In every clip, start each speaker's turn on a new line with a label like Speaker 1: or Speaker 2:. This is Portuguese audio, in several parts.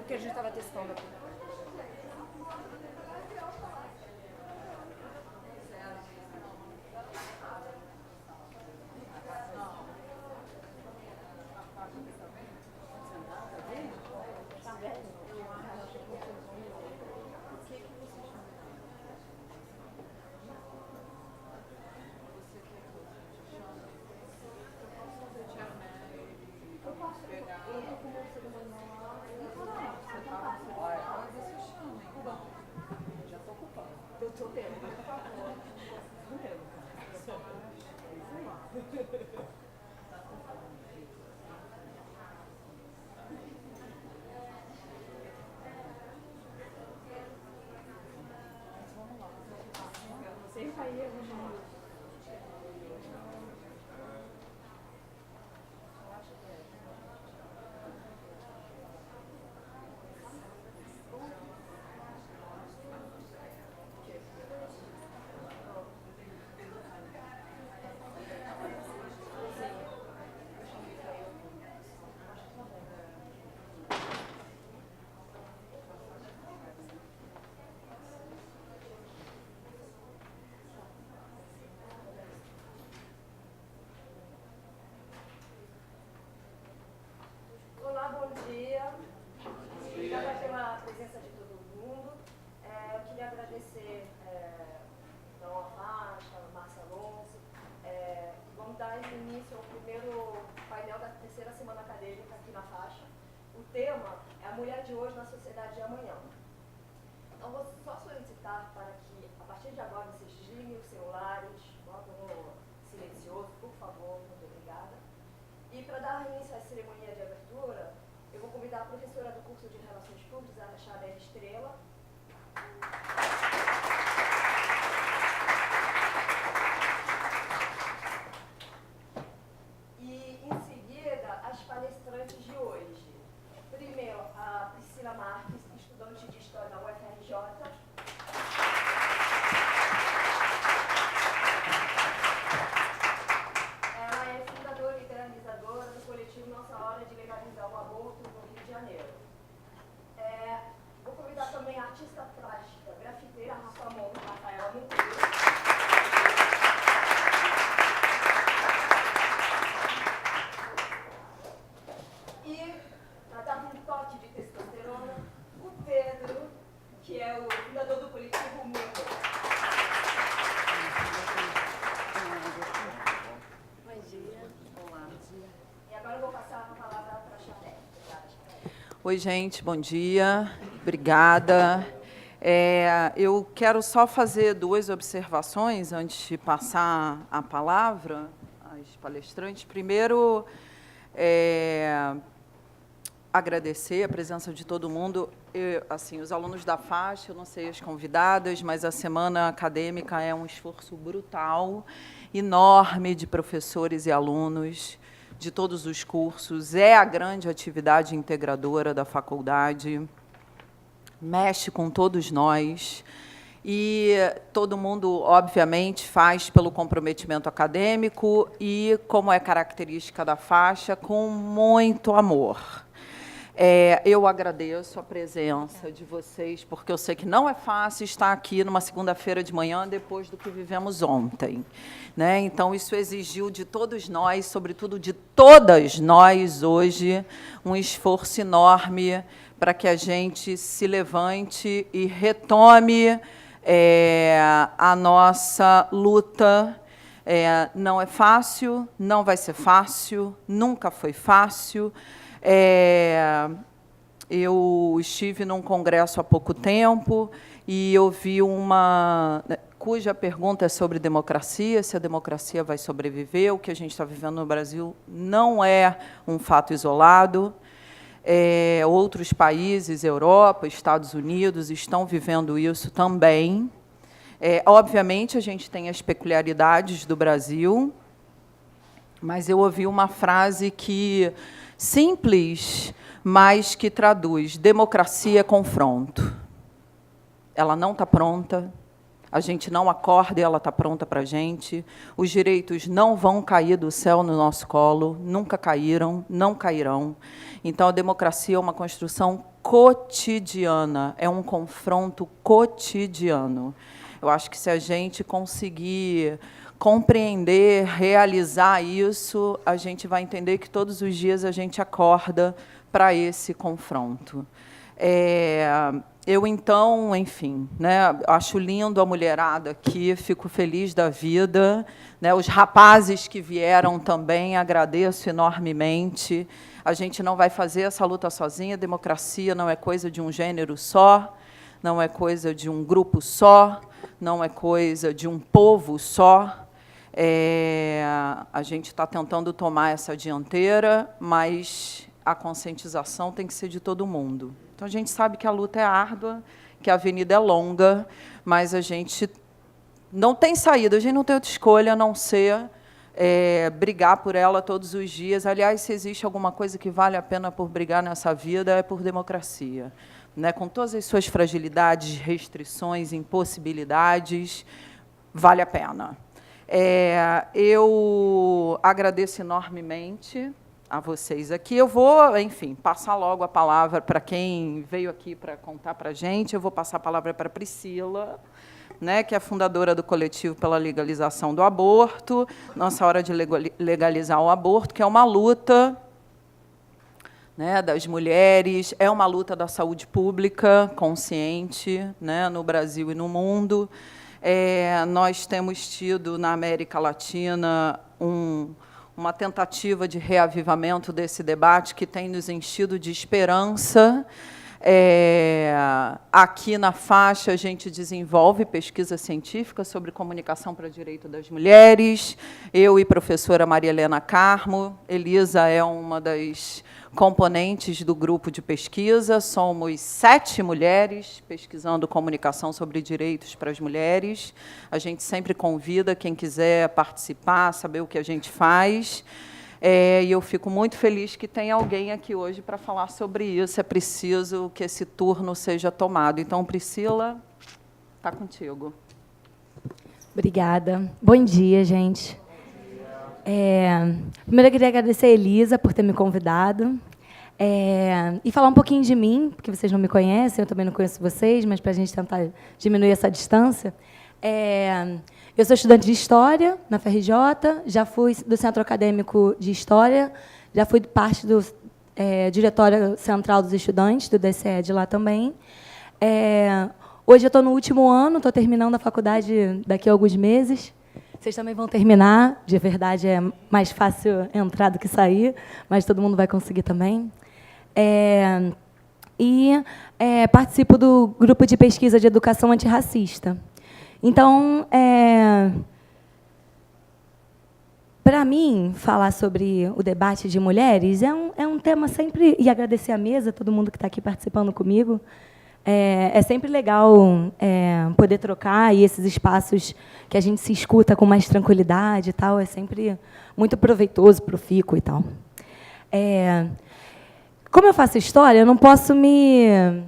Speaker 1: que a gente estava testando aqui. Olá, bom dia. Obrigada pela presença de todo mundo. Eu queria agradecer então, a Faixa, a Márcia Alonso. Vamos dar início ao primeiro painel da terceira semana acadêmica aqui na Faixa. O tema é a mulher de hoje na sociedade de amanhã. Então, vou só solicitar para que, a partir de agora, vocês desliguem os celulares, botem no silencioso, por favor, muito obrigada. E para dar início à cerimônia de abertura, eu vou convidar a professora do curso de Relações Públicas, a Chabelle Estrela. E, em seguida, as palestrantes de hoje. Primeiro, a Priscila Marques, estudante de História da UFRJ. Ela é fundadora e idealizadora do coletivo Nossa Hora de Legalizar o Aborto no Rio de Janeiro. Vou convidar também a artista plástica, grafiteira Rafaela Monteiro. E, para dar um toque de testosterona, o Pedro, que é o fundador do coletivo Mego.
Speaker 2: Bom dia. Olá.
Speaker 1: E agora eu vou passar a palavra para a Chabelle.
Speaker 2: Oi, gente, bom dia. Obrigada. Eu quero só fazer duas observações antes de passar a palavra às palestrantes. Primeiro, agradecer a presença de todo mundo. Assim, os alunos da faixa, eu não sei as convidadas, mas a semana acadêmica é um esforço brutal, enorme, de professores e alunos de todos os cursos. É a grande atividade integradora da faculdade, mexe com todos nós. E todo mundo, obviamente, faz pelo comprometimento acadêmico e, como é característica da faixa, com muito amor. Eu agradeço a presença de vocês, porque eu sei que não é fácil estar aqui numa segunda-feira de manhã, depois do que vivemos ontem, né? Então, isso exigiu de todos nós, sobretudo de todas nós, hoje, um esforço enorme para que a gente se levante e retome a nossa luta. Não é fácil, não vai ser fácil, nunca foi fácil. Eu estive num congresso há pouco tempo e ouvi uma cuja pergunta é sobre democracia, se a democracia vai sobreviver. O que a gente está vivendo no Brasil não é um fato isolado. Outros países, Europa, Estados Unidos, estão vivendo isso também. Obviamente, a gente tem as peculiaridades do Brasil, mas eu ouvi uma frase que simples, mas que traduz: democracia é confronto. Ela não está pronta, A gente não acorda e ela está pronta para a gente. Os direitos não vão cair do céu no nosso colo, nunca caíram, não cairão. Então, a democracia é uma construção cotidiana, é um confronto cotidiano. Eu acho que, se a gente conseguir compreender, realizar isso, a gente vai entender que todos os dias a gente acorda para esse confronto. Eu, então, enfim, né, acho lindo a mulherada aqui, fico feliz da vida, né, os rapazes que vieram também, agradeço enormemente. A gente não vai fazer essa luta sozinha, a democracia não é coisa de um gênero só, não é coisa de um grupo só, não é coisa de um povo só. A gente está tentando tomar essa dianteira, mas a conscientização tem que ser de todo mundo. Então, a gente sabe que a luta é árdua, que a avenida é longa, mas a gente não tem saída, a gente não tem outra escolha a não ser brigar por ela todos os dias. Aliás, se existe alguma coisa que vale a pena por brigar nessa vida, é por democracia. Né? Com todas as suas fragilidades, restrições, impossibilidades, vale a pena. Eu agradeço enormemente a vocês aqui. Eu vou, enfim, passar logo a palavra para quem veio aqui para contar para a gente. Eu vou passar a palavra para a Priscila, né, que é fundadora do Coletivo pela Legalização do Aborto, Nossa Hora de Legalizar o Aborto, que é uma luta, né, das mulheres, é uma luta da saúde pública consciente, né, no Brasil e no mundo. Nós temos tido, na América Latina, uma tentativa de reavivamento desse debate que tem nos enchido de esperança. Aqui na faixa, a gente desenvolve pesquisa científica sobre comunicação para o direito das mulheres. Eu e a professora Maria Helena Carmo. Elisa é uma das componentes do grupo de pesquisa. Somos 7 mulheres pesquisando comunicação sobre direitos para as mulheres. A gente sempre convida quem quiser participar, saber o que a gente faz. E eu fico muito feliz que tem alguém aqui hoje para falar sobre isso. É preciso que esse turno seja tomado. Então, Priscila, está contigo.
Speaker 3: Obrigada. Bom dia, gente. Primeiro, eu queria agradecer a Elisa por ter me convidado. E falar um pouquinho de mim, porque vocês não me conhecem, eu também não conheço vocês, mas para a gente tentar diminuir essa distância. Eu sou estudante de História na FRJ, já fui do Centro Acadêmico de História, já fui parte do Diretório Central dos Estudantes, do DCE de lá também. Hoje eu estou no último ano, estou terminando a faculdade daqui a alguns meses. Vocês também vão terminar, de verdade é mais fácil entrar do que sair, mas todo mundo vai conseguir também. Participo do grupo de pesquisa de educação antirracista. Então, para mim, falar sobre o debate de mulheres é um tema sempre... E agradecer à mesa, todo mundo que está aqui participando comigo. É sempre legal poder trocar, e esses espaços que a gente se escuta com mais tranquilidade e tal, é sempre muito proveitoso, profícuo e tal. Como eu faço história, eu não posso me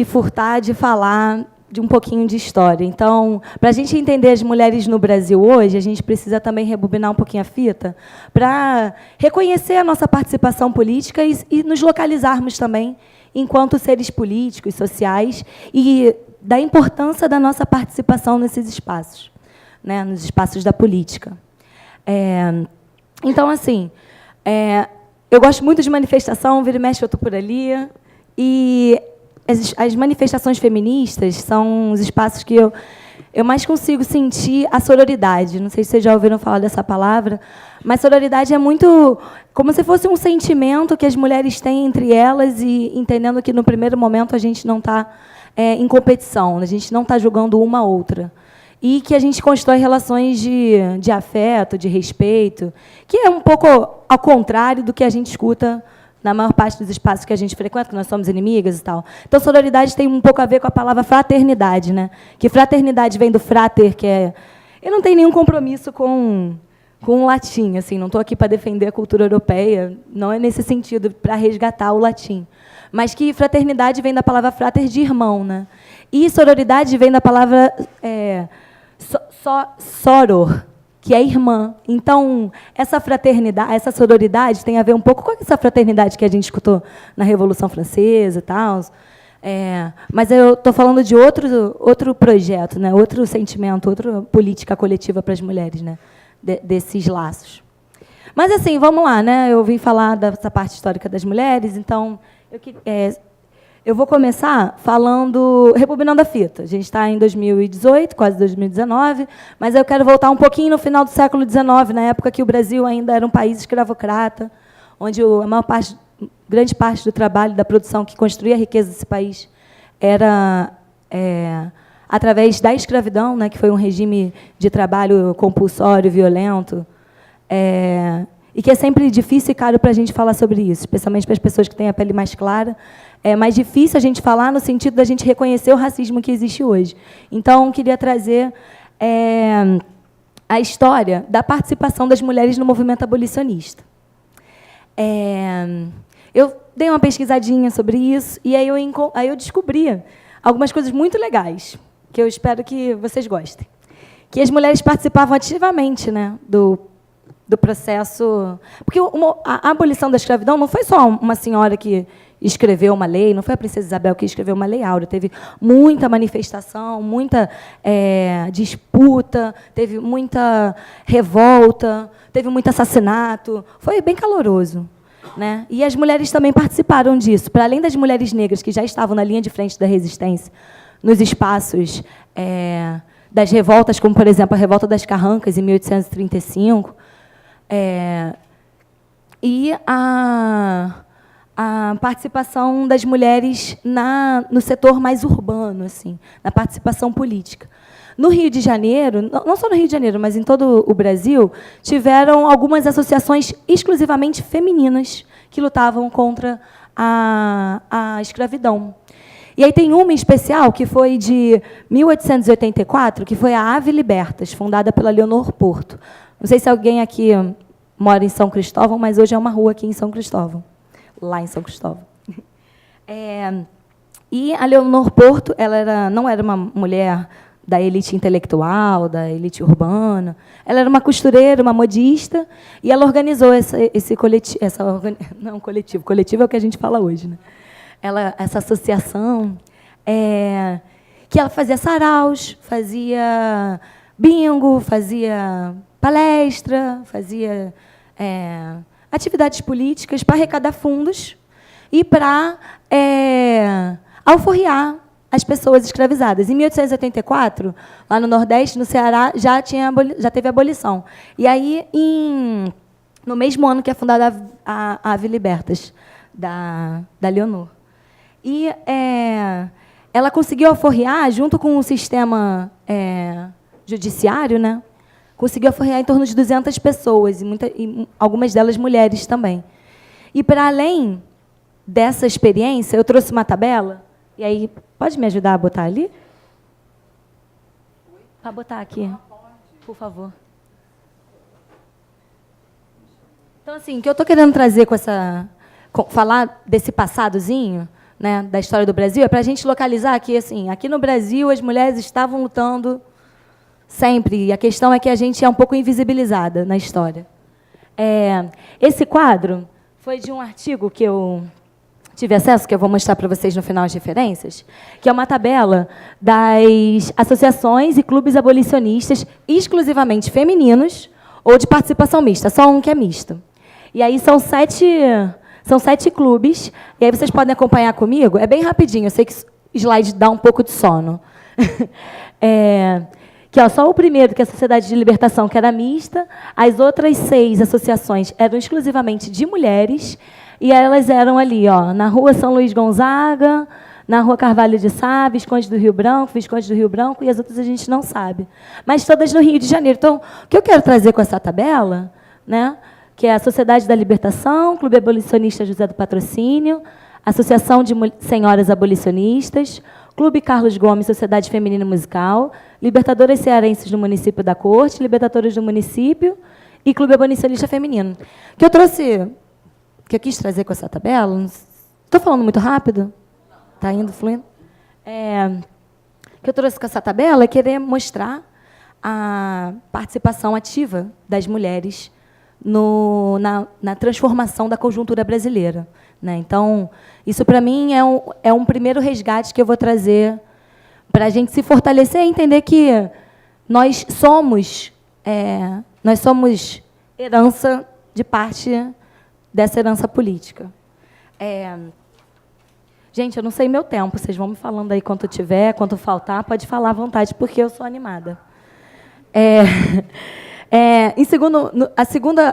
Speaker 3: furtar de falar de um pouquinho de história. Então, para a gente entender as mulheres no Brasil hoje, a gente precisa também rebobinar um pouquinho a fita para reconhecer a nossa participação política e nos localizarmos também enquanto seres políticos, sociais, e da importância da nossa participação nesses espaços, né, nos espaços da política. Então, assim, eu gosto muito de manifestação, vira e mexe eu estou por ali, e as manifestações feministas são os espaços que eu mais consigo sentir a sororidade. Não sei se vocês já ouviram falar dessa palavra, mas sororidade é muito como se fosse um sentimento que as mulheres têm entre elas, e entendendo que, no primeiro momento, a gente não está em competição, a gente não está julgando uma a outra. E que a gente constrói relações de afeto, de respeito, que é um pouco ao contrário do que a gente escuta na maior parte dos espaços que a gente frequenta, que nós somos inimigas e tal. Então, sororidade tem um pouco a ver com a palavra fraternidade, né? Que fraternidade vem do frater, que é... Eu não tenho nenhum compromisso com com o latim, assim, não estou aqui para defender a cultura europeia, não é nesse sentido, para resgatar o latim. Mas que fraternidade vem da palavra frater, de irmão, né? E sororidade vem da palavra soror, que é irmã. Então, essa fraternidade, essa sororidade tem a ver um pouco com essa fraternidade que a gente escutou na Revolução Francesa e tal. Mas eu estou falando de outro projeto, né? Outro sentimento, outra política coletiva para as mulheres, né? Desses laços. Mas, assim, vamos lá, né? Eu vim falar dessa parte histórica das mulheres, então eu vou começar rebobinando a fita. A gente está em 2018, quase 2019, mas eu quero voltar um pouquinho no final do século XIX, na época que o Brasil ainda era um país escravocrata, onde grande parte do trabalho, da produção que construía a riqueza desse país era através da escravidão, né, que foi um regime de trabalho compulsório, violento, e que é sempre difícil e caro para a gente falar sobre isso, especialmente para as pessoas que têm a pele mais clara. É mais difícil a gente falar no sentido da gente reconhecer o racismo que existe hoje. Então, queria trazer a história da participação das mulheres no movimento abolicionista. Eu dei uma pesquisadinha sobre isso e aí eu descobri algumas coisas muito legais, que eu espero que vocês gostem. Que as mulheres participavam ativamente, né, do processo... Porque a abolição da escravidão não foi só uma senhora que escreveu uma lei, não foi a princesa Isabel que escreveu uma lei áurea, teve muita manifestação, muita disputa, teve muita revolta, teve muito assassinato, foi bem caloroso, né? E as mulheres também participaram disso, para além das mulheres negras que já estavam na linha de frente da resistência, nos espaços das revoltas, como, por exemplo, a Revolta das Carrancas, em 1835, e a participação das mulheres no setor mais urbano, assim, na participação política. No Rio de Janeiro, não só no Rio de Janeiro, mas em todo o Brasil, tiveram algumas associações exclusivamente femininas que lutavam contra a escravidão. E aí tem uma em especial, que foi de 1884, que foi a Ave Libertas, fundada pela Leonor Porto. Não sei se alguém aqui mora em São Cristóvão, mas hoje é uma rua aqui em São Cristóvão, lá em São Cristóvão. E a Leonor Porto, ela não era uma mulher da elite intelectual, da elite urbana. Ela era uma costureira, uma modista, e ela organizou esse coletivo. Não, coletivo é o que a gente fala hoje, né? Essa associação, que ela fazia saraus, fazia bingo, fazia palestra, fazia atividades políticas para arrecadar fundos e para alforriar as pessoas escravizadas. Em 1884, lá no Nordeste, no Ceará, já teve abolição. E aí, no mesmo ano que é fundada a Ave Libertas, da Leonor. E ela conseguiu alforriar, junto com o sistema judiciário, né? Conseguiu alforriar em torno de 200 pessoas, e algumas delas mulheres também. E, para além dessa experiência, eu trouxe uma tabela, e aí, pode me ajudar a botar ali? Para botar aqui, por favor. Então, assim, o que eu estou querendo trazer falar desse passadozinho, né, da história do Brasil, é para a gente localizar que, assim, aqui no Brasil, as mulheres estavam lutando sempre, e a questão é que a gente é um pouco invisibilizada na história. Esse quadro foi de um artigo que eu tive acesso, que eu vou mostrar para vocês no final as referências, que é uma tabela das associações e clubes abolicionistas exclusivamente femininos ou de participação mista, só um que é misto. E aí são 7 clubes, e aí vocês podem acompanhar comigo, é bem rapidinho, eu sei que o slide dá um pouco de sono. Que só o primeiro, que é a Sociedade de Libertação, que era mista, as outras 6 associações eram exclusivamente de mulheres, e elas eram ali, na Rua São Luís Gonzaga, na Rua Carvalho de Sá, Visconde do Rio Branco, e as outras a gente não sabe. Mas todas no Rio de Janeiro. Então, o que eu quero trazer com essa tabela, né, que é a Sociedade da Libertação, Clube Abolicionista José do Patrocínio, Associação de Senhoras Abolicionistas, Clube Carlos Gomes, Sociedade Feminina Musical, Libertadoras Cearenses do Município da Corte, Libertadoras do Município e Clube Abolicionista Feminino. Que eu trouxe, que eu quis trazer com essa tabela, estou falando muito rápido? Está indo, fluindo? Que eu trouxe com essa tabela é querer mostrar a participação ativa das mulheres na transformação da conjuntura brasileira, né? Então, isso, para mim, é um primeiro resgate que eu vou trazer para a gente se fortalecer e entender que nós somos herança de parte dessa herança política. Gente, eu não sei meu tempo, vocês vão me falando aí quanto tiver, quanto faltar, pode falar à vontade, porque eu sou animada.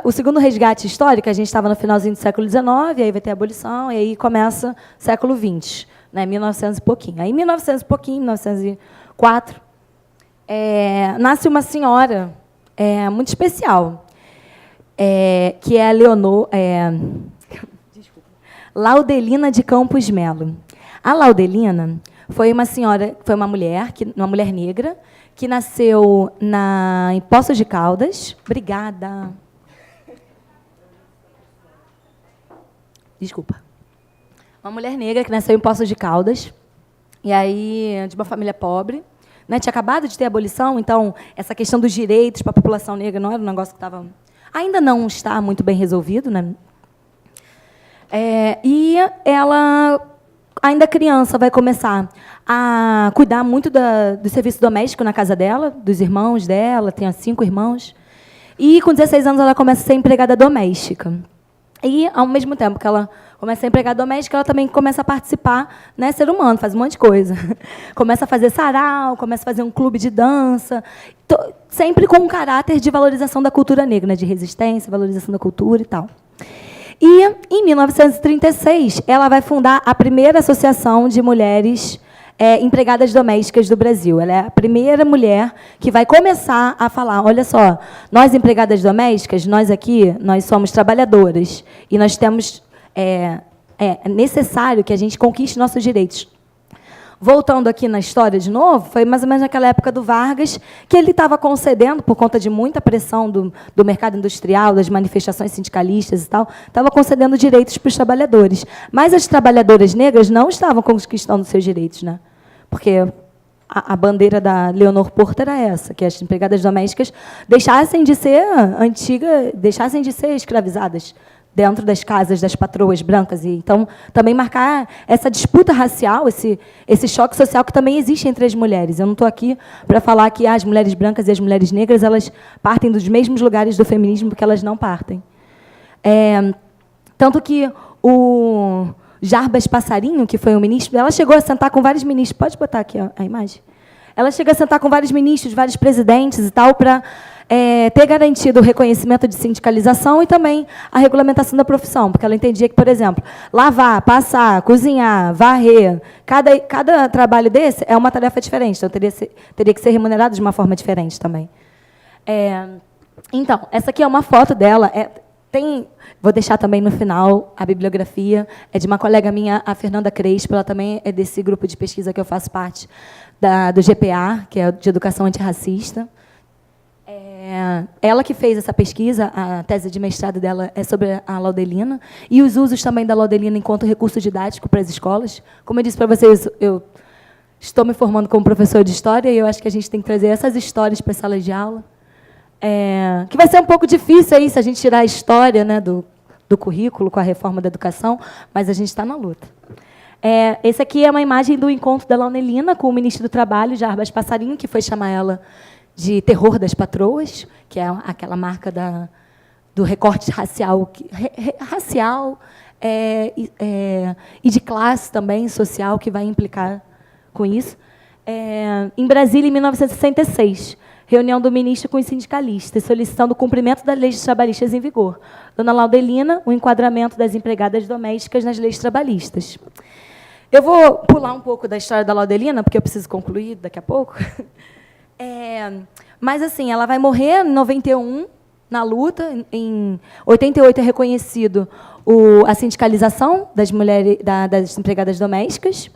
Speaker 3: O segundo resgate histórico, a gente estava no finalzinho do século XIX, aí vai ter a abolição, e aí começa o século XX, né, 1900 e pouquinho. Aí, em 1900 e pouquinho, 1904, nasce uma senhora muito especial, que é a Laudelina de Campos Melo. A Laudelina foi uma mulher negra, que nasceu em Poços de Caldas. Obrigada. Desculpa. Uma mulher negra que nasceu em Poços de Caldas, e aí de uma família pobre, né? Tinha acabado de ter a abolição, então essa questão dos direitos para a população negra não era um negócio que ainda não está muito bem resolvido, né? E ela, ainda criança, vai começar a cuidar muito do serviço doméstico na casa dela, dos irmãos dela, tem 5 irmãos. E, com 16 anos, ela começa a ser empregada doméstica. E, ao mesmo tempo que ela começa a ser empregada doméstica, ela também começa a participar, né, ser humano, faz um monte de coisa. Começa a fazer sarau, começa a fazer um clube de dança, sempre com um caráter de valorização da cultura negra, né, de resistência, valorização da cultura e tal. E, em 1936, ela vai fundar a primeira associação de mulheres empregadas domésticas do Brasil. Ela é a primeira mulher que vai começar a falar, olha só, nós empregadas domésticas, nós somos trabalhadoras, e nós temos, é necessário que a gente conquiste nossos direitos. Voltando aqui na história de novo, foi mais ou menos naquela época do Vargas, que ele estava concedendo, por conta de muita pressão do mercado industrial, das manifestações sindicalistas e tal, estava concedendo direitos para os trabalhadores. Mas as trabalhadoras negras não estavam conquistando seus direitos, né? Porque a bandeira da Leonor Porto era essa, que as empregadas domésticas deixassem de ser escravizadas dentro das casas das patroas brancas. E, então, também marcar essa disputa racial, esse choque social que também existe entre as mulheres. Eu não estou aqui para falar que as mulheres brancas e as mulheres negras elas partem dos mesmos lugares do feminismo, porque elas não partem. Tanto que o Jarbas Passarinho, que foi o ministro, ela chegou a sentar com vários ministros. Pode botar aqui a imagem? Ela chegou a sentar com vários ministros, vários presidentes e tal, para ter garantido o reconhecimento de sindicalização e também a regulamentação da profissão, porque ela entendia que, por exemplo, lavar, passar, cozinhar, varrer, cada trabalho desse é uma tarefa diferente, então teria que ser remunerado de uma forma diferente também. Então, essa aqui é uma foto dela. Vou deixar também no final a bibliografia, é de uma colega minha, a Fernanda Crespo, ela também é desse grupo de pesquisa que eu faço parte, do GPA, que é de Educação Antirracista. Ela que fez essa pesquisa, a tese de mestrado dela é sobre a Laudelina, e os usos também da Laudelina enquanto recurso didático para as escolas. Como eu disse para vocês, eu estou me formando como professor de História, e eu acho que a gente tem que trazer essas histórias para as salas de aula. Que vai ser um pouco difícil aí, se a gente tirar a história, né, do currículo com a reforma da educação, mas a gente está na luta. Esse aqui é uma imagem do encontro da Laudelina com o ministro do Trabalho, Jarbas Passarinho, que foi chamar ela de terror das patroas, que é aquela marca do recorte racial, e de classe também, social, que vai implicar com isso. Em Brasília, em 1966, reunião do ministro com os sindicalistas, solicitando o cumprimento das leis trabalhistas em vigor. Dona Laudelina, o enquadramento das empregadas domésticas nas leis trabalhistas. Eu vou pular um pouco da história da Laudelina, porque eu preciso concluir daqui a pouco. Mas, assim, ela vai morrer em 91, na luta. Em 88 é reconhecido a sindicalização das mulheres, das empregadas domésticas.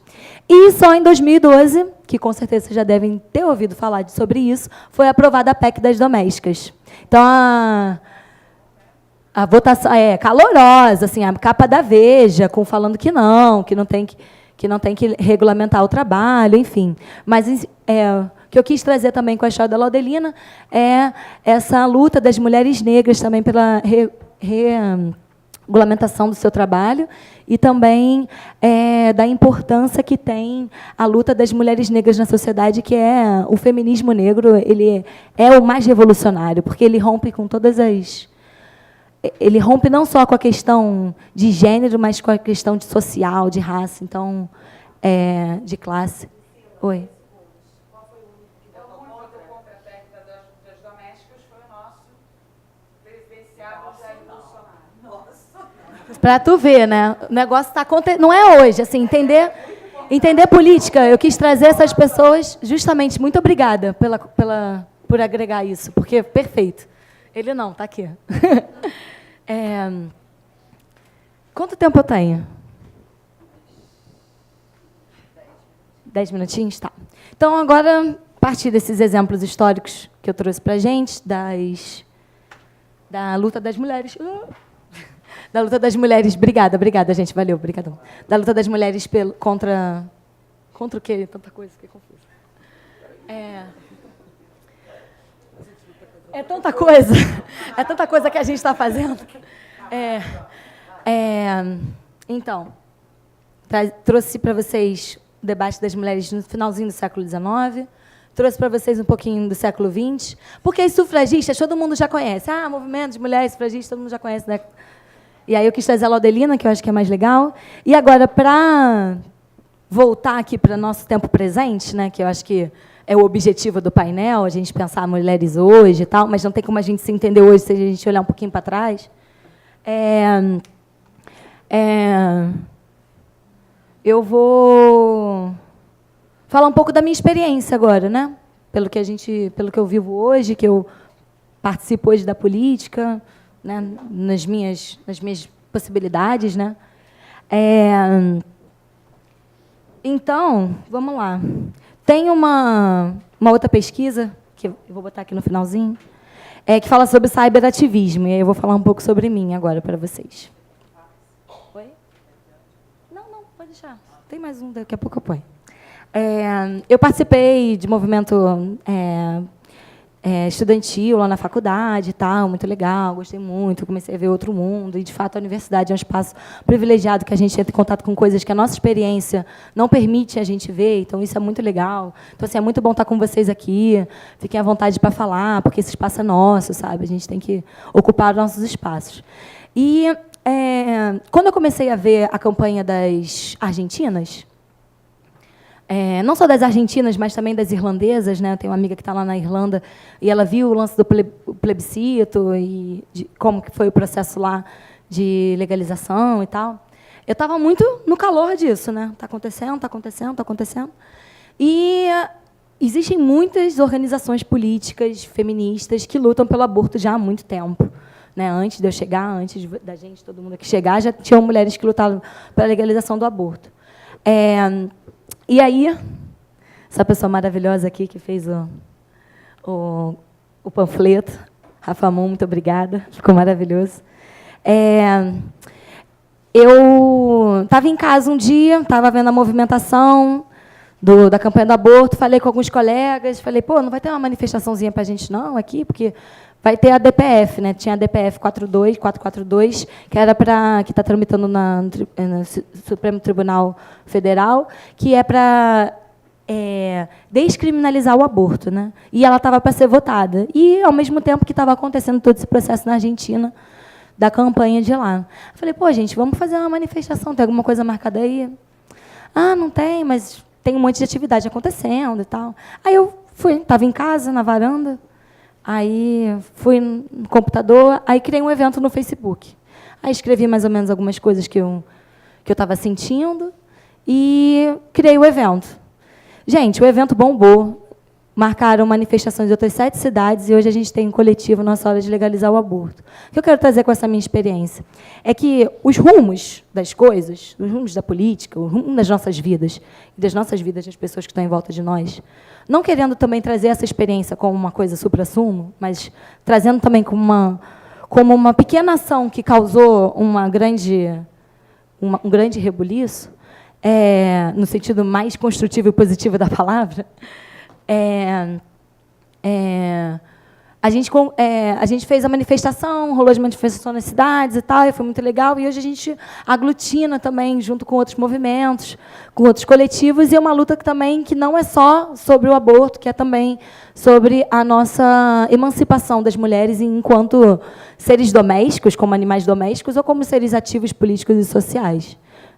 Speaker 3: E só em 2012, que com certeza vocês já devem ter ouvido falar sobre isso, foi aprovada a PEC das domésticas. Então, A votação é calorosa, assim, a capa da Veja, falando que não tem que regulamentar o trabalho, enfim. Mas o que eu quis trazer também com a história da Laudelina é essa luta das mulheres negras também pela regulamentação do seu trabalho e também da importância que tem a luta das mulheres negras na sociedade, que é o feminismo negro. Ele é o mais revolucionário, porque ele rompe com todas as... Ele rompe não só com a questão de gênero, mas com a questão de social, de raça, então, de classe. Oi.
Speaker 2: Qual foi o único contra a técnica das domésticas? Foi o nosso presidenciável Jair Bolsonaro. Nossa.
Speaker 3: Para tu ver, né? O negócio está acontecendo. Não é hoje, assim, entender política. Eu quis trazer essas pessoas, justamente. Muito obrigada por agregar isso, porque perfeito. Ele não, está aqui. Quanto tempo eu tenho? 10 minutinhos? Tá. Então, agora, a partir desses exemplos históricos que eu trouxe para a gente, da luta das mulheres... Da luta das mulheres... Obrigada, gente. Valeu, obrigadão. Da luta das mulheres contra... Contra o quê? Tanta coisa, fiquei confusa. É tanta coisa que a gente está fazendo. Então, trouxe para vocês o debate das mulheres no finalzinho do século XIX, trouxe para vocês um pouquinho do século XX, porque as sufragistas todo mundo já conhece. Movimento de mulheres sufragistas, todo mundo já conhece, né? E aí eu quis trazer a Laudelina, que eu acho que é mais legal. E agora, para voltar aqui para o nosso tempo presente, né, que eu acho que é o objetivo do painel, a gente pensar mulheres hoje e tal, mas não tem como a gente se entender hoje se a gente olhar um pouquinho para trás. Eu vou falar um pouco da minha experiência agora, né? Pelo que eu vivo hoje, que eu participo hoje da política, né? nas minhas possibilidades, né? Então, vamos lá. Tem uma outra pesquisa, que eu vou botar aqui no finalzinho, que fala sobre cyberativismo. E aí eu vou falar um pouco sobre mim agora para vocês. Oi? Não, pode deixar. Tem mais um, daqui a pouco eu ponho. Eu participei de movimento estudantil lá na faculdade e tal, muito legal, gostei muito, comecei a ver outro mundo, e, de fato, a universidade é um espaço privilegiado que a gente entra em contato com coisas que a nossa experiência não permite a gente ver, então isso é muito legal. Então, assim, é muito bom estar com vocês aqui, fiquem à vontade para falar, porque esse espaço é nosso, sabe? A gente tem que ocupar os nossos espaços. E, quando eu comecei a ver a campanha das argentinas, não só das argentinas, mas também das irlandesas, né? Eu tenho uma amiga que está lá na Irlanda e ela viu o lance do plebiscito e de como que foi o processo lá de legalização e tal. Eu estava muito no calor disso, né? Está acontecendo, está acontecendo, está acontecendo. E existem muitas organizações políticas feministas que lutam pelo aborto já há muito tempo. Né? Antes de eu chegar, antes da gente, todo mundo aqui chegar, já tinham mulheres que lutavam pela legalização do aborto. E aí, essa pessoa maravilhosa aqui que fez o panfleto, Rafa Mon, muito obrigada, ficou maravilhoso. Eu estava em casa um dia, estava vendo a movimentação da campanha do aborto, falei com alguns colegas, falei, não vai ter uma manifestaçãozinha para a gente não aqui, porque vai ter a DPF, né? Tinha a DPF 442, que está tramitando no Supremo Tribunal Federal, que é para descriminalizar o aborto, né? E ela estava para ser votada. E, ao mesmo tempo que estava acontecendo todo esse processo na Argentina, da campanha de lá. Falei, gente, vamos fazer uma manifestação, tem alguma coisa marcada aí? Não tem, mas tem um monte de atividade acontecendo e tal. Aí eu fui, estava em casa, na varanda, aí fui no computador, aí criei um evento no Facebook. Aí escrevi mais ou menos algumas coisas que eu estava sentindo e criei o evento. Gente, o evento bombou, marcaram manifestações de outras 7 cidades e hoje a gente tem um coletivo Nossa Hora de Legalizar o Aborto. O que eu quero trazer com essa minha experiência é que os rumos das coisas, os rumos da política, o rumo das nossas vidas e das nossas vidas das pessoas que estão em volta de nós, não querendo também trazer essa experiência como uma coisa supra-sumo, mas trazendo também como como uma pequena ação que causou um grande rebuliço, no sentido mais construtivo e positivo da palavra, a gente fez a manifestação, rolou as manifestações nas cidades e tal, e foi muito legal. E hoje a gente aglutina também, junto com outros movimentos, com outros coletivos, e é uma luta que não é só sobre o aborto, que é também sobre a nossa emancipação das mulheres enquanto seres domésticos, como animais domésticos, ou como seres ativos políticos e sociais,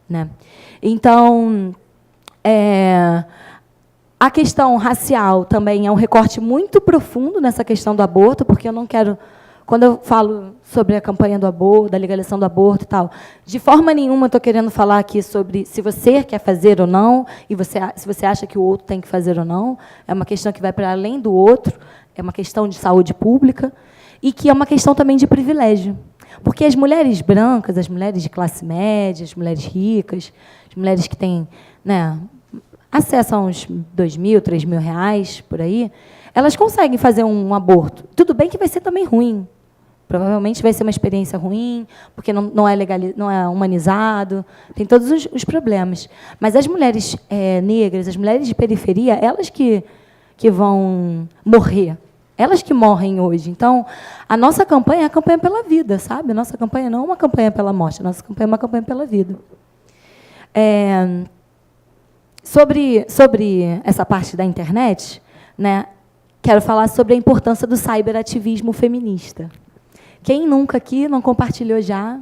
Speaker 3: né? Então, a questão racial também é um recorte muito profundo nessa questão do aborto, porque eu não quero, quando eu falo sobre a campanha do aborto, da legalização do aborto e tal, de forma nenhuma estou querendo falar aqui sobre se você quer fazer ou não, e se você acha que o outro tem que fazer ou não. É uma questão que vai para além do outro, é uma questão de saúde pública, e que é uma questão também de privilégio. Porque as mulheres brancas, as mulheres de classe média, as mulheres ricas, as mulheres que têm, né, acesso a uns R$2.000, R$3.000, por aí, elas conseguem fazer um aborto. Tudo bem que vai ser também ruim. Provavelmente vai ser uma experiência ruim, porque não é humanizado, tem todos os problemas. Mas as mulheres negras, as mulheres de periferia, elas que vão morrer. Elas que morrem hoje. Então, a nossa campanha é a campanha pela vida, sabe? A nossa campanha não é uma campanha pela morte, a nossa campanha é uma campanha pela vida. Sobre essa parte da internet, né, quero falar sobre a importância do cyberativismo feminista. Quem nunca aqui não compartilhou já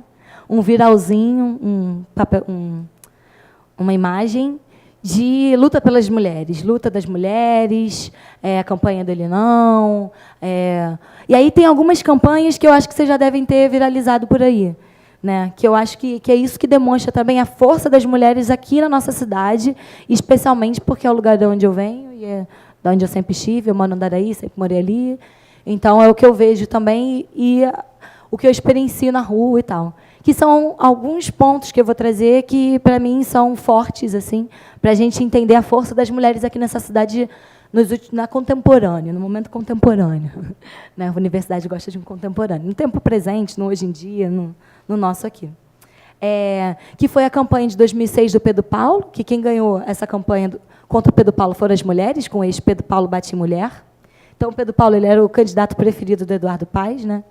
Speaker 3: um viralzinho, uma imagem de luta pelas mulheres, luta das mulheres, a campanha do Ele Não. E aí tem algumas campanhas que eu acho que vocês já devem ter viralizado por aí, né? Que eu acho que é isso que demonstra também a força das mulheres aqui na nossa cidade, especialmente porque é o lugar de onde eu venho, e é de onde eu sempre estive, eu moro no Andaraí, sempre morei ali. Então, é o que eu vejo também e o que eu experiencio na rua e tal. Que são alguns pontos que eu vou trazer que, para mim, são fortes, assim, para a gente entender a força das mulheres aqui nessa cidade na contemporânea, no momento contemporâneo. Né? A universidade gosta de um contemporâneo. No tempo presente, no hoje em dia, no nosso aqui. Que foi a campanha de 2006 do Pedro Paulo, que quem ganhou essa campanha contra o Pedro Paulo foram as mulheres, com o ex-Pedro Paulo Bate Mulher. Então, o Pedro Paulo ele era o candidato preferido do Eduardo Paes, né?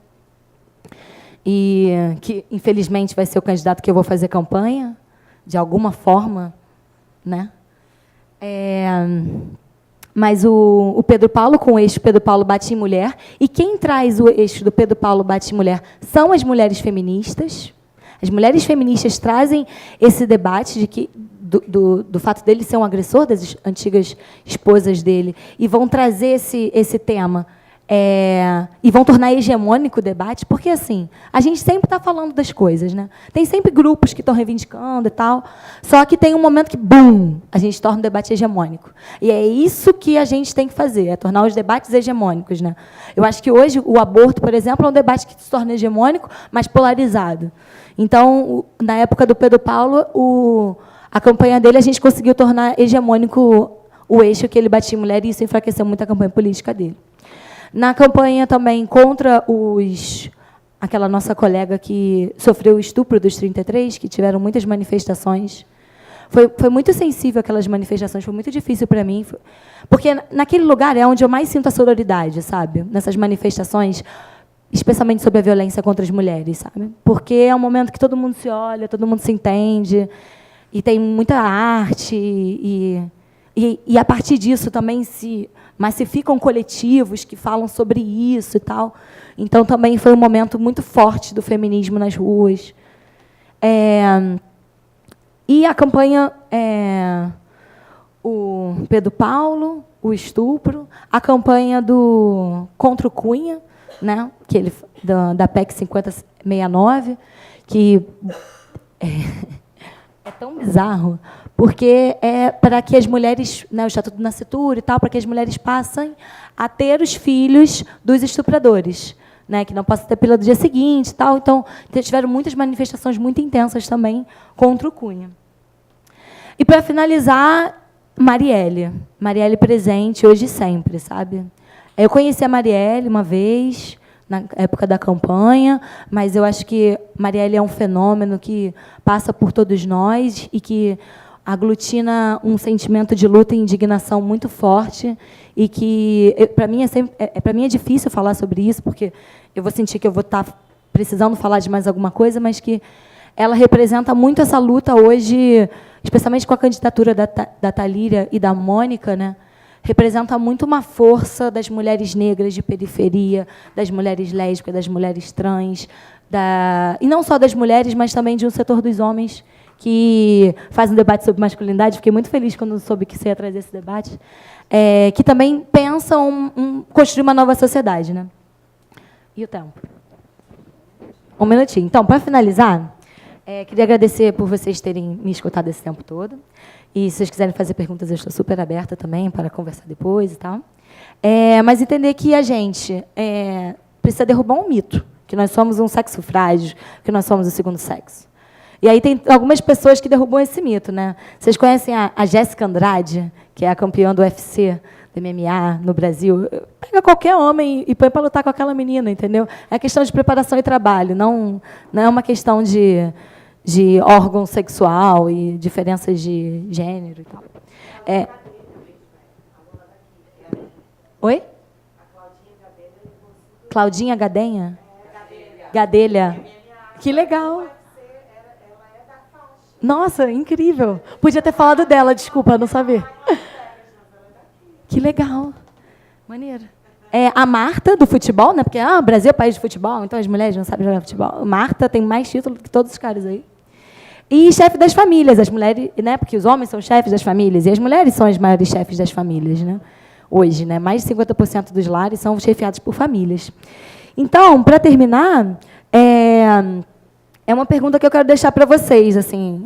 Speaker 3: E que, infelizmente, vai ser o candidato que eu vou fazer campanha, de alguma forma, né? Mas o Pedro Paulo, com o eixo Pedro Paulo Bate em Mulher, e quem traz o eixo do Pedro Paulo Bate em Mulher são as mulheres feministas. As mulheres feministas trazem esse debate de que, do fato dele ser um agressor das antigas esposas dele, e vão trazer esse tema, e vão tornar hegemônico o debate, porque, assim, a gente sempre está falando das coisas, né? Tem sempre grupos que estão reivindicando e tal, só que tem um momento que, bum, a gente torna o debate hegemônico. E é isso que a gente tem que fazer, é tornar os debates hegemônicos, né? Eu acho que hoje o aborto, por exemplo, é um debate que se torna hegemônico, mas polarizado. Então, na época do Pedro Paulo, a campanha dele, a gente conseguiu tornar hegemônico o eixo que ele batia em mulher, e isso enfraqueceu muito a campanha política dele. Na campanha também contra aquela nossa colega que sofreu o estupro dos 33, que tiveram muitas manifestações. Foi muito sensível aquelas manifestações, foi muito difícil para mim, porque naquele lugar é onde eu mais sinto a sororidade, sabe? Nessas manifestações, especialmente sobre a violência contra as mulheres, sabe? Porque é um momento que todo mundo se olha, todo mundo se entende, e tem muita arte, e a partir disso também se massificam coletivos que falam sobre isso e tal. Então, também foi um momento muito forte do feminismo nas ruas. E a campanha, o Pedro Paulo, o estupro, a campanha contra o Cunha, né, da PEC 5069, que é tão bizarro, porque é para que as mulheres, né, o Estatuto do Nascituro e tal, para que as mulheres passem a ter os filhos dos estupradores, né, que não possam ter pílula do dia seguinte e tal. Então, tiveram muitas manifestações muito intensas também contra o Cunha. E, para finalizar, Marielle presente hoje e sempre, sabe? Eu conheci a Marielle uma vez, na época da campanha, mas eu acho que Marielle é um fenômeno que passa por todos nós e que aglutina um sentimento de luta e indignação muito forte e que, para mim, para mim é difícil falar sobre isso, porque eu vou sentir que eu vou estar precisando falar de mais alguma coisa, mas que ela representa muito essa luta hoje, especialmente com a candidatura da Thalíria e da Mônica, né? Representa muito uma força das mulheres negras de periferia, das mulheres lésbicas, das mulheres trans, e não só das mulheres, mas também de um setor dos homens que faz um debate sobre masculinidade. Fiquei muito feliz quando soube que você ia trazer esse debate, que também pensam construir uma nova sociedade, né? E o tempo? Um minutinho. Então, para finalizar, queria agradecer por vocês terem me escutado esse tempo todo. E, se vocês quiserem fazer perguntas, eu estou super aberta também para conversar depois e tal. Mas entender que a gente precisa derrubar um mito, que nós somos um sexo frágil, que nós somos o segundo sexo. E aí tem algumas pessoas que derrubam esse mito, né? Vocês conhecem a Jéssica Andrade, que é a campeã do UFC, do MMA no Brasil? Pega qualquer homem e põe para lutar com aquela menina, entendeu? É questão de preparação e trabalho, não é uma questão de órgão sexual e diferenças de gênero e tal. Oi? Claudinha Gadenha? Gadelha. Que legal. Nossa, incrível. Podia ter falado dela, desculpa, não sabia. Que legal. Maneiro. A Marta, do futebol, né? Porque o Brasil é país de futebol, então as mulheres não sabem jogar futebol. Marta tem mais título que todos os caras aí. E chefe das famílias, as mulheres, né? Porque os homens são chefes das famílias, e as mulheres são as maiores chefes das famílias, né? Hoje, né? Mais de 50% dos lares são chefiados por famílias. Então, para terminar, é uma pergunta que eu quero deixar para vocês. Assim,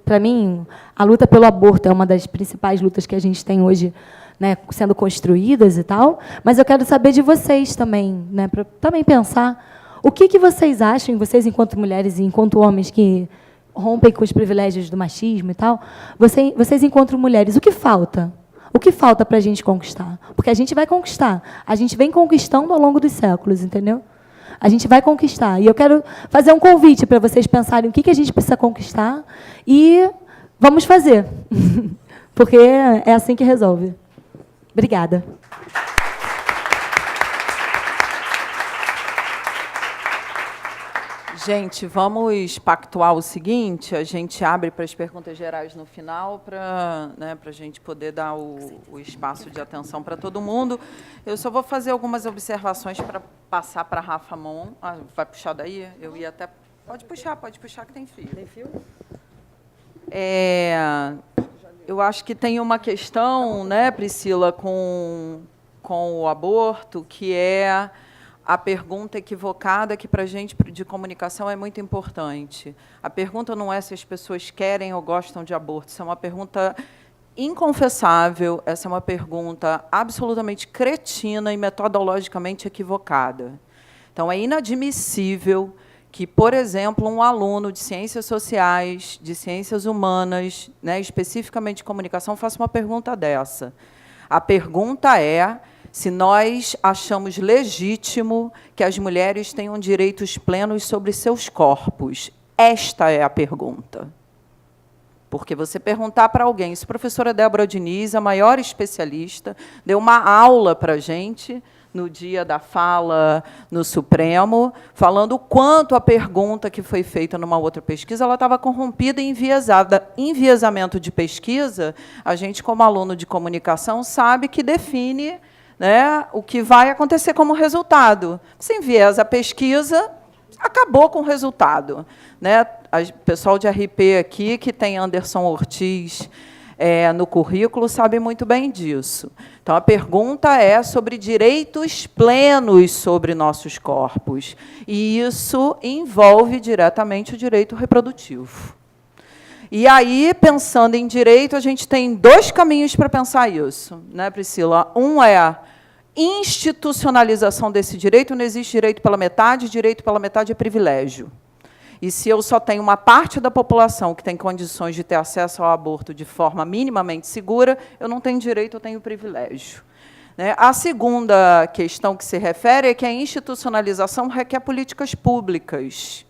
Speaker 3: para mim, a luta pelo aborto é uma das principais lutas que a gente tem hoje, né, sendo construídas e tal, mas eu quero saber de vocês também, né, para também pensar o que vocês acham, vocês enquanto mulheres e enquanto homens que rompem com os privilégios do machismo e tal, vocês enquanto mulheres, o que falta? O que falta para a gente conquistar? Porque a gente vai conquistar, a gente vem conquistando ao longo dos séculos, entendeu? A gente vai conquistar. E eu quero fazer um convite para vocês pensarem o que a gente precisa conquistar e vamos fazer. Porque é assim que resolve. Obrigada.
Speaker 2: Gente, vamos pactuar o seguinte, a gente abre para as perguntas gerais no final, para a gente poder dar o espaço de atenção para todo mundo. Eu só vou fazer algumas observações para passar para a Rafa Mon. Vai puxar daí? Eu ia até... Pode puxar que tem fio. Tem fio? Eu acho que tem uma questão, né, Priscila, com o aborto, que é a pergunta equivocada, que para a gente de comunicação é muito importante. A pergunta não é se as pessoas querem ou gostam de aborto, isso é uma pergunta inconfessável, essa é uma pergunta absolutamente cretina e metodologicamente equivocada. Então, é inadmissível que, por exemplo, um aluno de ciências sociais, de ciências humanas, né, especificamente de comunicação, faça uma pergunta dessa. A pergunta é se nós achamos legítimo que as mulheres tenham direitos plenos sobre seus corpos. Esta é a pergunta. Porque você perguntar para alguém, se a professora Débora Diniz, a maior especialista, deu uma aula para a gente no dia da fala no Supremo, falando o quanto a pergunta que foi feita numa outra pesquisa ela estava corrompida e enviesada. Enviesamento de pesquisa, a gente, como aluno de comunicação, sabe que define, né, o que vai acontecer como resultado. Se enviesa a pesquisa, acabou com o resultado. Né? O pessoal de RP aqui, que tem Anderson Ortiz no currículo, sabe muito bem disso. Então, a pergunta é sobre direitos plenos sobre nossos corpos. E isso envolve diretamente o direito reprodutivo. E aí, pensando em direito, a gente tem dois caminhos para pensar isso, né, Priscila? Um é a institucionalização desse direito, não existe direito pela metade é privilégio. E se eu só tenho uma parte da população que tem condições de ter acesso ao aborto de forma minimamente segura, eu não tenho direito, eu tenho privilégio. né? A segunda questão que se refere é que a institucionalização requer políticas públicas.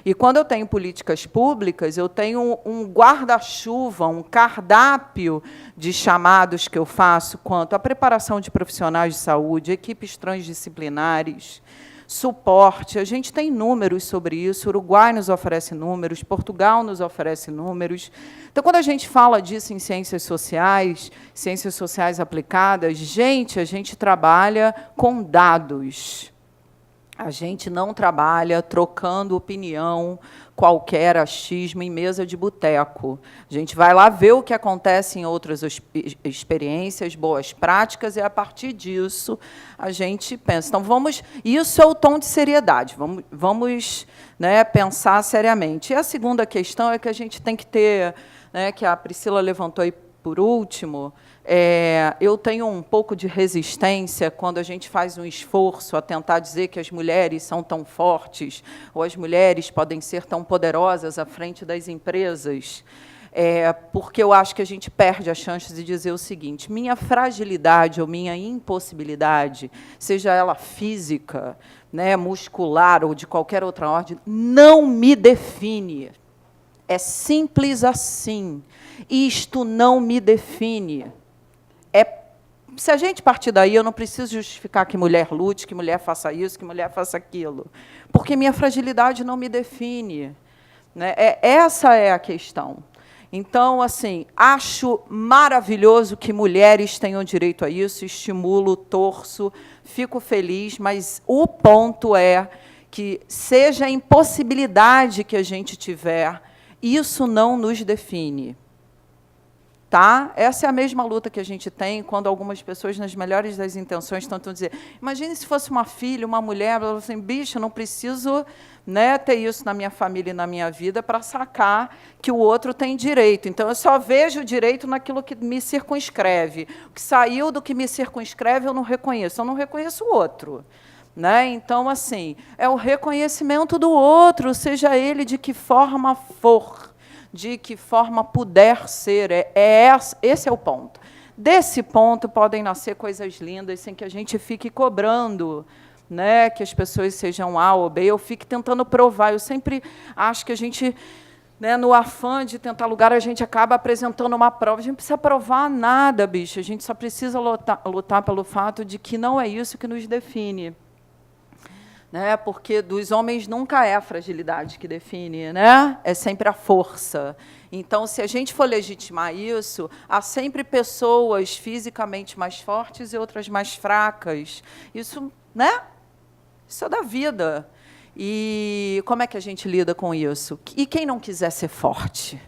Speaker 2: E quando eu tenho políticas públicas, eu tenho um guarda-chuva, um cardápio de chamados que eu faço quanto à preparação de profissionais de saúde, equipes transdisciplinares, suporte. A gente tem números sobre isso, o Uruguai nos oferece números, Portugal nos oferece números. Então, quando a gente fala disso em ciências sociais aplicadas, a gente trabalha com dados. A gente não trabalha trocando opinião, qualquer achismo em mesa de boteco. A gente vai lá ver o que acontece em outras experiências, boas práticas, e, a partir disso, a gente pensa. Então, isso é o tom de seriedade, vamos, né, pensar seriamente. E a segunda questão é que a gente tem que ter, né, que a Priscila levantou aí por último, eu tenho um pouco de resistência quando a gente faz um esforço a tentar dizer que as mulheres são tão fortes, ou as mulheres podem ser tão poderosas à frente das empresas, porque eu acho que a gente perde a chance de dizer o seguinte: minha fragilidade ou minha impossibilidade, seja ela física, né, muscular ou de qualquer outra ordem, não me define. É simples assim. Isto não me define. Se a gente partir daí, eu não preciso justificar que mulher lute, que mulher faça isso, que mulher faça aquilo, porque minha fragilidade não me define, né? Essa é a questão. Então, assim, acho maravilhoso que mulheres tenham direito a isso, estimulo, torço, fico feliz, mas o ponto é que, seja a impossibilidade que a gente tiver, isso não nos define. Tá? Essa é a mesma luta que a gente tem quando algumas pessoas, nas melhores das intenções, tentam dizer: imagine se fosse uma filha, uma mulher, ela assim, bicho, eu não preciso, né, ter isso na minha família e na minha vida para sacar que o outro tem direito. Então, eu só vejo o direito naquilo que me circunscreve. O que saiu do que me circunscreve, eu não reconheço o outro. Né? Então, assim, é o reconhecimento do outro, seja ele de que forma for, de que forma puder ser. Esse é o ponto. Desse ponto podem nascer coisas lindas, sem que a gente fique cobrando, né, que as pessoas sejam A ou B, eu fico tentando provar. Eu sempre acho que a gente, né, no afã de tentar lugar, a gente acaba apresentando uma prova. A gente não precisa provar nada, bicho. A gente só precisa lutar pelo fato de que não é isso que nos define. Né, porque dos homens nunca é a fragilidade que define, né? É sempre a força. Então, se a gente for legitimar isso, há sempre pessoas fisicamente mais fortes e outras mais fracas. Isso, né? Isso é da vida. E como é que a gente lida com isso? E quem não quiser ser forte?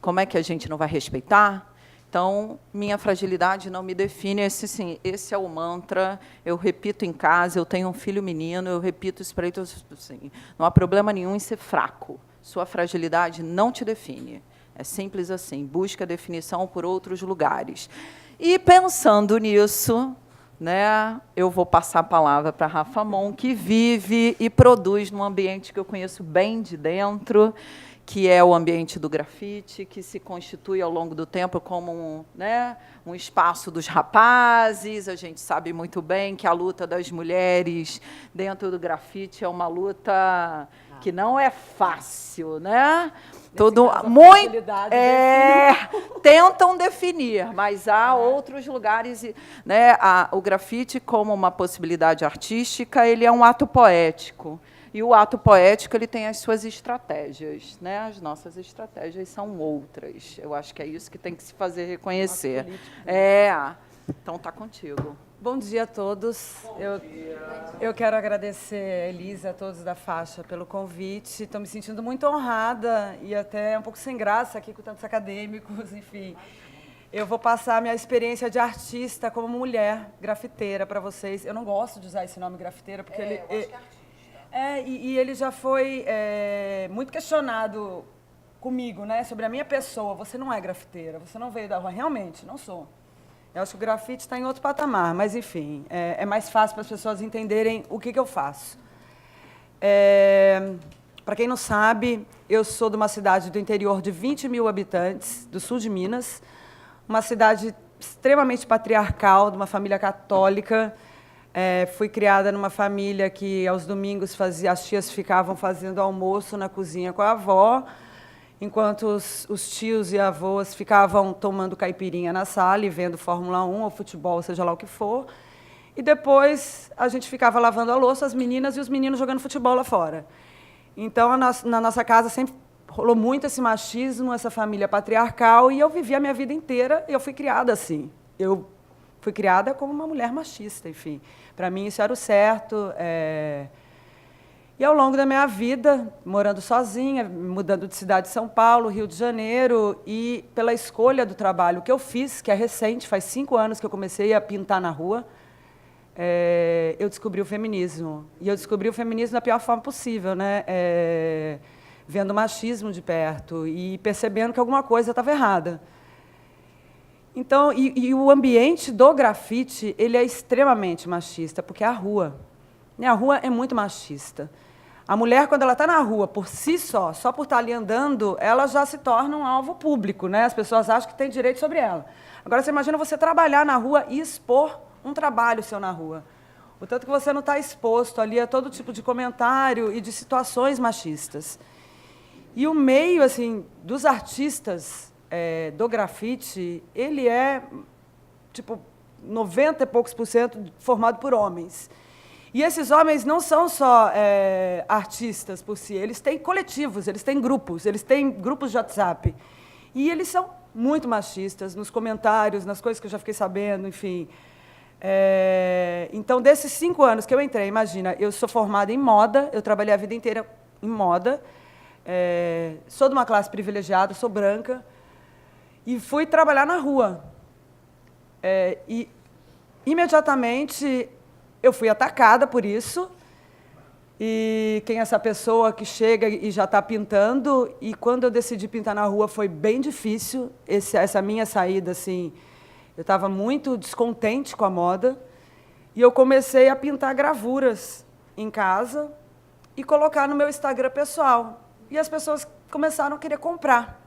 Speaker 2: Como é que a gente não vai respeitar? Então, minha fragilidade não me define. Esse é o mantra. Eu repito em casa, eu tenho um filho menino, eu repito isso para ele, assim, não há problema nenhum em ser fraco. Sua fragilidade não te define. É simples assim. Busca a definição por outros lugares. E, pensando nisso, né, eu vou passar a palavra para a Rafa Mon, que vive e produz num ambiente que eu conheço bem de dentro, que é o ambiente do grafite, que se constitui ao longo do tempo como um espaço dos rapazes. A gente sabe muito bem que a luta das mulheres dentro do grafite é uma luta que não é fácil, né? Tentam definir, mas há outros lugares, né? O grafite, como uma possibilidade artística, ele é um ato poético. E o ato poético, ele tem as suas estratégias, né? As nossas estratégias são outras. Eu acho que é isso que tem que se fazer reconhecer. Então, está contigo.
Speaker 4: Bom dia a todos. Eu quero agradecer a Elisa, a todos da faixa, pelo convite. Estou me sentindo muito honrada e até um pouco sem graça aqui com tantos acadêmicos, enfim. Eu vou passar a minha experiência de artista como mulher grafiteira para vocês. Eu não gosto de usar esse nome grafiteira, porque ele... Eu acho que é artista. E ele já foi muito questionado comigo, né, sobre a minha pessoa. Você não é grafiteira, você não veio da rua. Realmente, não sou. Eu acho que o grafite está em outro patamar, mas, enfim, é mais fácil para as pessoas entenderem o que eu faço. Para quem não sabe, eu sou de uma cidade do interior de 20 mil habitantes, do sul de Minas, uma cidade extremamente patriarcal, de uma família católica. Fui criada numa família que, aos domingos, as tias ficavam fazendo almoço na cozinha com a avó, enquanto os tios e avós ficavam tomando caipirinha na sala e vendo Fórmula 1 ou futebol, seja lá o que for. E depois a gente ficava lavando a louça, as meninas e os meninos jogando futebol lá fora. Então, na nossa casa sempre rolou muito esse machismo, essa família patriarcal, e eu vivi a minha vida inteira, e eu fui criada assim. Eu fui criada como uma mulher machista, enfim. Para mim, isso era o certo. E, ao longo da minha vida, morando sozinha, mudando de cidade de São Paulo, Rio de Janeiro, e pela escolha do trabalho que eu fiz, que é recente, faz 5 anos que eu comecei a pintar na rua, eu descobri o feminismo. E eu descobri o feminismo da pior forma possível, né? Vendo o machismo de perto e percebendo que alguma coisa estava errada. Então, e o ambiente do grafite, ele é extremamente machista, porque é a rua. A rua é muito machista. A mulher, quando ela está na rua, por si só por estar ali andando, ela já se torna um alvo público, né? As pessoas acham que tem direito sobre ela. Agora, você imagina você trabalhar na rua e expor um trabalho seu na rua. O tanto que você não está exposto ali a todo tipo de comentário e de situações machistas. E o meio, assim, dos artistas do grafite, ele é, tipo, 90 e poucos % formado por homens. E esses homens não são só artistas por si, eles têm coletivos, eles têm grupos de WhatsApp. E eles são muito machistas nos comentários, nas coisas que eu já fiquei sabendo, enfim. Então, desses 5 anos que eu entrei, imagina, eu sou formada em moda, eu trabalhei a vida inteira em moda, sou de uma classe privilegiada, sou branca, e fui trabalhar na rua. E, imediatamente, eu fui atacada por isso, e quem é essa pessoa que chega e já está pintando, e quando eu decidi pintar na rua foi bem difícil, essa minha saída, assim, eu estava muito descontente com a moda, e eu comecei a pintar gravuras em casa e colocar no meu Instagram pessoal. E as pessoas começaram a querer comprar.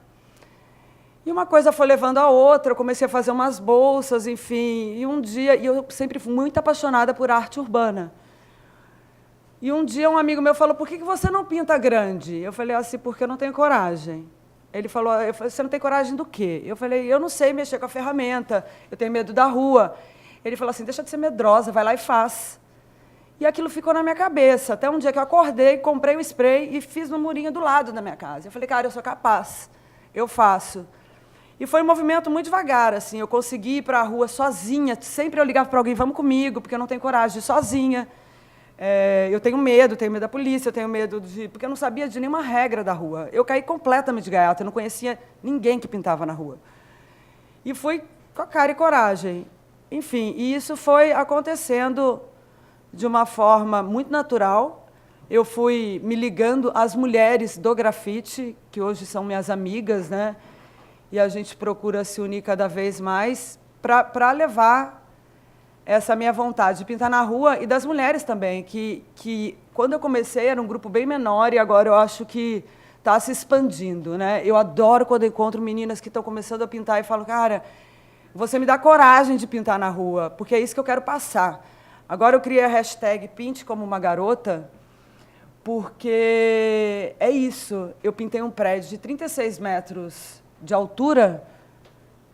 Speaker 4: E uma coisa foi levando a outra, eu comecei a fazer umas bolsas, enfim. E um dia, e eu sempre fui muito apaixonada por arte urbana. E um dia um amigo meu falou, por que você não pinta grande? Eu falei assim, porque eu não tenho coragem. Ele falou, você não tem coragem do quê? Eu falei, eu não sei mexer com a ferramenta, eu tenho medo da rua. Ele falou assim, deixa de ser medrosa, vai lá e faz. E aquilo ficou na minha cabeça, até um dia que eu acordei, comprei um spray e fiz no murinho do lado da minha casa. Eu falei, cara, eu sou capaz, eu faço. E foi um movimento muito devagar, assim, eu consegui ir para a rua sozinha, sempre eu ligava para alguém, vamos comigo, porque eu não tenho coragem de ir sozinha. Eu tenho medo da polícia, eu tenho medo porque eu não sabia de nenhuma regra da rua. Eu caí completamente de gaiata, eu não conhecia ninguém que pintava na rua. E fui com a cara e coragem. Enfim, e isso foi acontecendo de uma forma muito natural. Eu fui me ligando às mulheres do grafite, que hoje são minhas amigas, né? E a gente procura se unir cada vez mais para levar essa minha vontade de pintar na rua, e das mulheres também, que quando eu comecei era um grupo bem menor, e agora eu acho que está se expandindo, né? Eu adoro quando eu encontro meninas que estão começando a pintar e falo, cara, você me dá coragem de pintar na rua, porque é isso que eu quero passar. Agora eu criei a hashtag Pinte como uma Garota, porque é isso. Eu pintei um prédio de 36 metros de altura,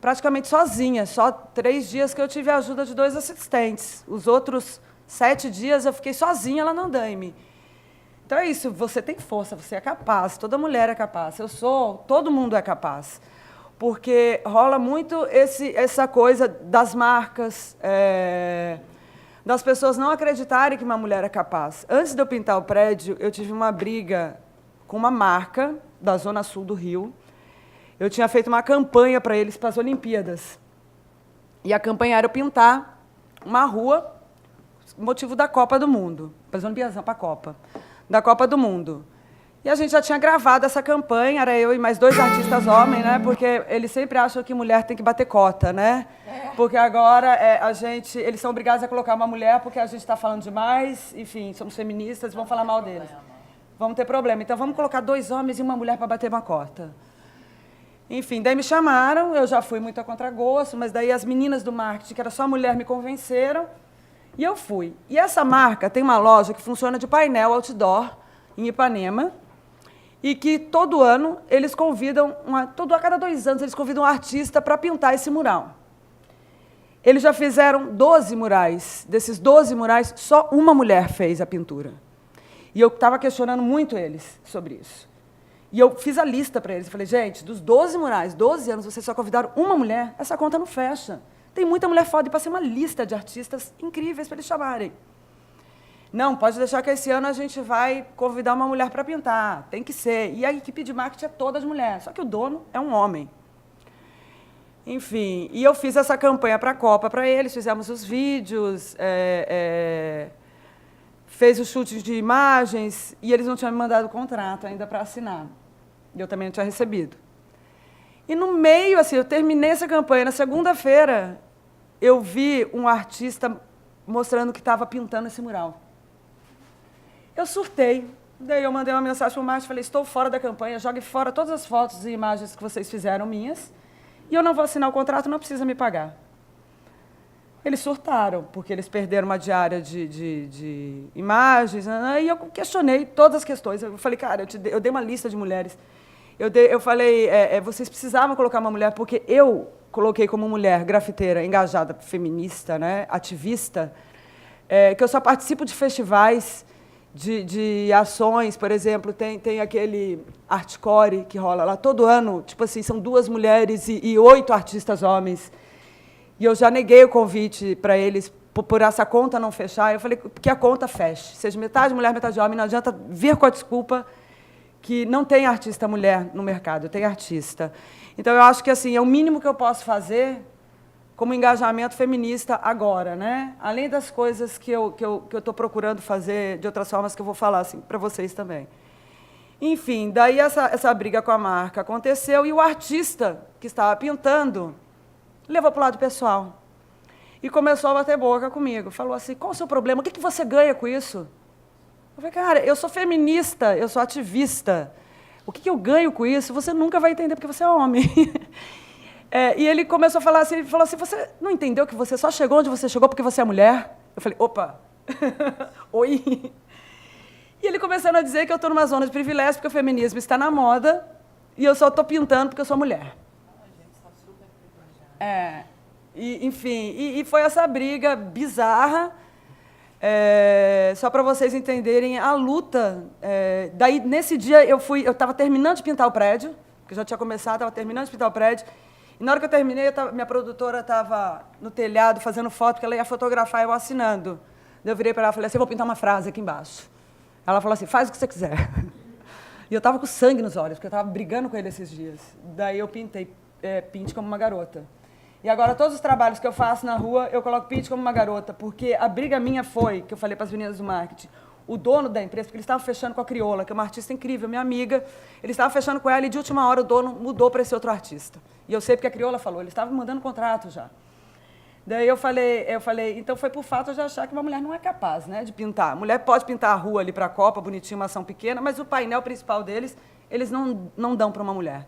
Speaker 4: praticamente sozinha, só 3 dias que eu tive a ajuda de 2 assistentes. Os outros 7 dias eu fiquei sozinha lá no andaime. Então é isso, você tem força, você é capaz, toda mulher é capaz, eu sou, todo mundo é capaz. Porque rola muito essa coisa das marcas, das pessoas não acreditarem que uma mulher é capaz. Antes de eu pintar o prédio, eu tive uma briga com uma marca da Zona Sul do Rio. Eu tinha feito uma campanha para eles, para as Olimpíadas. E a campanha era eu pintar uma rua, motivo da Copa do Mundo. Para as Olimpíadas, não, para a Copa. Da Copa do Mundo. E a gente já tinha gravado essa campanha, era eu e mais 2 artistas homens, né? Porque eles sempre acham que mulher tem que bater cota, né? Porque agora eles são obrigados a colocar uma mulher porque a gente está falando demais, enfim, somos feministas, vão falar mal deles. Vamos ter problema. Então, vamos colocar 2 homens e uma mulher para bater uma cota. Enfim, daí me chamaram, eu já fui muito a contragosto, mas daí as meninas do marketing, que era só mulher, me convenceram, e eu fui. E essa marca tem uma loja que funciona de painel outdoor, em Ipanema, e que todo ano eles convidam, a cada 2 anos, eles convidam um artista para pintar esse mural. Eles já fizeram 12 murais. Desses 12 murais, só uma mulher fez a pintura. E eu estava questionando muito eles sobre isso. E eu fiz a lista para eles. Falei, gente, dos 12 murais, 12 anos, vocês só convidaram uma mulher, essa conta não fecha. Tem muita mulher foda, e passei uma lista de artistas incríveis para eles chamarem. Não, pode deixar que esse ano a gente vai convidar uma mulher para pintar. Tem que ser. E a equipe de marketing é toda de mulher, só que o dono é um homem. Enfim, e eu fiz essa campanha para a Copa para eles, fizemos os vídeos, fez os chutes de imagens, e eles não tinham me mandado o contrato ainda para assinar. E eu também não tinha recebido. E no meio, assim, eu terminei essa campanha, na segunda-feira, eu vi um artista mostrando que estava pintando esse mural. Eu surtei. Daí eu mandei uma mensagem para o marketing, falei, estou fora da campanha, jogue fora todas as fotos e imagens que vocês fizeram minhas, e eu não vou assinar o contrato, não precisa me pagar. Eles surtaram, porque eles perderam uma diária de imagens, e eu questionei todas as questões. Eu falei, cara, eu dei uma lista de mulheres. Eu falei, vocês precisavam colocar uma mulher, porque eu coloquei como mulher grafiteira, engajada, feminista, né, ativista, que eu só participo de festivais, de ações, por exemplo, tem aquele Artcore que rola lá todo ano, tipo assim, são 2 mulheres e 8 artistas homens. E eu já neguei o convite para eles por essa conta não fechar. Eu falei que a conta feche, seja metade mulher, metade homem, não adianta vir com a desculpa que não tem artista mulher no mercado, tem artista. Então, eu acho que assim, é o mínimo que eu posso fazer como engajamento feminista agora, né? Além das coisas que eu estou procurando fazer de outras formas que eu vou falar assim, para vocês também. Enfim, daí essa briga com a marca aconteceu e o artista que estava pintando levou para o lado pessoal e começou a bater boca comigo. Falou assim, qual o seu problema? O que você ganha com isso? Eu falei, cara, eu sou feminista, eu sou ativista. O que eu ganho com isso? Você nunca vai entender porque você é homem. E ele começou a falar assim, ele falou assim, você não entendeu que você só chegou onde você chegou porque você é mulher? Eu falei, opa, oi. E ele começando a dizer que eu estou numa zona de privilégio porque o feminismo está na moda e eu só estou pintando porque eu sou mulher. Enfim, e foi essa briga bizarra, só para vocês entenderem a luta. Daí, nesse dia, eu estava terminando de pintar o prédio, que eu já tinha começado, estava terminando de pintar o prédio, e na hora que eu terminei, minha produtora estava no telhado fazendo foto, porque ela ia fotografar eu assinando. Daí eu virei para ela e falei assim, eu vou pintar uma frase aqui embaixo. Ela falou assim, faz o que você quiser. E eu estava com sangue nos olhos, porque eu estava brigando com ele esses dias. Daí eu pintei, pinte como uma garota. E agora, todos os trabalhos que eu faço na rua, eu coloco pinte como uma garota, porque a briga minha foi, que eu falei para as meninas do marketing, o dono da empresa, porque eles estavam fechando com a Crioula, que é uma artista incrível, minha amiga, eles estavam fechando com ela e, de última hora, o dono mudou para esse outro artista. E eu sei porque a Crioula falou, eles estavam me mandando contrato já. Daí eu falei, então foi por fato de achar que uma mulher não é capaz, né, de pintar. A mulher pode pintar a rua ali para a Copa, bonitinho, uma ação pequena, mas o painel principal deles, eles não dão para uma mulher.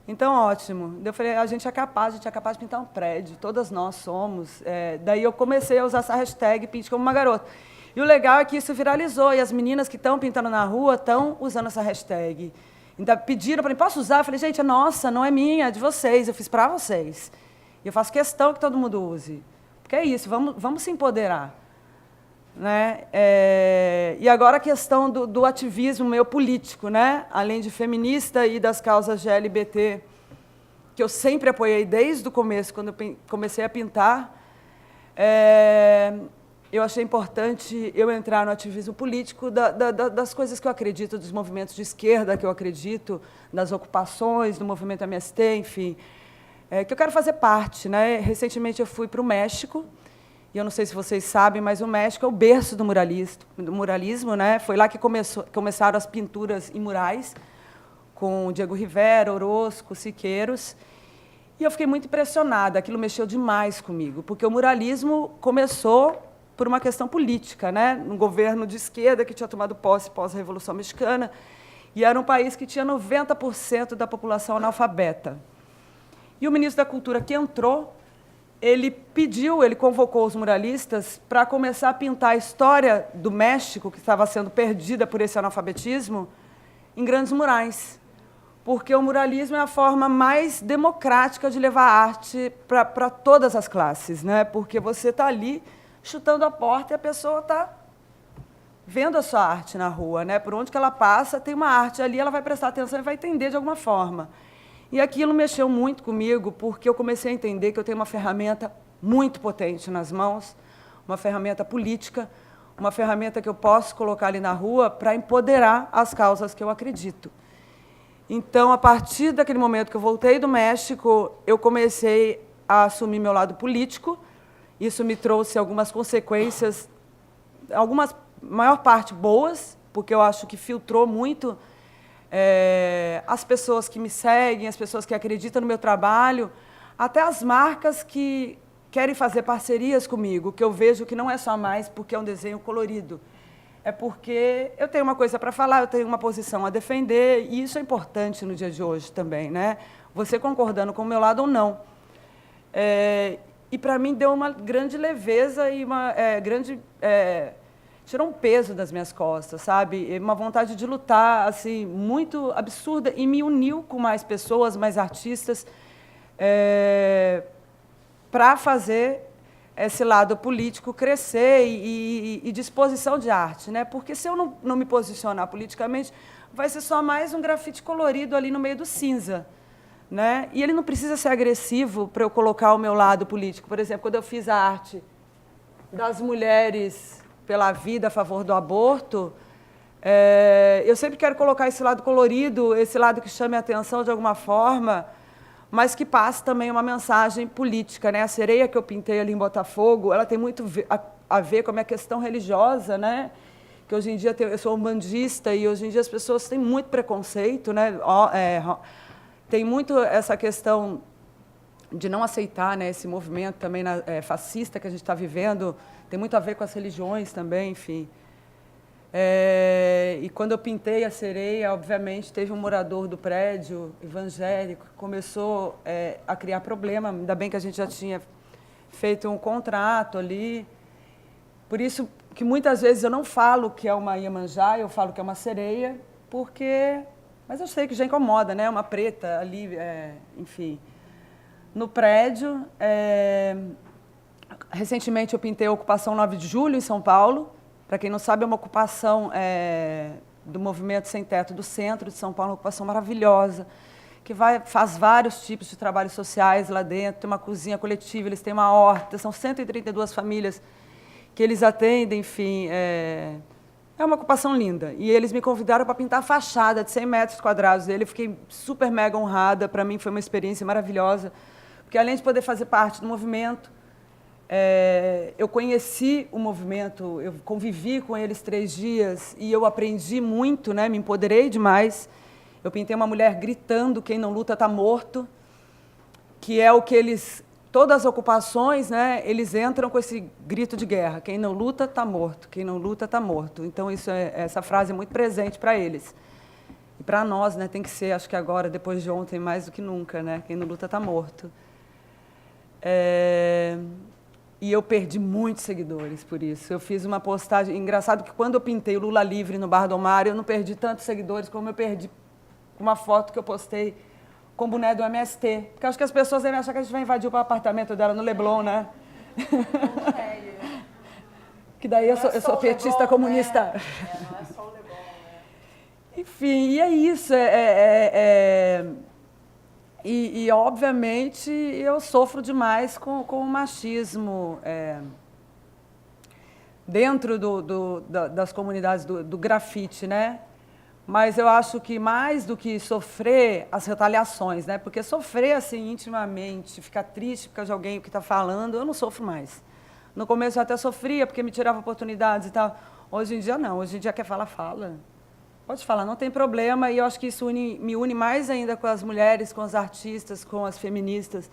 Speaker 4: Então, ótimo. Eu falei, a gente é capaz de pintar um prédio, todas nós somos. Daí eu comecei a usar essa hashtag Pinte como uma garota. E o legal é que isso viralizou, e as meninas que estão pintando na rua estão usando essa hashtag. Ainda pediram para mim, posso usar? Eu falei, gente, é nossa, não é minha, é de vocês, eu fiz para vocês. E eu faço questão que todo mundo use. Porque é isso, vamos se empoderar. Né? E agora a questão do ativismo meu político, né? Além de feminista e das causas de LGBT, que eu sempre apoiei desde o começo, quando eu comecei a pintar, eu achei importante eu entrar no ativismo político das coisas que eu acredito, dos movimentos de esquerda que eu acredito, das ocupações, do movimento MST, enfim, que eu quero fazer parte. Né? Recentemente eu fui para o México, e eu não sei se vocês sabem, mas o México é o berço do muralismo, né? Foi lá que começaram as pinturas em murais, com Diego Rivera, Orozco, Siqueiros. E eu fiquei muito impressionada, aquilo mexeu demais comigo, porque o muralismo começou por uma questão política, né? Um governo de esquerda que tinha tomado posse pós-Revolução Mexicana, E era um país que tinha 90% da população analfabeta. E o ministro da Cultura que entrou, ele convocou os muralistas para começar a pintar a história do México, que estava sendo perdida por esse analfabetismo, em grandes murais. Porque o muralismo é a forma mais democrática de levar arte para todas as classes, né? Porque você está ali chutando a porta e a pessoa está vendo a sua arte na rua, né? Por onde que ela passa, tem uma arte ali, ela vai prestar atenção e vai entender de alguma forma. E aquilo mexeu muito comigo, porque eu comecei a entender que eu tenho uma ferramenta muito potente nas mãos, uma ferramenta política, uma ferramenta que eu posso colocar ali na rua para empoderar as causas que eu acredito. Então, a partir daquele momento que eu voltei do México, eu comecei a assumir meu lado político. Isso me trouxe algumas consequências, algumas, maior parte, boas, porque eu acho que filtrou muito as pessoas que me seguem, as pessoas que acreditam no meu trabalho, até as marcas que querem fazer parcerias comigo, que eu vejo que não é só mais porque é um desenho colorido, é porque eu tenho uma coisa para falar, eu tenho uma posição a defender, e isso é importante no dia de hoje também, né? Você concordando com o meu lado ou não. E, para mim, deu uma grande leveza e uma grande... tirou um peso das minhas costas, sabe? Uma vontade de lutar, assim, muito absurda, e me uniu com mais pessoas, mais artistas, para fazer esse lado político crescer e disposição de arte, né? Porque se eu não me posicionar politicamente, vai ser só mais um grafite colorido ali no meio do cinza, né? E ele não precisa ser agressivo para eu colocar o meu lado político. Por exemplo, quando eu fiz a arte das mulheres pela vida a favor do aborto, eu sempre quero colocar esse lado colorido, esse lado que chame a atenção de alguma forma, mas que passe também uma mensagem política, né? A sereia que eu pintei ali em Botafogo, ela tem muito a ver com a minha questão religiosa, né? Que hoje em dia eu sou umbandista e hoje em dia as pessoas têm muito preconceito, né? Tem muito essa questão de não aceitar, né, esse movimento também fascista que a gente está vivendo, tem muito a ver com as religiões também, enfim. E quando eu pintei a sereia, obviamente, teve um morador do prédio evangélico que começou a criar problema. Ainda bem que a gente já tinha feito um contrato ali. Por isso que muitas vezes eu não falo que é uma Iemanjá, eu falo que é uma sereia, porque... Mas eu sei que já incomoda, né? Uma preta ali, enfim. No prédio, recentemente eu pintei a Ocupação 9 de Julho, em São Paulo. Para quem não sabe, é uma ocupação do Movimento Sem Teto do centro de São Paulo, uma ocupação maravilhosa, que faz vários tipos de trabalhos sociais lá dentro, tem uma cozinha coletiva, eles têm uma horta, são 132 famílias que eles atendem, enfim, é uma ocupação linda. E eles me convidaram para pintar a fachada de 100 metros quadrados dele, eu fiquei super mega honrada, para mim foi uma experiência maravilhosa, porque além de poder fazer parte do movimento, eu conheci o movimento, eu convivi com eles 3 dias e eu aprendi muito, né, me empoderei demais. Eu pintei uma mulher gritando, quem não luta está morto, que é o que eles, todas as ocupações, né, eles entram com esse grito de guerra, quem não luta está morto, quem não luta está morto. Então, essa frase é muito presente para eles. E para nós, né, tem que ser, acho que agora, depois de ontem, mais do que nunca, né, quem não luta está morto. E eu perdi muitos seguidores por isso. Eu fiz uma postagem... Engraçado que quando eu pintei o Lula livre no Bar do Mar, eu não perdi tantos seguidores como eu perdi uma foto que eu postei com o boné do MST. Porque acho que as pessoas devem achar que a gente vai invadir o apartamento dela no Leblon, né? Que daí eu sou petista Leblon, comunista.
Speaker 1: Né? Não é só o Leblon, né?
Speaker 4: Enfim, e é isso. E, obviamente, eu sofro demais com o machismo dentro das comunidades do grafite, né? Mas eu acho que mais do que sofrer as retaliações, né? Porque sofrer assim intimamente, ficar triste por causa de alguém que está falando, eu não sofro mais. No começo eu até sofria porque me tirava oportunidades e tal. Hoje em dia não, hoje em dia quer falar, fala. Pode falar, não tem problema, e eu acho que isso me une mais ainda com as mulheres, com as artistas, com as feministas,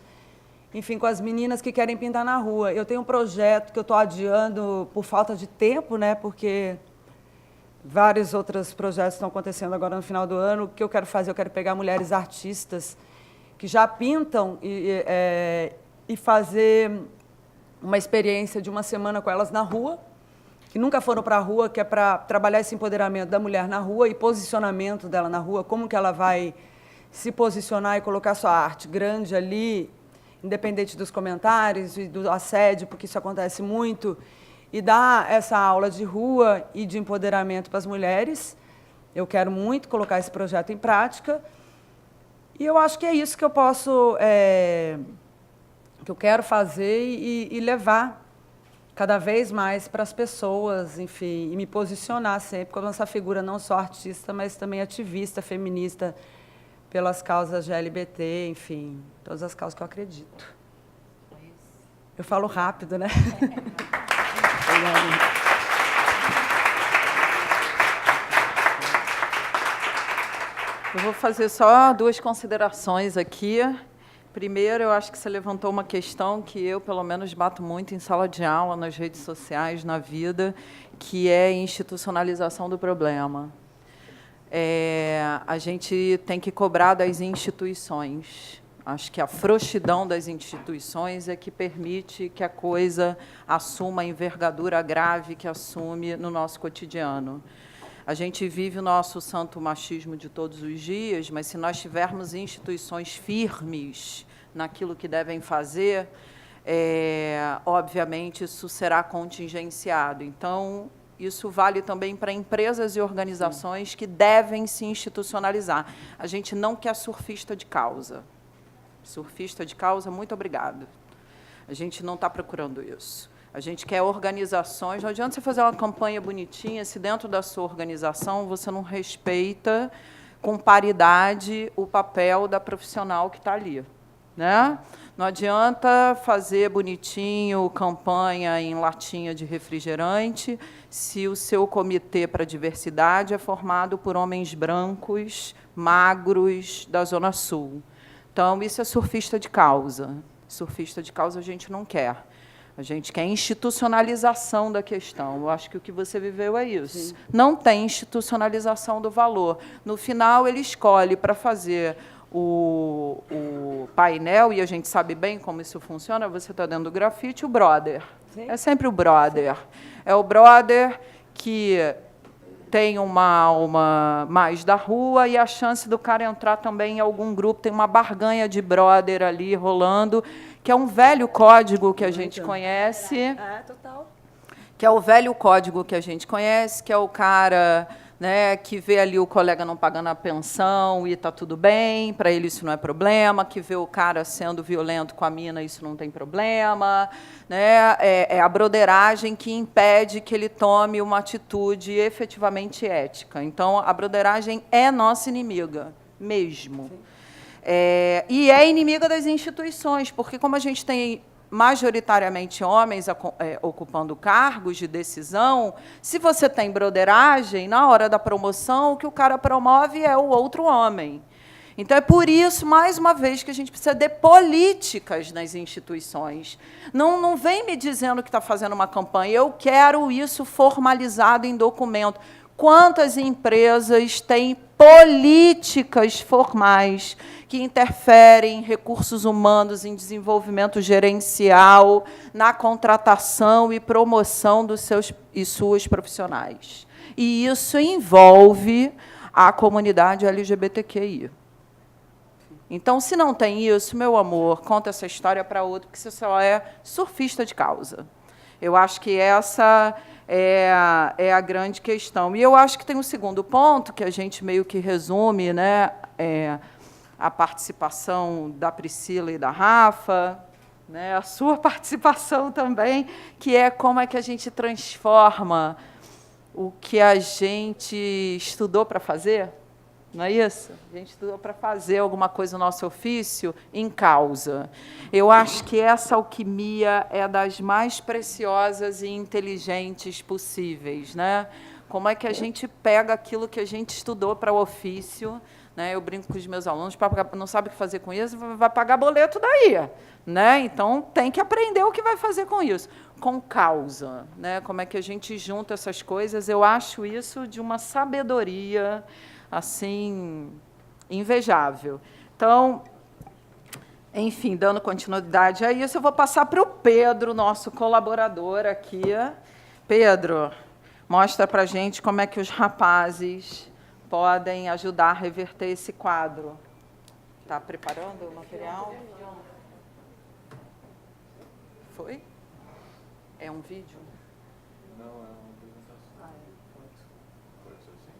Speaker 4: enfim, com as meninas que querem pintar na rua. Eu tenho um projeto que eu estou adiando por falta de tempo, né, porque vários outros projetos estão acontecendo agora no final do ano. O que eu quero fazer? Eu quero pegar mulheres artistas que já pintam e fazer uma experiência de uma semana com elas na rua, que nunca foram para a rua, que é para trabalhar esse empoderamento da mulher na rua e posicionamento dela na rua, como que ela vai se posicionar e colocar sua arte grande ali, independente dos comentários e do assédio, porque isso acontece muito, e dar essa aula de rua e de empoderamento para as mulheres. Eu quero muito colocar esse projeto em prática. E eu acho que é isso que eu posso, que eu quero fazer e levar cada vez mais para as pessoas, enfim, e me posicionar sempre como essa figura não só artista, mas também ativista, feminista, pelas causas LGBT, enfim, todas as causas que eu acredito. Eu falo rápido, né?
Speaker 2: Eu vou fazer só 2 considerações aqui. Primeiro, eu acho que você levantou uma questão que eu, pelo menos, bato muito em sala de aula, nas redes sociais, na vida, que é a institucionalização do problema. A gente tem que cobrar das instituições. Acho que a frouxidão das instituições é que permite que a coisa assuma a envergadura grave que assume no nosso cotidiano. A gente vive o nosso santo machismo de todos os dias, mas se nós tivermos instituições firmes naquilo que devem fazer, obviamente isso será contingenciado. Então, isso vale também para empresas e organizações que devem se institucionalizar. A gente não quer surfista de causa. Surfista de causa, muito obrigado. A gente não está procurando isso. A gente quer organizações. Não adianta você fazer uma campanha bonitinha se dentro da sua organização você não respeita com paridade o papel da profissional que está ali, né? Não adianta fazer bonitinho campanha em latinha de refrigerante se o seu comitê para a diversidade é formado por homens brancos, magros, da Zona Sul. Então, isso é surfista de causa. Surfista de causa a gente não quer. A gente quer institucionalização da questão. Eu acho que o que você viveu é isso. Sim. Não tem institucionalização do valor. No final, ele escolhe para fazer o painel, e a gente sabe bem como isso funciona, você está dentro do grafite, o brother. Sim. É sempre o brother. Sim. É o brother que tem uma alma mais da rua e a chance do cara entrar também em algum grupo, tem uma barganha de brother ali rolando, que é um velho código que a gente conhece.
Speaker 3: Total.
Speaker 2: Que é o velho código que a gente conhece, que é o cara, né, que vê ali o colega não pagando a pensão e está tudo bem, para ele isso não é problema, que vê o cara sendo violento com a mina, isso não tem problema. Né? É a broderagem que impede que ele tome uma atitude efetivamente ética. Então, a broderagem é nossa inimiga, mesmo. E é inimiga das instituições, porque como a gente tem majoritariamente homens ocupando cargos de decisão, se você tem broderagem, na hora da promoção, o que o cara promove é o outro homem. Então, é por isso, mais uma vez, que a gente precisa de políticas nas instituições. Não vem me dizendo que está fazendo uma campanha, eu quero isso formalizado em documento. Quantas empresas têm políticas formais que interferem em recursos humanos, em desenvolvimento gerencial, na contratação e promoção dos seus e suas profissionais? E isso envolve a comunidade LGBTQI. Então, se não tem isso, meu amor, conta essa história para outro, porque você só é surfista de causa. Eu acho que essa é a grande questão. E eu acho que tem um segundo ponto, que a gente meio que resume, né, a participação da Priscila e da Rafa, né, a sua participação também, que é como é que a gente transforma o que a gente estudou para fazer. Não é isso? A gente estudou para fazer alguma coisa no nosso ofício em causa. Eu acho que essa alquimia é das mais preciosas e inteligentes possíveis, né? Como é que a gente pega aquilo que a gente estudou para o ofício, né? Eu brinco com os meus alunos, não sabe o que fazer com isso, vai pagar boleto daí, né? Então, tem que aprender o que vai fazer com isso. com causa, né? Como é que a gente junta essas coisas? Eu acho isso de uma sabedoria assim invejável. Então, enfim, dando continuidade a isso, eu vou passar para o Pedro, nosso colaborador aqui. Pedro, mostra para a gente como é que os rapazes podem ajudar a reverter esse quadro. Está preparando o material? Foi? É um vídeo?
Speaker 5: Não, é uma apresentação. Pode ser assim?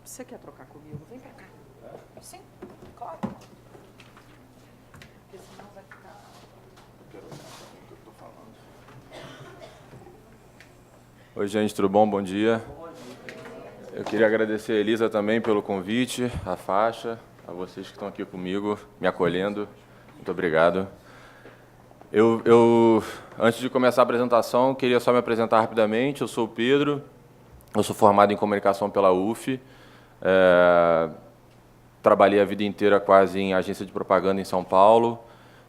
Speaker 2: Você quer trocar comigo? Vem para cá.
Speaker 5: É?
Speaker 2: Sim, claro. Porque senão vai ficar...
Speaker 5: Quero olhar o que eu estou falando. Oi, gente, tudo bom? Bom dia. Eu queria agradecer a Elisa também pelo convite, a faixa, a vocês que estão aqui comigo, me acolhendo. Muito obrigado. Antes de começar a apresentação, queria só me apresentar rapidamente. Eu sou o Pedro, eu sou formado em comunicação pela UF. Trabalhei a vida inteira quase em agência de propaganda em São Paulo.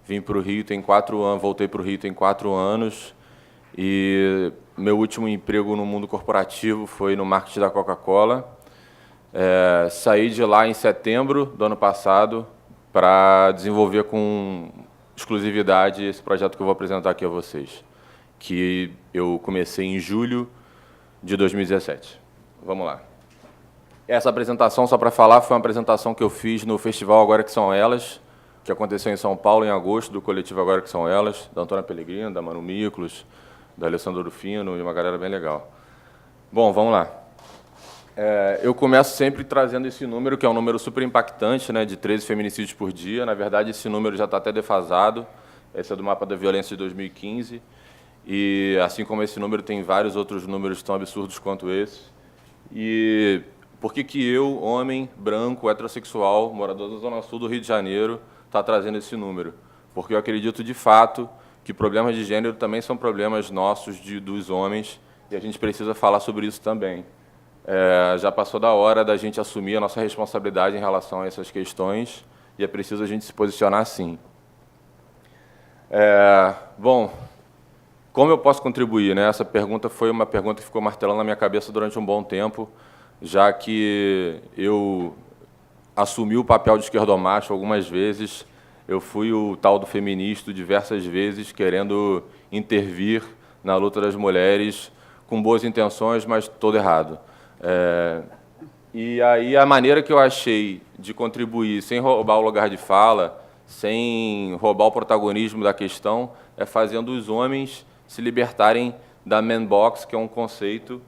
Speaker 5: Vim para o Rio tem 4 anos, voltei para o Rio tem 4 anos. E meu último emprego no mundo corporativo foi no marketing da Coca-Cola. Saí de lá em setembro do ano passado para desenvolver com exclusividade esse projeto que eu vou apresentar aqui a vocês, que eu comecei em julho de 2017. Vamos lá. Essa apresentação, só para falar, foi uma apresentação que eu fiz no festival Agora Que São Elas, que aconteceu em São Paulo em agosto, do coletivo Agora Que São Elas, da Antônia Pellegrino, da Manu Miklos, da Alessandro Rufino, e uma galera bem legal. Bom, vamos lá. Eu começo sempre trazendo esse número, que é um número super impactante, né, de 13 feminicídios por dia. Na verdade, esse número já está até defasado. Esse é do Mapa da Violência de 2015. E, assim como esse número, tem vários outros números tão absurdos quanto esse. E por que eu, homem, branco, heterossexual, morador da Zona Sul do Rio de Janeiro, está trazendo esse número? Porque eu acredito, de fato, que problemas de gênero também são problemas nossos, dos homens, e a gente precisa falar sobre isso também. Já passou da hora da gente assumir a nossa responsabilidade em relação a essas questões, e é preciso a gente se posicionar sim. Bom, como eu posso contribuir, né? Essa pergunta foi uma pergunta que ficou martelando na minha cabeça durante um bom tempo, já que eu assumi o papel de esquerdomacho algumas vezes. Eu fui o tal do feminista diversas vezes, querendo intervir na luta das mulheres, com boas intenções, mas todo errado. E aí a maneira que eu achei de contribuir, sem roubar o lugar de fala, sem roubar o protagonismo da questão, é fazendo os homens se libertarem da man box, que é um conceito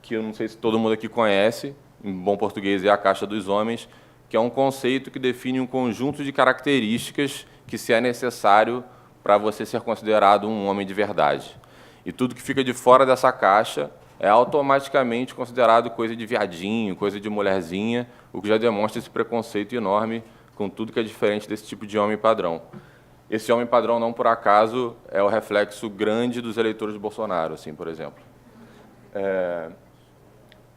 Speaker 5: que eu não sei se todo mundo aqui conhece, em bom português é a caixa dos homens, que é um conceito que define um conjunto de características que se é necessário para você ser considerado um homem de verdade. E tudo que fica de fora dessa caixa é automaticamente considerado coisa de viadinho, coisa de mulherzinha, o que já demonstra esse preconceito enorme com tudo que é diferente desse tipo de homem padrão. Esse homem padrão, não por acaso, é o reflexo grande dos eleitores de Bolsonaro, assim, por exemplo.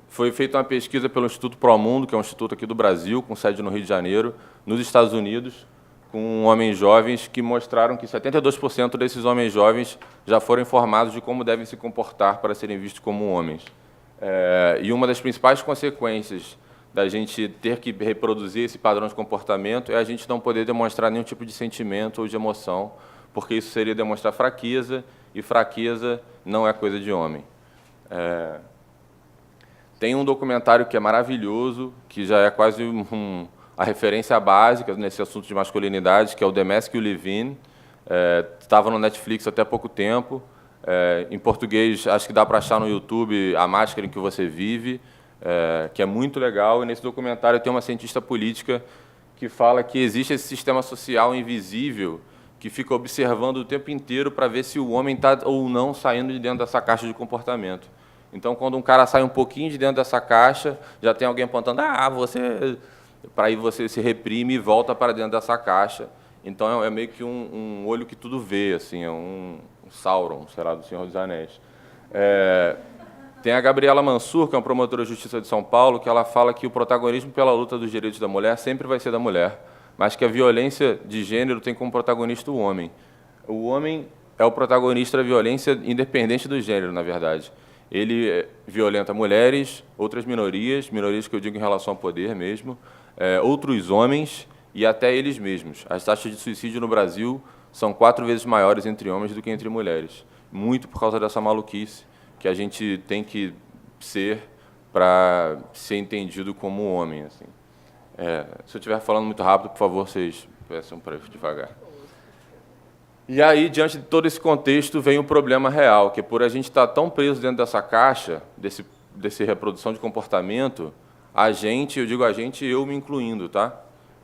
Speaker 5: Foi feita uma pesquisa pelo Instituto Promundo, que é um instituto aqui do Brasil, com sede no Rio de Janeiro, nos Estados Unidos, com homens jovens, que mostraram que 72% desses homens jovens já foram informados de como devem se comportar para serem vistos como homens. E uma das principais consequências da gente ter que reproduzir esse padrão de comportamento é a gente não poder demonstrar nenhum tipo de sentimento ou de emoção, porque isso seria demonstrar fraqueza, e fraqueza não é coisa de homem. Tem um documentário que é maravilhoso, que já é quase a referência básica nesse assunto de masculinidade, que é o The Mask You Live In. Estava no Netflix até há pouco tempo. Em português, acho que dá para achar no YouTube A Máscara em que Você Vive, que é muito legal. E nesse documentário tem uma cientista política que fala que existe esse sistema social invisível que fica observando o tempo inteiro para ver se o homem está ou não saindo de dentro dessa caixa de comportamento. Então, quando um cara sai um pouquinho de dentro dessa caixa, já tem alguém apontando, você... Para aí você se reprime e volta para dentro dessa caixa. Então, é meio que um olho que tudo vê, assim, é um Sauron, sei lá, do Senhor dos Anéis. Tem a Gabriela Mansur, que é uma promotora de justiça de São Paulo, que ela fala que o protagonismo pela luta dos direitos da mulher sempre vai ser da mulher, mas que a violência de gênero tem como protagonista o homem. O homem é o protagonista da violência independente do gênero, na verdade. Ele violenta mulheres, outras minorias que eu digo em relação ao poder mesmo, outros homens e até eles mesmos. As taxas de suicídio no Brasil são 4 vezes maiores entre homens do que entre mulheres. Muito por causa dessa maluquice que a gente tem que ser para ser entendido como homem. Assim. Se eu estiver falando muito rápido, por favor, vocês peçam para eu devagar. E aí, diante de todo esse contexto, vem o problema real, que por a gente estar tão preso dentro dessa caixa, desse reprodução de comportamento, a gente, eu digo a gente, eu me incluindo, tá?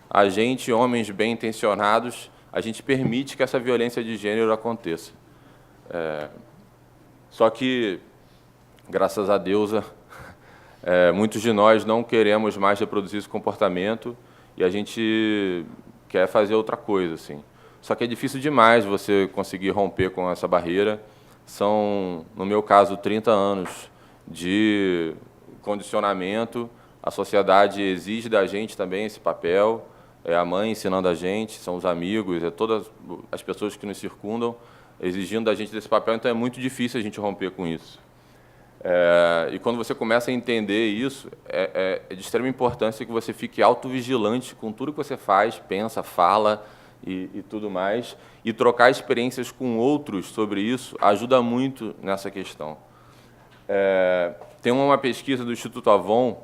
Speaker 5: A gente, homens bem-intencionados, a gente permite que essa violência de gênero aconteça. Só que, graças a Deus, muitos de nós não queremos mais reproduzir esse comportamento e a gente quer fazer outra coisa, assim. Só que é difícil demais você conseguir romper com essa barreira. São, no meu caso, 30 anos de condicionamento. A sociedade exige da gente também esse papel. É a mãe ensinando a gente, são os amigos, todas as pessoas que nos circundam exigindo da gente desse papel. Então, é muito difícil a gente romper com isso. E quando você começa a entender isso, é de extrema importância que você fique autovigilante com tudo que você faz, pensa, fala, e tudo mais, e trocar experiências com outros sobre isso ajuda muito nessa questão. Tem uma pesquisa do Instituto Avon,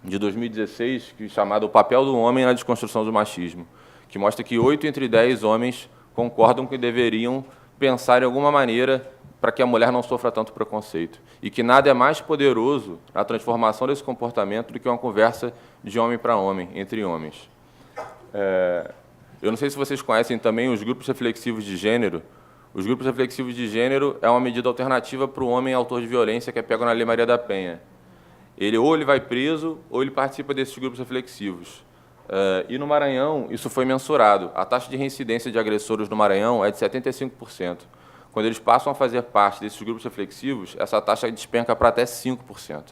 Speaker 5: de 2016, chamada O Papel do Homem na Desconstrução do Machismo, que mostra que 8 entre 10 homens concordam que deveriam pensar em alguma maneira para que a mulher não sofra tanto preconceito, e que nada é mais poderoso na transformação desse comportamento do que uma conversa de homem para homem, entre homens. Eu não sei se vocês conhecem também os grupos reflexivos de gênero. Os grupos reflexivos de gênero é uma medida alternativa para o homem autor de violência que é pego na Lei Maria da Penha. Ou ele vai preso, ou ele participa desses grupos reflexivos. E no Maranhão, isso foi mensurado. A taxa de reincidência de agressores no Maranhão é de 75%. Quando eles passam a fazer parte desses grupos reflexivos, essa taxa despenca para até 5%.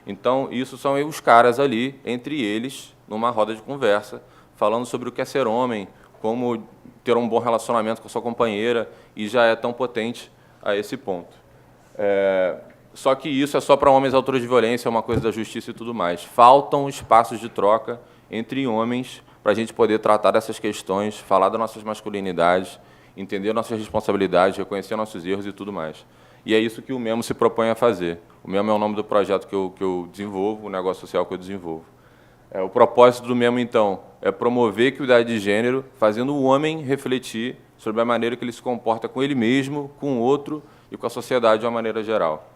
Speaker 5: Então, isso são os caras ali, entre eles, numa roda de conversa, falando sobre o que é ser homem, como ter um bom relacionamento com a sua companheira, e já é tão potente a esse ponto. Só que isso é só para homens autores de violência, é uma coisa da justiça e tudo mais. Faltam espaços de troca entre homens para a gente poder tratar dessas questões, falar das nossas masculinidades, entender nossas responsabilidades, reconhecer nossos erros e tudo mais. E é isso que o MEMO se propõe a fazer. O MEMO é o nome do projeto que eu desenvolvo, o negócio social que eu desenvolvo. O propósito do MEMO, então, é promover a equidade de gênero, fazendo o homem refletir sobre a maneira que ele se comporta com ele mesmo, com o outro e com a sociedade de uma maneira geral.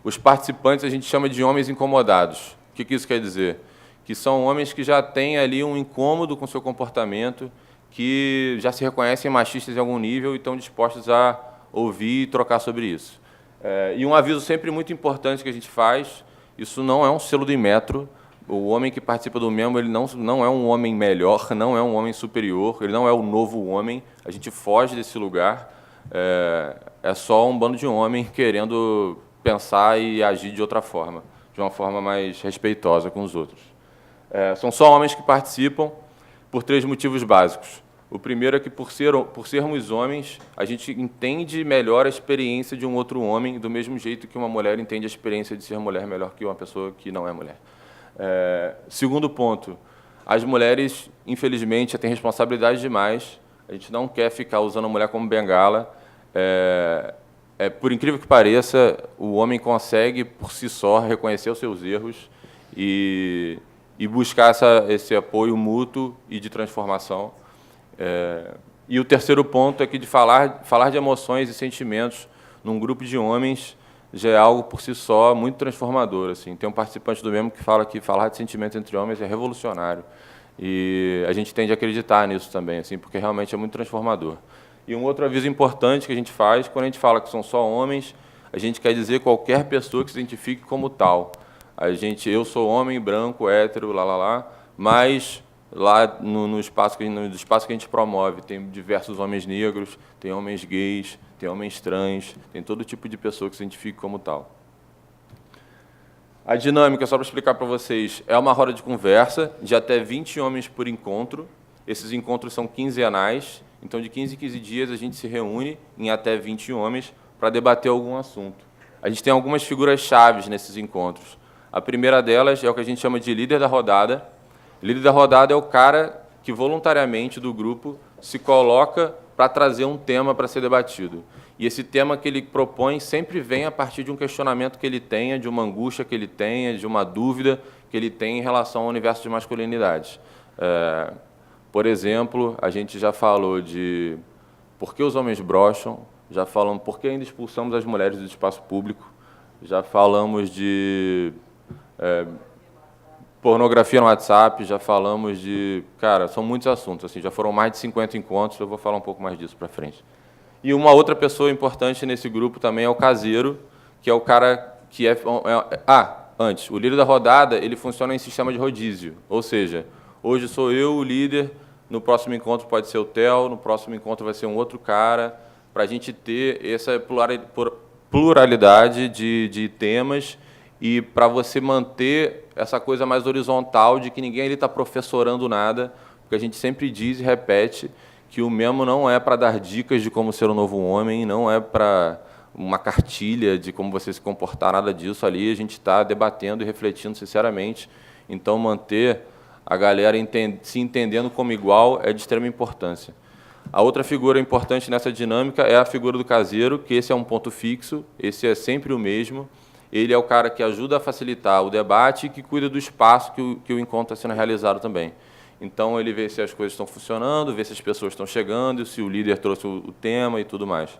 Speaker 5: Os participantes a gente chama de homens incomodados. O que isso quer dizer? Que são homens que já têm ali um incômodo com o seu comportamento, que já se reconhecem machistas em algum nível e estão dispostos a ouvir e trocar sobre isso. E um aviso sempre muito importante que a gente faz, isso não é um selo do Inmetro. O homem que participa do MEMO, ele não é um homem melhor, não é um homem superior, ele não é o novo homem, a gente foge desse lugar. É só um bando de homem querendo pensar e agir de outra forma, de uma forma mais respeitosa com os outros. São só homens que participam por 3 motivos básicos. O primeiro é que, por sermos homens, a gente entende melhor a experiência de um outro homem, do mesmo jeito que uma mulher entende a experiência de ser mulher melhor que uma pessoa que não é mulher. Segundo ponto, as mulheres, infelizmente, têm responsabilidade demais. A gente não quer ficar usando a mulher como bengala. Por incrível que pareça, o homem consegue, por si só, reconhecer os seus erros e buscar esse apoio mútuo e de transformação. E o terceiro ponto é que de falar de emoções e sentimentos num grupo de homens já é algo por si só muito transformador. Assim. Tem um participante do MEMO que fala que falar de sentimentos entre homens é revolucionário. E a gente tende a acreditar nisso também, assim, porque realmente é muito transformador. E um outro aviso importante que a gente faz, quando a gente fala que são só homens, a gente quer dizer qualquer pessoa que se identifique como tal. Eu sou homem, branco, hétero, mas lá no espaço que a gente promove tem diversos homens negros, tem homens gays, tem homens trans, tem todo tipo de pessoa que se identifique como tal. A dinâmica, só para explicar para vocês, é uma roda de conversa de até 20 homens por encontro. Esses encontros são quinzenais, Então, de 15 em 15 dias, a gente se reúne em até 20 homens para debater algum assunto. A gente tem algumas figuras chaves nesses encontros. A primeira delas é o que a gente chama de líder da rodada. O líder da rodada é o cara que, voluntariamente, do grupo, se coloca para trazer um tema para ser debatido. E esse tema que ele propõe sempre vem a partir de um questionamento que ele tenha, de uma angústia que ele tenha, de uma dúvida que ele tem em relação ao universo de masculinidades. Por exemplo, a gente já falou de por que os homens brocham, já falamos por que ainda expulsamos as mulheres do espaço público, já falamos de pornografia no WhatsApp, já falamos de... Cara, são muitos assuntos, assim, já foram mais de 50 encontros, eu vou falar um pouco mais disso para frente. E uma outra pessoa importante nesse grupo também é o caseiro, que é o cara que antes, o líder da rodada, ele funciona em sistema de rodízio, ou seja, hoje sou eu o líder, no próximo encontro pode ser o Theo, no próximo encontro vai ser um outro cara, para a gente ter essa pluralidade de temas e para você manter essa coisa mais horizontal de que ninguém ali está professorando nada, porque a gente sempre diz e repete que o Memo não é para dar dicas de como ser um novo homem, não é para uma cartilha de como você se comportar, nada disso. Ali a gente está debatendo e refletindo sinceramente. Então, manter a galera se entendendo como igual é de extrema importância. A outra figura importante nessa dinâmica é a figura do caseiro, que esse é um ponto fixo, esse é sempre o mesmo. Ele é o cara que ajuda a facilitar o debate e que cuida do espaço que o encontro está sendo realizado também. Então, ele vê se as coisas estão funcionando, vê se as pessoas estão chegando, se o líder trouxe o tema e tudo mais.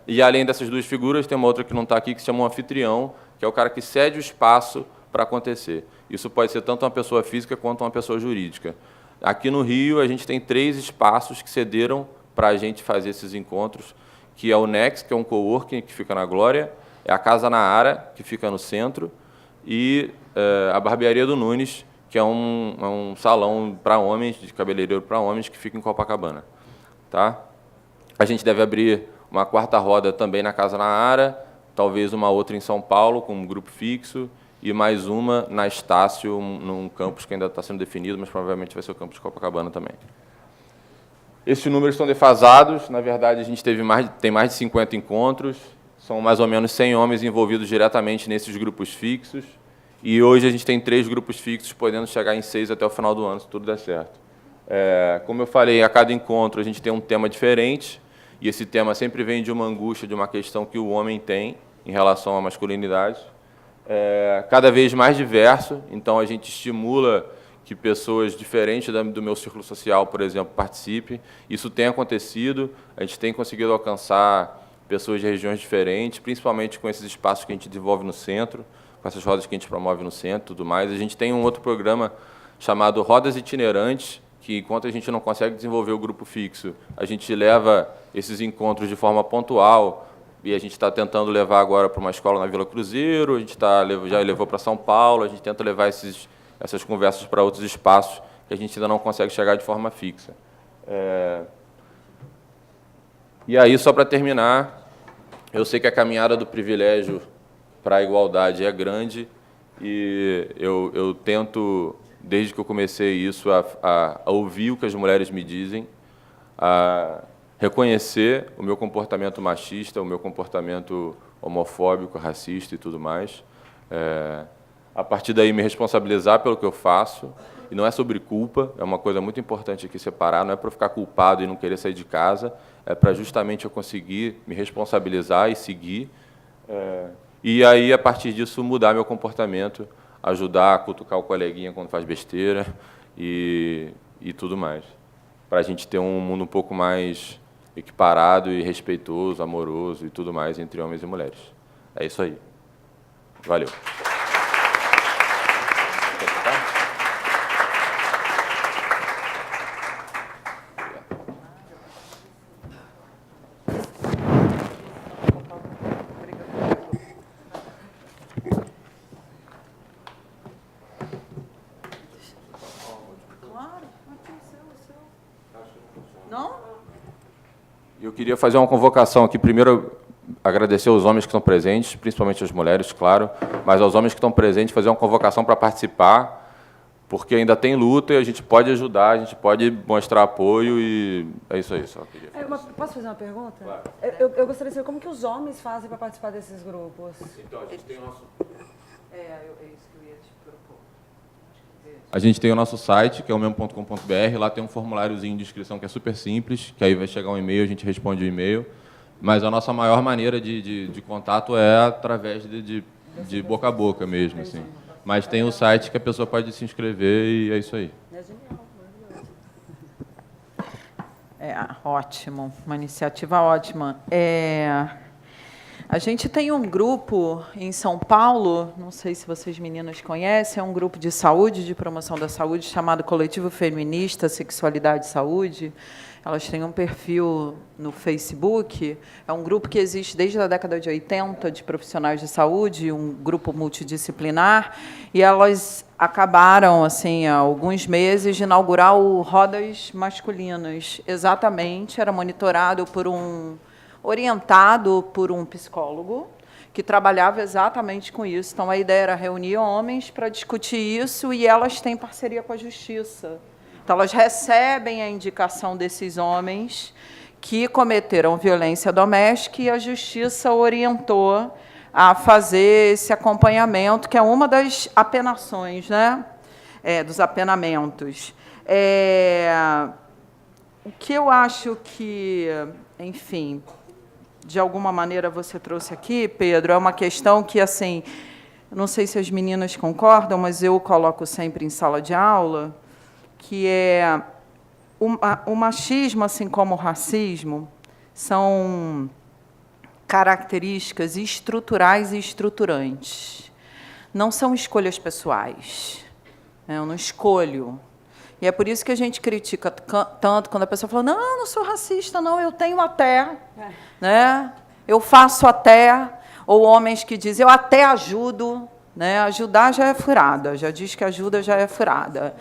Speaker 5: E, além dessas duas figuras, tem uma outra que não está aqui, que se chama um anfitrião, que é o cara que cede o espaço para acontecer. Isso pode ser tanto uma pessoa física quanto uma pessoa jurídica. Aqui no Rio, a gente tem 3 espaços que cederam para a gente fazer esses encontros, que é o Next, que é um coworking que fica na Glória, é a Casa na Ara, que fica no centro, e a Barbearia do Nunes, que é um salão para homens, de cabeleireiro para homens, que fica em Copacabana. Tá? A gente deve abrir uma 4ª roda também na Casa na Ara, talvez uma outra em São Paulo, com um grupo fixo, e mais uma na Estácio, num campus que ainda está sendo definido, mas provavelmente vai ser o campus de Copacabana também. Esses números estão defasados. Na verdade, a gente tem mais de 50 encontros, são mais ou menos 100 homens envolvidos diretamente nesses grupos fixos, e hoje a gente tem 3 grupos fixos, podendo chegar em 6 até o final do ano, se tudo der certo. Como eu falei, a cada encontro a gente tem um tema diferente, e esse tema sempre vem de uma angústia, de uma questão que o homem tem em relação à masculinidade. Cada vez mais diverso, então a gente estimula que pessoas diferentes do meu círculo social, por exemplo, participem. Isso tem acontecido, a gente tem conseguido alcançar pessoas de regiões diferentes, principalmente com esses espaços que a gente desenvolve no centro, com essas rodas que a gente promove no centro e tudo mais. A gente tem um outro programa chamado Rodas Itinerantes, que, enquanto a gente não consegue desenvolver o grupo fixo, a gente leva esses encontros de forma pontual, e a gente está tentando levar agora para uma escola na Vila Cruzeiro, a gente já levou para São Paulo, a gente tenta levar essas conversas para outros espaços que a gente ainda não consegue chegar de forma fixa. E aí, só para terminar, eu sei que a caminhada do privilégio para a igualdade é grande, e eu tento, desde que eu comecei isso, a ouvir o que as mulheres me dizem, a reconhecer o meu comportamento machista, o meu comportamento homofóbico, racista e tudo mais. A partir daí, me responsabilizar pelo que eu faço. E não é sobre culpa, é uma coisa muito importante aqui separar, não é para eu ficar culpado e não querer sair de casa, é para justamente eu conseguir me responsabilizar e seguir. E aí, a partir disso, mudar meu comportamento, ajudar a cutucar o coleguinha quando faz besteira e tudo mais. Para a gente ter um mundo um pouco mais equiparado e respeitoso, amoroso e tudo mais entre homens e mulheres. É isso aí. Valeu. Eu queria fazer uma convocação aqui, primeiro agradecer aos homens que estão presentes, principalmente as mulheres, claro, mas aos homens que estão presentes, fazer uma convocação para participar porque ainda tem luta e a gente pode ajudar, a gente pode mostrar apoio e é isso aí. Só queria falar isso.
Speaker 4: Posso fazer uma pergunta?
Speaker 5: Claro.
Speaker 4: Eu gostaria de saber como que os homens fazem para participar desses grupos.
Speaker 5: Então, a gente tem o nosso...
Speaker 2: É isso que eu ia te propor.
Speaker 5: A gente tem o nosso site, que é o mesmo.com.br, lá tem um formuláriozinho de inscrição que é super simples, que aí vai chegar um e-mail, a gente responde o e-mail, mas a nossa maior maneira de contato é através de boca a boca mesmo, assim. Mas tem o site que a pessoa pode se inscrever e é isso aí.
Speaker 4: É genial, maravilhoso.
Speaker 2: Ótimo, uma iniciativa ótima. A gente tem um grupo em São Paulo, não sei se vocês meninas conhecem, é um grupo de saúde, de promoção da saúde, chamado Coletivo Feminista Sexualidade e Saúde. Elas têm um perfil no Facebook, é um grupo que existe desde a década de 80, de profissionais de saúde, um grupo multidisciplinar, e elas acabaram, assim, há alguns meses, de inaugurar o Rodas Masculinas. Exatamente, era orientado por um psicólogo, que trabalhava exatamente com isso. Então, a ideia era reunir homens para discutir isso, e elas têm parceria com a Justiça. Então, elas recebem a indicação desses homens que cometeram violência doméstica e a Justiça orientou a fazer esse acompanhamento, que é uma das apenações, né? Dos apenamentos. O que eu acho que, enfim, de alguma maneira você trouxe aqui, Pedro, é uma questão que, assim, não sei se as meninas concordam, mas eu coloco sempre em sala de aula, que é o machismo, assim como o racismo, são características estruturais e estruturantes. Não são escolhas pessoais. Eu não escolho. E é por isso que a gente critica tanto quando a pessoa fala, não, eu não sou racista, não, eu tenho até, né? Eu faço até, ou homens que dizem, eu até ajudo, né? Ajudar já é furada, já diz que ajuda já é furada.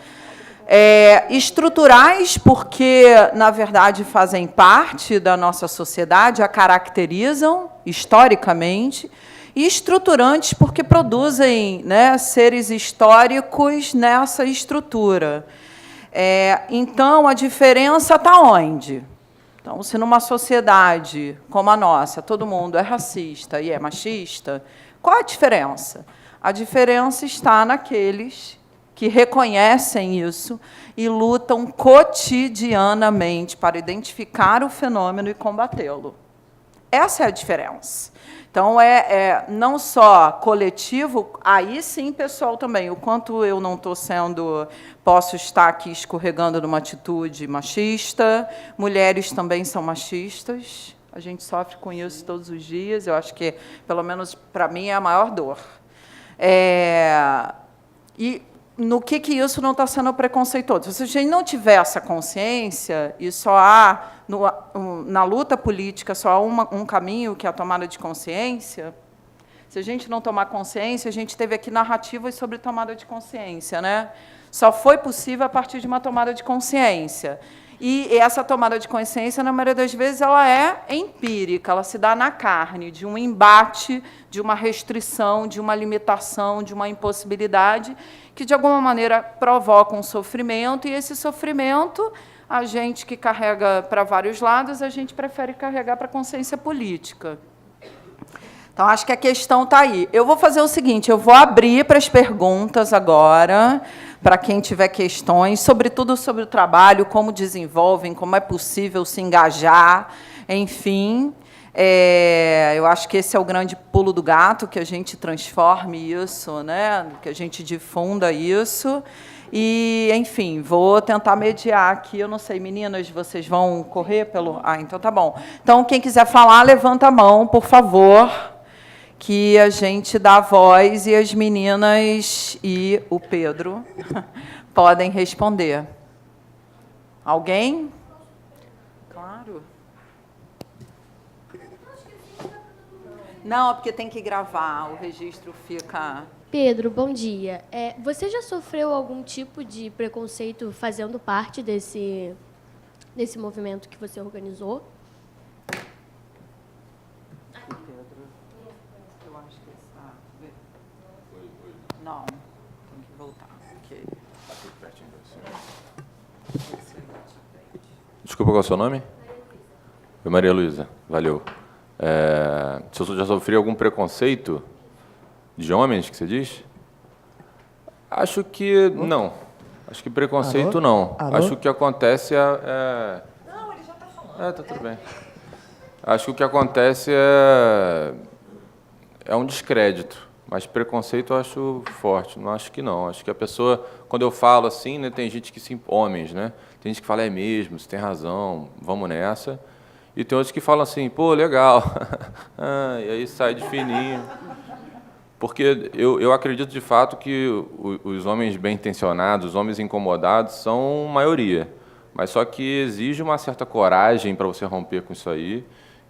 Speaker 2: Estruturais, porque, na verdade, fazem parte da nossa sociedade, a caracterizam historicamente, e estruturantes, porque produzem, né, seres históricos nessa estrutura. Então, a diferença está onde? Então, se numa sociedade como a nossa, todo mundo é racista e é machista, qual a diferença? A diferença está naqueles que reconhecem isso e lutam cotidianamente para identificar o fenômeno e combatê-lo. Essa é a diferença. Então, não só coletivo, aí sim, pessoal, também. O quanto eu não posso estar aqui escorregando numa atitude machista, mulheres também são machistas, a gente sofre com isso todos os dias, eu acho que, pelo menos para mim, é a maior dor. E no que isso não está sendo preconceituoso? Se a gente não tiver essa consciência, e só há, na luta política, só há um caminho, que é a tomada de consciência, se a gente não tomar consciência, a gente teve aqui narrativas sobre tomada de consciência, né? Só foi possível a partir de uma tomada de consciência. E essa tomada de consciência, na maioria das vezes, ela é empírica, ela se dá na carne, de um embate, de uma restrição, de uma limitação, de uma impossibilidade, que, de alguma maneira, provoca um sofrimento, e esse sofrimento, a gente que carrega para vários lados, a gente prefere carregar para a consciência política. Então, acho que a questão está aí. Eu vou fazer o seguinte, eu vou abrir para as perguntas agora, para quem tiver questões, sobretudo sobre o trabalho, como desenvolvem, como é possível se engajar, enfim. Eu acho que esse é o grande pulo do gato, que a gente transforme isso, né? Que a gente difunda isso. E, enfim, vou tentar mediar aqui. Eu não sei, meninas, vocês vão correr pelo... então tá bom. Então, quem quiser falar, levanta a mão, por favor, que a gente dá a voz e as meninas e o Pedro podem responder. Alguém? Claro. Não, porque tem que gravar, o registro fica...
Speaker 6: Pedro, bom dia. Você já sofreu algum tipo de preconceito fazendo parte desse movimento que você organizou?
Speaker 2: Eu acho que está... Não, tem que voltar. Okay.
Speaker 5: Desculpa, qual é o seu nome? Oi, Maria Luísa, valeu. Se eu já sofri algum preconceito de homens, que você diz? Acho que não. Acho que preconceito não. Acho que o que acontece Não, ele já está falando. Tá tudo bem. Acho que o que acontece é um descrédito. Mas preconceito eu acho forte, não acho que não. Acho que a pessoa, quando eu falo assim, né, tem gente que homens, né? Tem gente que fala, é mesmo, você tem razão, vamos nessa. E tem outros que falam assim, pô, legal. E aí sai de fininho. Porque eu acredito de fato que os homens bem-intencionados, os homens incomodados, são maioria. Mas só que exige uma certa coragem para você romper com isso aí,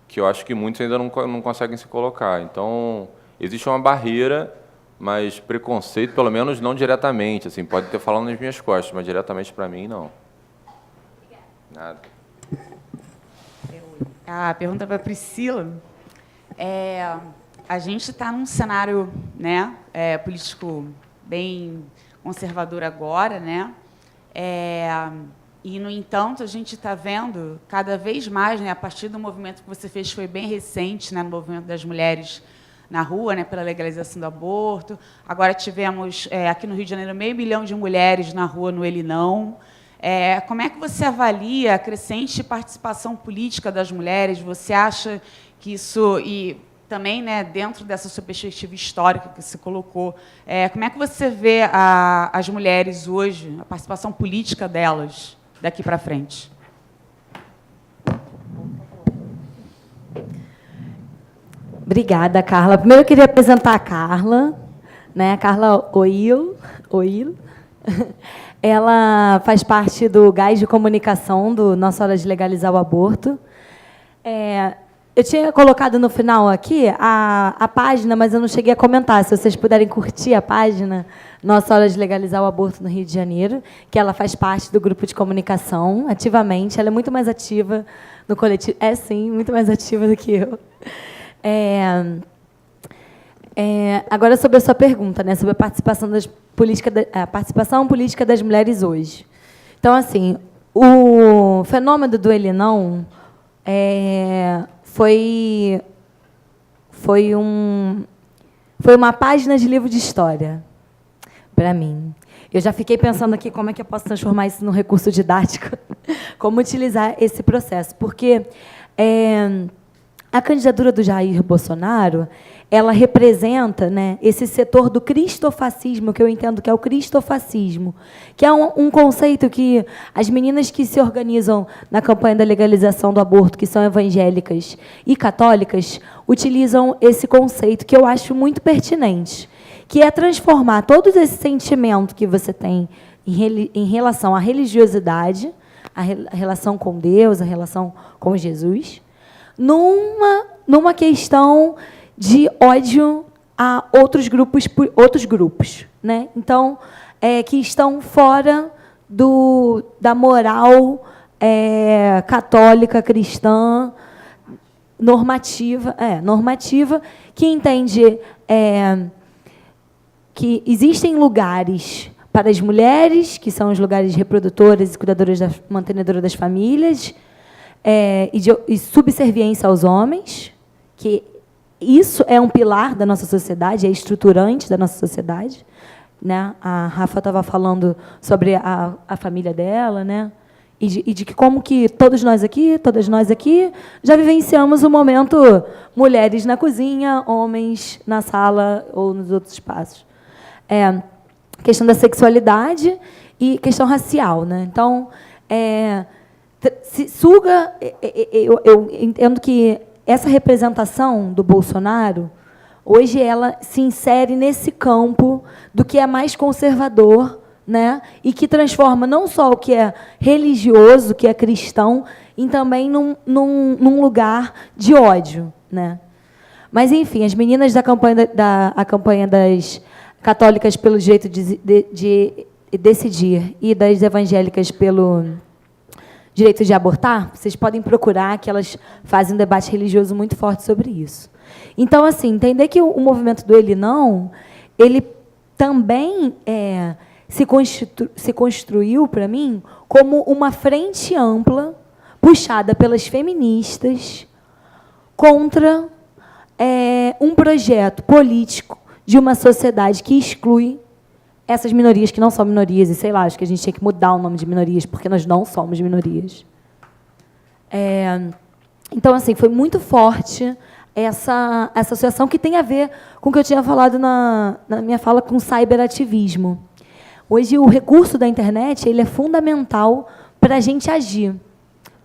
Speaker 5: que eu acho que muitos ainda não conseguem se colocar. Então, existe uma barreira, mas preconceito, pelo menos não diretamente. Assim, pode ter falando nas minhas costas, mas diretamente para mim, não. Nada.
Speaker 7: A pergunta para a Priscila. A gente está num cenário, né, político bem conservador agora, né? E, no entanto, a gente está vendo cada vez mais, né, a partir do movimento que você fez, foi bem recente, né, no movimento das mulheres na rua, né, pela legalização do aborto. Agora tivemos, aqui no Rio de Janeiro, 500 mil de mulheres na rua no Ele Não. Como é que você avalia a crescente participação política das mulheres? Você acha que isso... E também, né, dentro dessa sua perspectiva histórica que você colocou, como é que você vê as mulheres hoje, a participação política delas daqui para frente?
Speaker 3: Obrigada, Carla. Primeiro, eu queria apresentar a Carla, né? A Carla Oil. Ela faz parte do gás de comunicação do Nossa Hora de Legalizar o Aborto. Eu tinha colocado no final aqui a página, mas eu não cheguei a comentar. Se vocês puderem curtir a página Nossa Hora de Legalizar o Aborto no Rio de Janeiro, que ela faz parte do grupo de comunicação, ativamente. Ela é muito mais ativa no coletivo. Sim, muito mais ativa do que eu. Agora, sobre a sua pergunta, né, sobre a participação política das mulheres hoje. Então, assim, o fenômeno do Ele Não foi uma página de livro de história para mim. Eu já fiquei pensando aqui como é que eu posso transformar isso num recurso didático, como utilizar esse processo, porque a candidatura do Jair Bolsonaro, ela representa, né, esse setor do cristofascismo, que eu entendo que é o cristofascismo, que é um conceito que as meninas que se organizam na campanha da legalização do aborto, que são evangélicas e católicas, utilizam esse conceito que eu acho muito pertinente, que é transformar todo esse sentimento que você tem em relação à religiosidade, a relação com Deus, a relação com Jesus, numa questão de ódio a outros grupos, né? Então, que estão fora da moral católica, cristã, normativa, que entende que existem lugares para as mulheres, que são os lugares reprodutoras e cuidadoras, mantenedoras das famílias, e subserviência aos homens, que isso é um pilar da nossa sociedade, é estruturante da nossa sociedade, né? A Rafa estava falando sobre a família dela, né? E de que como que todas nós aqui já vivenciamos o momento mulheres na cozinha, homens na sala ou nos outros espaços. Questão da sexualidade e questão racial, né? Então, se suga. Eu entendo que essa representação do Bolsonaro, hoje, ela se insere nesse campo do que é mais conservador, né? E que transforma não só o que é religioso, o que é cristão, em também num lugar de ódio, né? Mas, enfim, as meninas da campanha das católicas pelo direito de decidir e das evangélicas pelo direito de abortar, vocês podem procurar, que elas fazem um debate religioso muito forte sobre isso. Então, assim, entender que o movimento do Ele Não, ele também se construiu, para mim, como uma frente ampla, puxada pelas feministas, contra um projeto político de uma sociedade que exclui essas minorias que não são minorias, e sei lá, acho que a gente tinha que mudar o nome de minorias, porque nós não somos minorias. Então, assim, foi muito forte essa associação que tem a ver com o que eu tinha falado na minha fala com cyberativismo. Hoje, o recurso da internet ele é fundamental para a gente agir,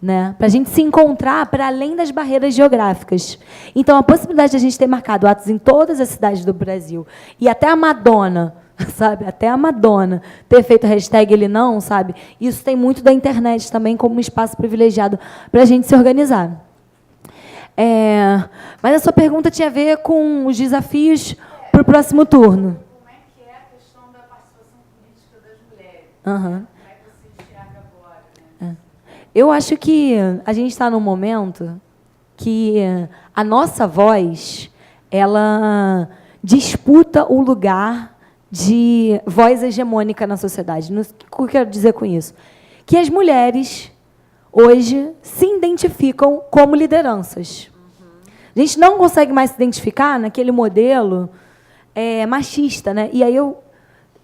Speaker 3: né? Para a gente se encontrar para além das barreiras geográficas. Então, a possibilidade de a gente ter marcado atos em todas as cidades do Brasil, e até a Madonna, sabe? Até a Madonna ter feito a hashtag ele não, sabe? Isso tem muito da internet também como um espaço privilegiado para a gente se organizar. Mas a sua pergunta tinha a ver com os desafios para o próximo turno.
Speaker 7: Como é que é a questão da participação política das mulheres?
Speaker 3: Uhum.
Speaker 7: Como é que você enxerga agora? Né?
Speaker 3: Eu acho que a gente está num momento que a nossa voz ela disputa o lugar de voz hegemônica na sociedade. O que eu quero dizer com isso? Que as mulheres, hoje, se identificam como lideranças. A gente não consegue mais se identificar naquele modelo machista, né? E aí eu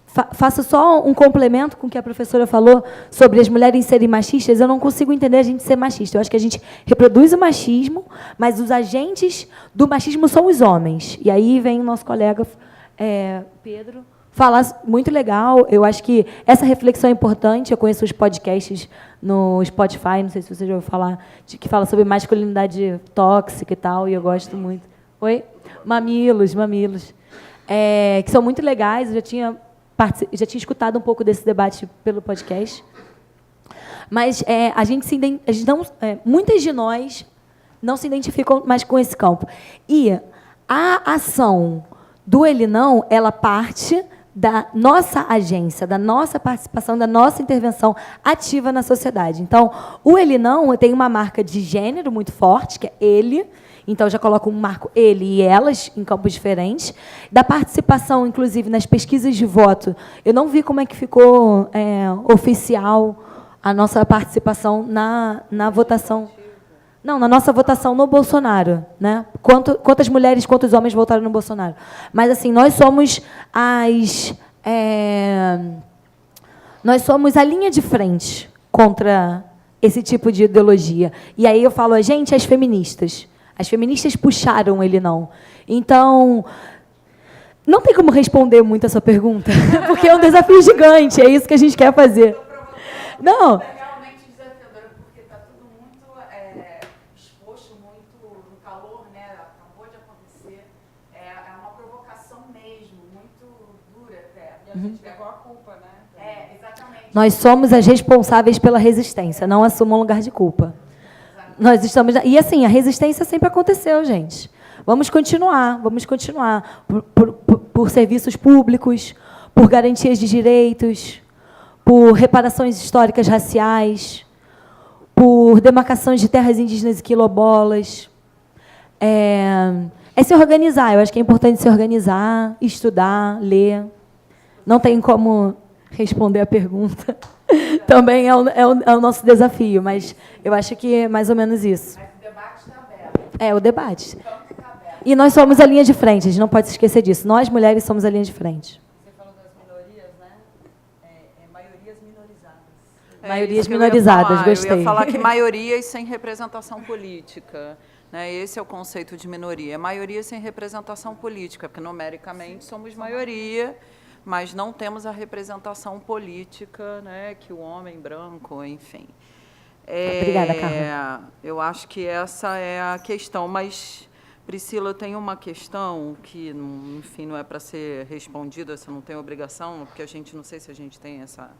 Speaker 3: faço só um complemento com o que a professora falou sobre as mulheres serem machistas. Eu não consigo entender a gente ser machista. Eu acho que a gente reproduz o machismo, mas os agentes do machismo são os homens. E aí vem o nosso colega Pedro falar muito legal. Eu acho que essa reflexão é importante. Eu conheço os podcasts no Spotify, não sei se você já ouviu falar, que fala sobre masculinidade tóxica e tal, e eu gosto muito. Oi? Mamilos. Que são muito legais. Eu já tinha escutado um pouco desse debate pelo podcast. Mas muitas de nós não se identificam mais com esse campo. E a ação do Ele Não, ela parte da nossa agência, da nossa participação, da nossa intervenção ativa na sociedade. Então, o Ele Não tem uma marca de gênero muito forte, que é ele. Então, eu já coloco um marco ele e elas em campos diferentes. Da participação, inclusive, nas pesquisas de voto, eu não vi como é que ficou oficial a nossa participação na votação. Não, na nossa votação no Bolsonaro, né? Quantas mulheres, quantos homens votaram no Bolsonaro? Mas assim, nós somos a linha de frente contra esse tipo de ideologia. E aí eu falo, gente, as feministas. As feministas puxaram Ele Não. Então, não tem como responder muito a sua pergunta, porque é um desafio gigante, é isso que a gente quer fazer. Não. Nós somos as responsáveis pela resistência, não assumam lugar de culpa. Nós estamos... E, assim, a resistência sempre aconteceu, gente. Vamos continuar por serviços públicos, por garantias de direitos, por reparações históricas raciais, por demarcações de terras indígenas e quilombolas. É se organizar. Eu acho que é importante se organizar, estudar, ler. Não tem como responder a pergunta. Também é o nosso desafio, mas eu acho que é mais ou menos isso.
Speaker 7: Mas o debate está aberto.
Speaker 3: O debate. E nós somos a linha de frente, a gente não pode se esquecer disso. Nós, mulheres, somos a linha de frente.
Speaker 4: Você falou das minorias, né? Maiorias minorizadas.
Speaker 3: Maiorias minorizadas, gostei.
Speaker 2: Eu ia falar que maiorias sem representação política. Né? Esse é o conceito de minoria. Maioria sem representação política, porque numericamente somos maioria, mas não temos a representação política, né, que o homem branco, enfim.
Speaker 3: Obrigada, Carla.
Speaker 2: Eu acho que essa é a questão, mas, Priscila, tem uma questão que, enfim, não é para ser respondida, você não tem obrigação, porque a gente, não sei se a gente tem essa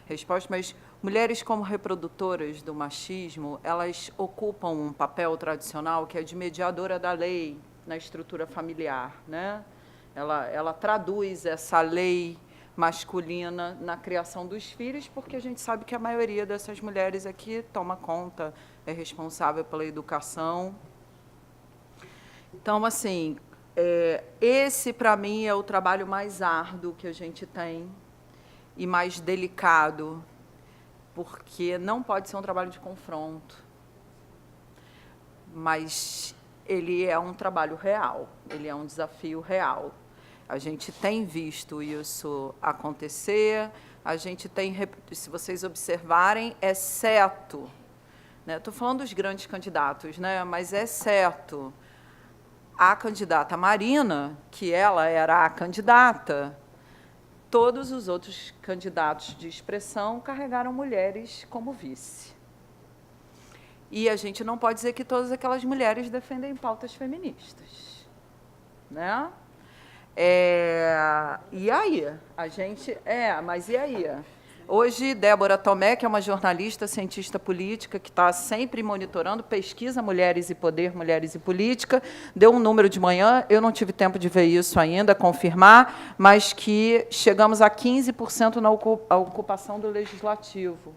Speaker 2: resposta, mas mulheres como reprodutoras do machismo, elas ocupam um papel tradicional que é de mediadora da lei na estrutura familiar, né? Ela traduz essa lei masculina na criação dos filhos, porque a gente sabe que a maioria dessas mulheres aqui toma conta, é responsável pela educação. Então, assim, esse, para mim, é o trabalho mais árduo que a gente tem. e mais delicado, porque não pode ser um trabalho de confronto, mas ele é um trabalho real, ele é um desafio real. A gente tem visto isso acontecer, a gente tem, se vocês observarem, exceto, né, estou falando dos grandes candidatos, né, mas exceto a candidata Marina, que ela era a candidata, todos os outros candidatos de expressão carregaram mulheres como vice. E a gente não pode dizer que todas aquelas mulheres defendem pautas feministas, né? E aí? A gente... mas e aí? Hoje, Débora Tomé, que é uma jornalista, cientista política, que está sempre monitorando, pesquisa Mulheres e Poder, Mulheres e Política, deu um número de manhã, eu não tive tempo de ver isso ainda, confirmar, mas que chegamos a 15% na ocupação do Legislativo.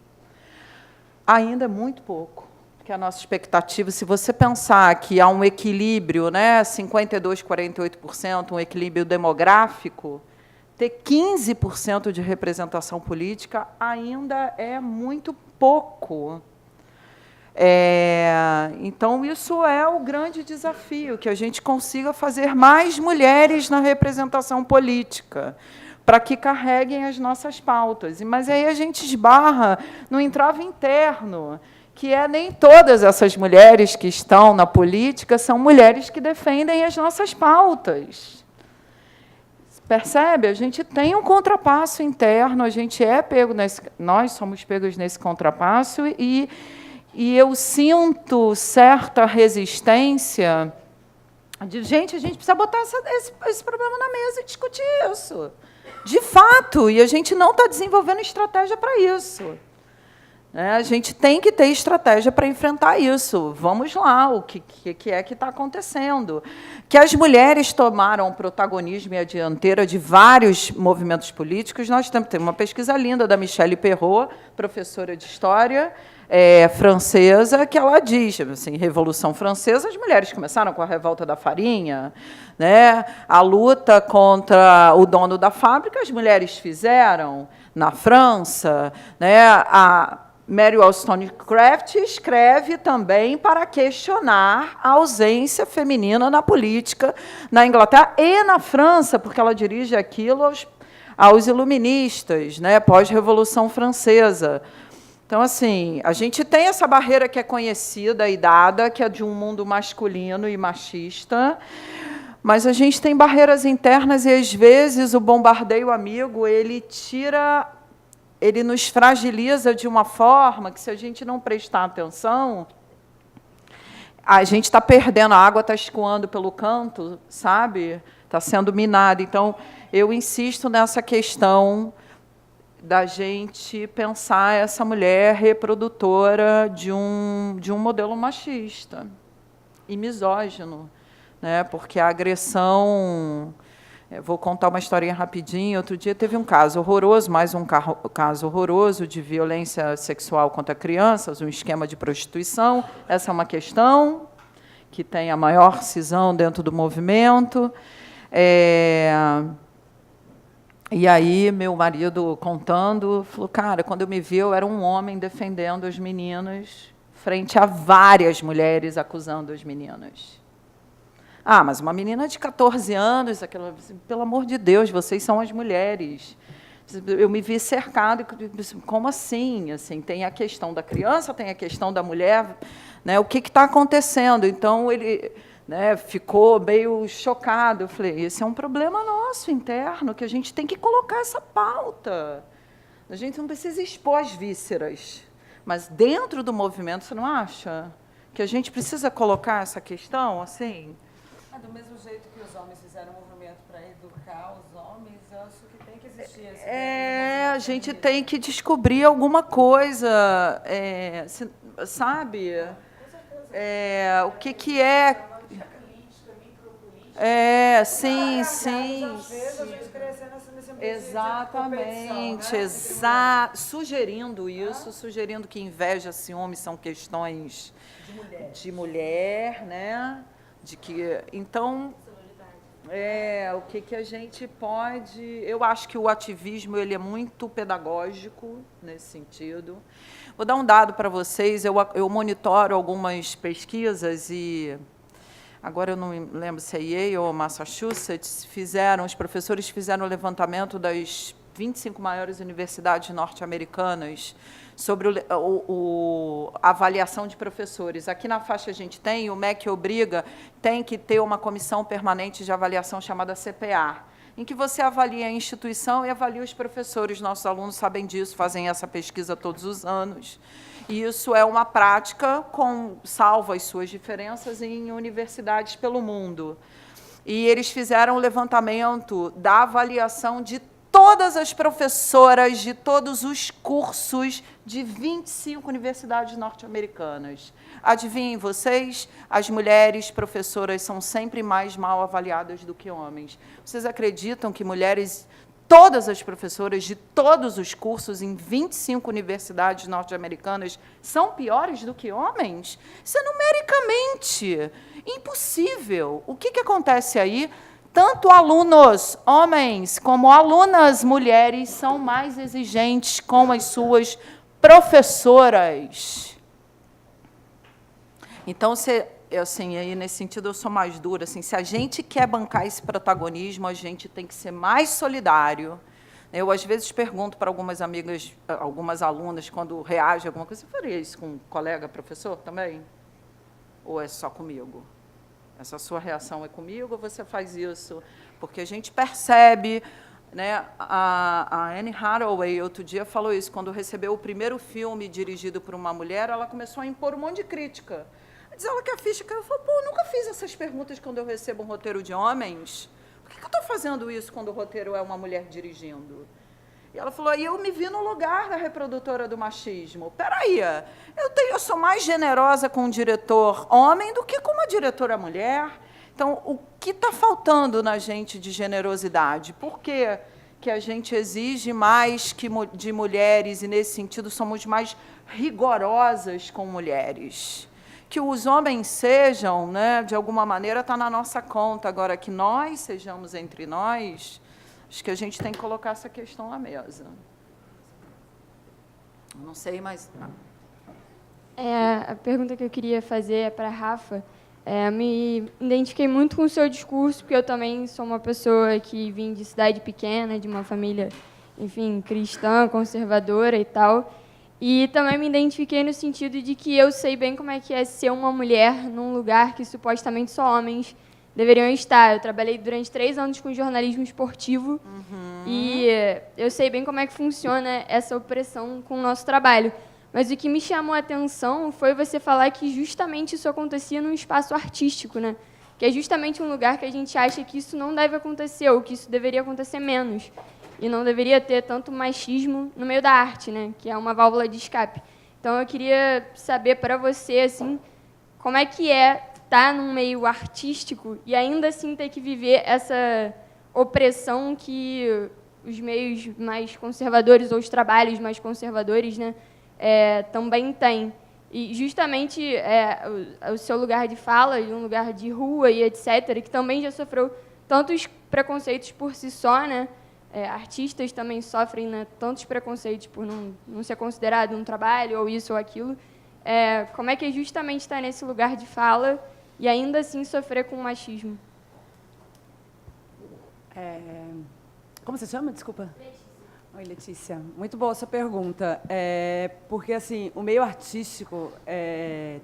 Speaker 2: Ainda é muito pouco, porque a nossa expectativa, se você pensar que há um equilíbrio, né, 52%, 48%, um equilíbrio demográfico, ter 15% de representação política ainda é muito pouco. Então, isso é o grande desafio, que a gente consiga fazer mais mulheres na representação política, para que carreguem as nossas pautas. Mas aí a gente esbarra no entrave interno, que nem todas essas mulheres que estão na política são mulheres que defendem as nossas pautas. Percebe? A gente tem um contrapasso interno, a gente nós somos pegos nesse contrapasso e eu sinto certa resistência de, gente, a gente precisa botar esse problema na mesa e discutir isso. De fato, e a gente não está desenvolvendo estratégia para isso. A gente tem que ter estratégia para enfrentar isso. Vamos lá, o que é que está acontecendo? Que as mulheres tomaram o protagonismo e a dianteira de vários movimentos políticos. Nós temos uma pesquisa linda da Michelle Perrot, professora de História francesa, que ela diz, assim, Revolução Francesa, as mulheres começaram com a revolta da farinha, né? A luta contra o dono da fábrica, as mulheres fizeram na França, né? A Mary Wollstonecraft escreve também para questionar a ausência feminina na política na Inglaterra e na França, porque ela dirige aquilo aos iluministas, né, pós-Revolução Francesa. Então, assim, a gente tem essa barreira que é conhecida e dada, que é de um mundo masculino e machista, mas a gente tem barreiras internas e, às vezes, o bombardeio amigo, ele nos fragiliza de uma forma que, se a gente não prestar atenção, a gente está perdendo, a água está escoando pelo canto, sabe? Está sendo minada. Então, eu insisto nessa questão da gente pensar essa mulher reprodutora de um modelo machista e misógino, né? Porque a agressão... Vou contar uma historinha rapidinho. Outro dia teve um caso horroroso, mais um caso horroroso de violência sexual contra crianças, um esquema de prostituição. Essa é uma questão que tem a maior cisão dentro do movimento. E aí, meu marido contando, falou, cara, quando eu me vi, eu era um homem defendendo as meninas frente a várias mulheres acusando as meninas. Ah, mas uma menina de 14 anos, pelo amor de Deus, vocês são as mulheres. Eu me vi cercado, como assim? Assim, tem a questão da criança, tem a questão da mulher, né? O que está acontecendo? Então, ele, né, ficou meio chocado. Eu falei, esse é um problema nosso, interno, que a gente tem que colocar essa pauta. A gente não precisa expor as vísceras, mas dentro do movimento, você não acha? Que a gente precisa colocar essa questão, assim...
Speaker 4: Do mesmo jeito que os homens fizeram um movimento para educar os homens, eu acho que tem que existir esse
Speaker 2: a gente tem que descobrir alguma coisa, sabe? O que é... sim. Exatamente, sugerindo isso, sugerindo que inveja e ciúme são questões de mulher, né? De que, então, O que a gente pode... Eu acho que o ativismo ele é muito pedagógico nesse sentido. Vou dar um dado para vocês. Eu monitoro algumas pesquisas e... Agora eu não me lembro se é Yale ou Massachusetts, os professores fizeram o levantamento das 25 maiores universidades norte-americanas sobre a avaliação de professores. Aqui na faixa a gente tem, o MEC obriga, tem que ter uma comissão permanente de avaliação chamada CPA, em que você avalia a instituição e avalia os professores. Nossos alunos sabem disso, fazem essa pesquisa todos os anos. E isso é uma prática, salvo as suas diferenças, em universidades pelo mundo. E eles fizeram um levantamento da avaliação de todas as professoras de todos os cursos de 25 universidades norte-americanas. Adivinhem vocês, as mulheres professoras são sempre mais mal avaliadas do que homens. Vocês acreditam que todas as professoras de todos os cursos em 25 universidades norte-americanas são piores do que homens? Isso é numericamente impossível. O que acontece aí? Tanto alunos homens como alunas mulheres são mais exigentes com as suas professoras. Então, assim, aí nesse sentido eu sou mais dura. Assim, se a gente quer bancar esse protagonismo, a gente tem que ser mais solidário. Eu, às vezes, pergunto para algumas amigas, algumas alunas, quando reagem a alguma coisa, você faria isso com um colega professor também? Ou é só comigo? Essa sua reação é comigo ou você faz isso? Porque a gente percebe, né? A Anne Hathaway, outro dia, falou isso. Quando recebeu o primeiro filme dirigido por uma mulher, ela começou a impor um monte de crítica. Diz ela que a ficha caiu. Ela falou, eu nunca fiz essas perguntas quando eu recebo um roteiro de homens. Por que eu estou fazendo isso quando o roteiro é uma mulher dirigindo? E ela falou, e eu me vi no lugar da reprodutora do machismo. Peraí, eu sou mais generosa com um diretor homem do que com uma diretora mulher. Então, o que está faltando na gente de generosidade? Por que a gente exige mais de mulheres e, nesse sentido, somos mais rigorosas com mulheres? Que os homens sejam, né, de alguma maneira, está na nossa conta. Agora, que nós sejamos entre nós, acho que a gente tem que colocar essa questão na mesa. Não sei, mas...
Speaker 8: A pergunta que eu queria fazer é para a Rafa. Me identifiquei muito com o seu discurso, porque eu também sou uma pessoa que vim de cidade pequena, de uma família, enfim, cristã, conservadora e tal. E também me identifiquei no sentido de que eu sei bem como é que é ser uma mulher num lugar que supostamente só homens deveriam estar. Eu trabalhei durante 3 anos com jornalismo esportivo e eu sei bem como é que funciona essa opressão com o nosso trabalho. Mas o que me chamou a atenção foi você falar que justamente isso acontecia num espaço artístico, né? Que é justamente um lugar que a gente acha que isso não deve acontecer, ou que isso deveria acontecer menos. E não deveria ter tanto machismo no meio da arte, né? Que é uma válvula de escape. Então, eu queria saber para você, assim, como é que estar num meio artístico e ainda assim ter que viver essa opressão que os meios mais conservadores, ou os trabalhos mais conservadores, né, também têm. E, justamente, o seu lugar de fala, e um lugar de rua e etc., que também já sofreu tantos preconceitos por si só, né? Artistas também sofrem, né, tantos preconceitos por não ser considerado um trabalho, ou isso ou aquilo. Como é que é justamente estar nesse lugar de fala e ainda assim sofrer com machismo?
Speaker 4: Como você chama? Desculpa. Letícia. Oi, Letícia. Muito boa a sua pergunta. Porque, assim, o meio artístico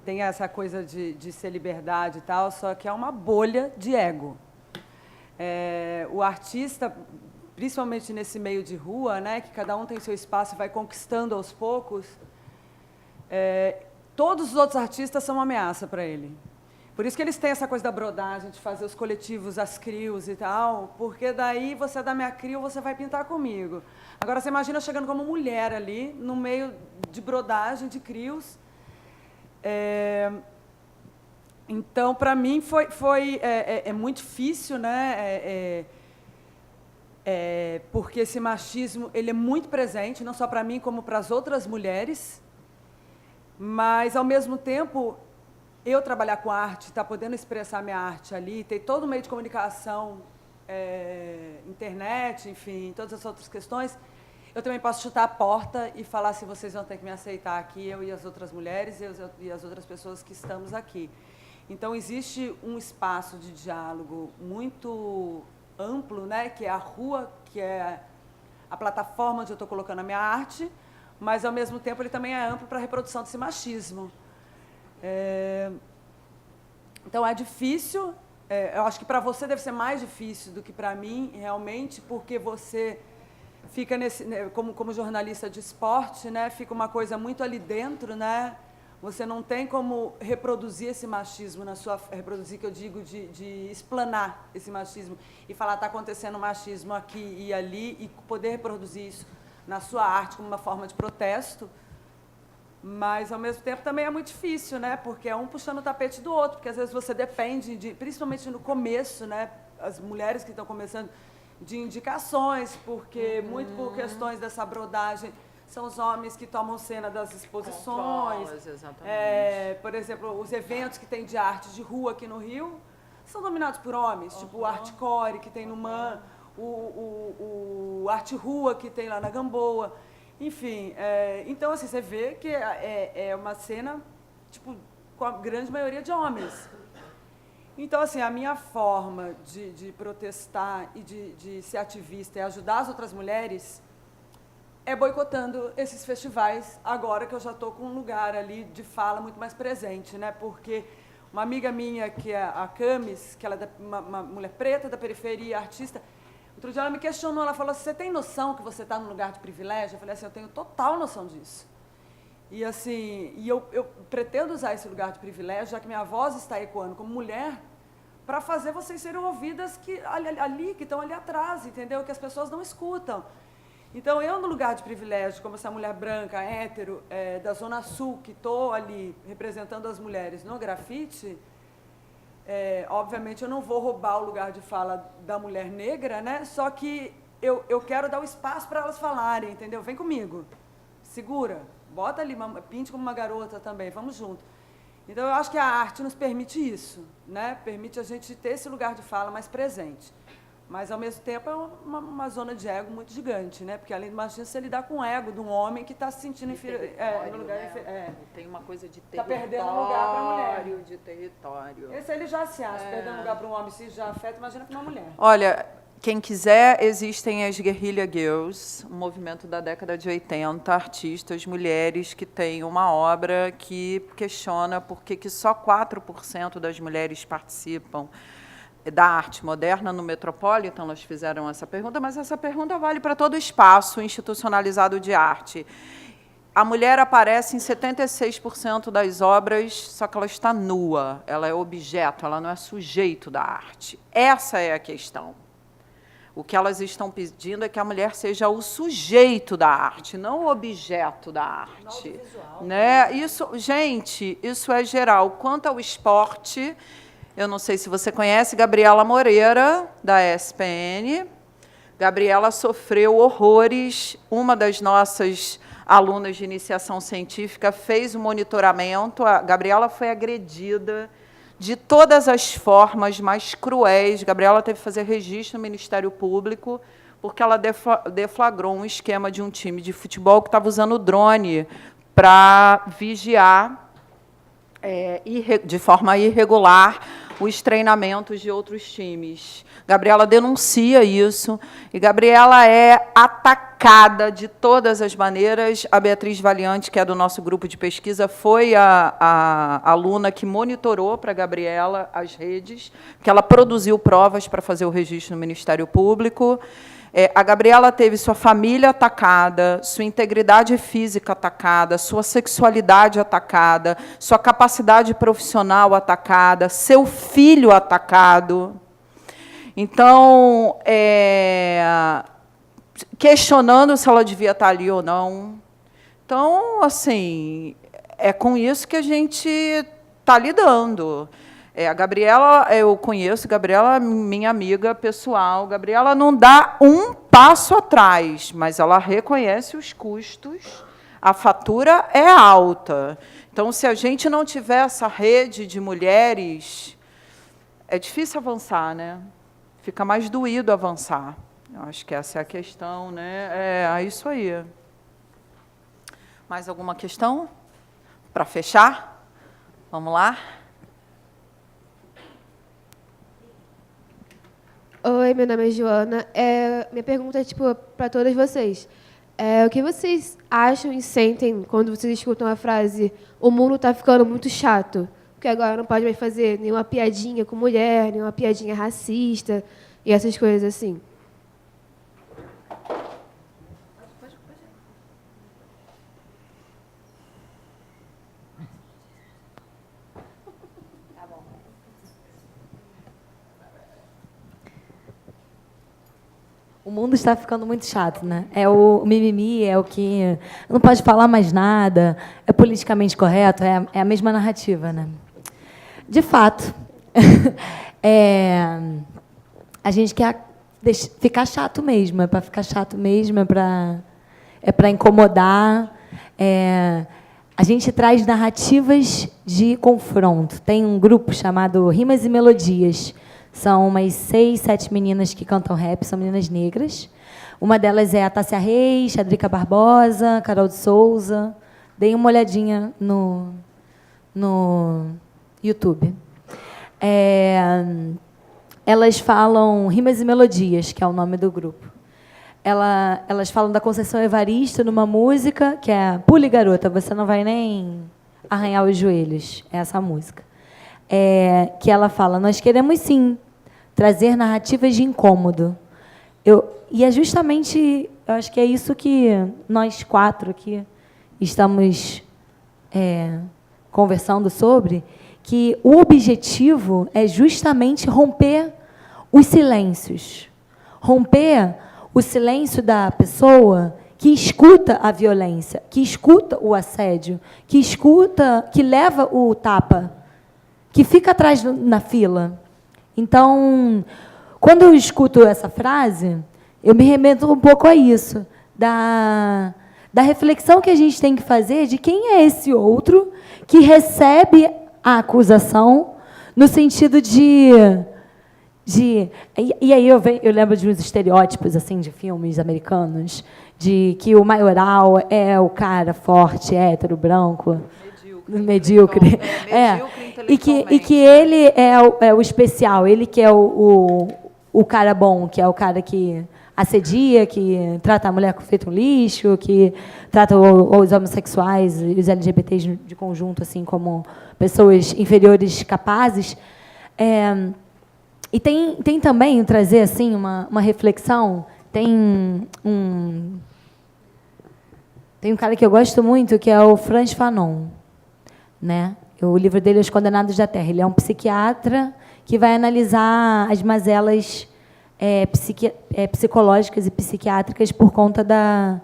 Speaker 4: tem essa coisa de ser liberdade e tal, só que é uma bolha de ego. O artista, principalmente nesse meio de rua, né, que cada um tem seu espaço e vai conquistando aos poucos, todos os outros artistas são uma ameaça para ele. Por isso que eles têm essa coisa da brodagem, de fazer os coletivos, as crios e tal, porque daí você dá minha crio, você vai pintar comigo. Agora, você imagina chegando como mulher ali, no meio de brodagem, de crios. Então, para mim, foi muito difícil, né? Porque esse machismo ele é muito presente, não só para mim, como para as outras mulheres. Mas, ao mesmo tempo, eu trabalhar com arte, estar podendo expressar minha arte ali, ter todo o meio de comunicação, internet, enfim, todas as outras questões, eu também posso chutar a porta e falar se vocês vão ter que me aceitar aqui, eu e as outras mulheres e as outras pessoas que estamos aqui. Então, existe um espaço de diálogo muito amplo, né, que é a rua, que é a plataforma onde eu estou colocando a minha arte, mas, ao mesmo tempo, ele também é amplo para a reprodução desse machismo. Então, é difícil. Eu acho que para você deve ser mais difícil do que para mim, realmente, porque você fica nesse, como jornalista de esporte, né, fica uma coisa muito ali dentro, né? Você não tem como reproduzir esse machismo na sua... Reproduzir, que eu digo, de explanar esse machismo e falar, está acontecendo machismo aqui e ali, e poder reproduzir isso na sua arte como uma forma de protesto. Mas, ao mesmo tempo, também é muito difícil, né? Porque é um puxando o tapete do outro, porque, às vezes, você depende, principalmente no começo, né? As mulheres que estão começando, de indicações, porque, muito por questões dessa brodagem, são os homens que tomam cena das exposições.
Speaker 2: Exatamente.
Speaker 4: Por exemplo, os eventos que tem de arte de rua aqui no Rio são dominados por homens, tipo o Artcore, que tem no MAN, o Arte Rua, que tem lá na Gamboa. Enfim, então, assim, você vê que é uma cena, tipo, com a grande maioria de homens. Então, assim, a minha forma de protestar e de ser ativista e ajudar as outras mulheres é boicotando esses festivais, agora que eu já estou com um lugar ali de fala muito mais presente, né? Porque uma amiga minha, que é a Camis, que ela é uma mulher preta da periferia, artista, outro dia ela me questionou, ela falou assim, você tem noção que você está num lugar de privilégio? Eu falei assim, eu tenho total noção disso. E, assim, eu pretendo usar esse lugar de privilégio, já que minha voz está ecoando como mulher, para fazer vocês serem ouvidas que estão ali atrás, entendeu? Que as pessoas não escutam. Então, eu, no lugar de privilégio, como essa mulher branca, hétero, da Zona Sul, que estou ali representando as mulheres no grafite, obviamente eu não vou roubar o lugar de fala da mulher negra, né? Só que eu quero dar o espaço para elas falarem, entendeu? Vem comigo, segura, bota ali, pinte como uma garota também, vamos junto. Então, eu acho que a arte nos permite isso, né? Permite a gente ter esse lugar de fala mais presente. Mas, ao mesmo tempo, é uma zona de ego muito gigante, né? Porque, além do machismo, você lidar com o ego de um homem que está se sentindo inferior. No lugar,
Speaker 2: Tem uma coisa de
Speaker 4: tá
Speaker 2: território,
Speaker 4: perdendo um lugar para a mulher.
Speaker 2: de território.
Speaker 4: Esse ele já se acha, perdendo um lugar para um homem, se já afeta, imagina para uma mulher.
Speaker 2: Olha, quem quiser, existem as Guerrilla Girls, um movimento da década de 80, artistas, mulheres que têm uma obra que questiona por que só 4% das mulheres participam da arte moderna no Metropolitan. Elas fizeram essa pergunta, mas essa pergunta vale para todo o espaço institucionalizado de arte. A mulher aparece em 76% das obras, só que ela está nua, ela é objeto, ela não é sujeito da arte. Essa é a questão. O que elas estão pedindo é que a mulher seja o sujeito da arte, não o objeto da arte. Né? Isso, gente, isso é geral. Quanto ao esporte, eu não sei se você conhece Gabriela Moreira, da ESPN. Gabriela sofreu horrores. Uma das nossas alunas de iniciação científica fez o monitoramento. A Gabriela foi agredida de todas as formas mais cruéis. Gabriela teve que fazer registro no Ministério Público, porque ela deflagrou um esquema de um time de futebol que estava usando drone para vigiar de forma irregular os treinamentos de outros times. Gabriela denuncia isso, e Gabriela é atacada de todas as maneiras. A Beatriz Valiante, que é do nosso grupo de pesquisa, foi a aluna que monitorou para a Gabriela as redes, que ela produziu provas para fazer o registro no Ministério Público. A Gabriela teve sua família atacada, sua integridade física atacada, sua sexualidade atacada, sua capacidade profissional atacada, seu filho atacado. Então, questionando se ela devia estar ali ou não. Então, assim, é com isso que a gente está lidando. A Gabriela, eu conheço, Gabriela, minha amiga pessoal. Gabriela não dá um passo atrás, mas ela reconhece os custos a fatura é alta. Então, se a gente não tiver essa rede de mulheres, é difícil avançar, né? Fica mais doído avançar. Eu acho que essa é a questão, né? É isso aí. Mais alguma questão? Para fechar? Vamos lá?
Speaker 9: Oi, meu nome é Joana. Minha pergunta é para todas vocês. O que vocês acham e sentem quando vocês escutam a frase "o mundo está ficando muito chato"? Porque agora não pode mais fazer nenhuma piadinha com mulher, nenhuma piadinha racista e essas coisas assim.
Speaker 3: O mundo está ficando muito chato, né? É o mimimi, é o que não pode falar mais nada, é politicamente correto, é a mesma narrativa, né? De fato, a gente quer ficar chato mesmo, é para ficar chato mesmo, é para incomodar. A gente traz narrativas de confronto. Tem um grupo chamado Rimas e Melodias. São umas 6, 7 meninas que cantam rap, são meninas negras. Uma delas é a Tássia Reis, a Drica Barbosa, Carol de Souza. Deem uma olhadinha no YouTube. Elas falam Rimas e Melodias, que é o nome do grupo. Elas falam da Conceição Evaristo numa música que é "Pule, garota, você não vai nem arranhar os joelhos". É essa música. Que ela fala: nós queremos, sim, trazer narrativas de incômodo. E é justamente, eu acho que é isso que nós 4 aqui estamos conversando sobre, que o objetivo é justamente romper os silêncios. Romper o silêncio da pessoa que escuta a violência, que escuta o assédio, que leva o tapa, que fica atrás na fila. Então, quando eu escuto essa frase, eu me remeto um pouco a isso, da reflexão que a gente tem que fazer de quem é esse outro que recebe a acusação no sentido de e aí eu lembro de uns estereótipos assim de filmes americanos, de que o maioral é o cara forte, hétero, branco, medíocre. E que ele é o especial, ele que é o cara bom, que é o cara que assedia, que trata a mulher feito um lixo, que trata os homossexuais e os LGBTs de conjunto assim como pessoas inferiores capazes. E tem também trazer assim uma reflexão. Tem um cara que eu gosto muito, que é o Frantz Fanon, né? O livro dele é Os Condenados da Terra. Ele é um psiquiatra que vai analisar as mazelas psicológicas e psiquiátricas por conta da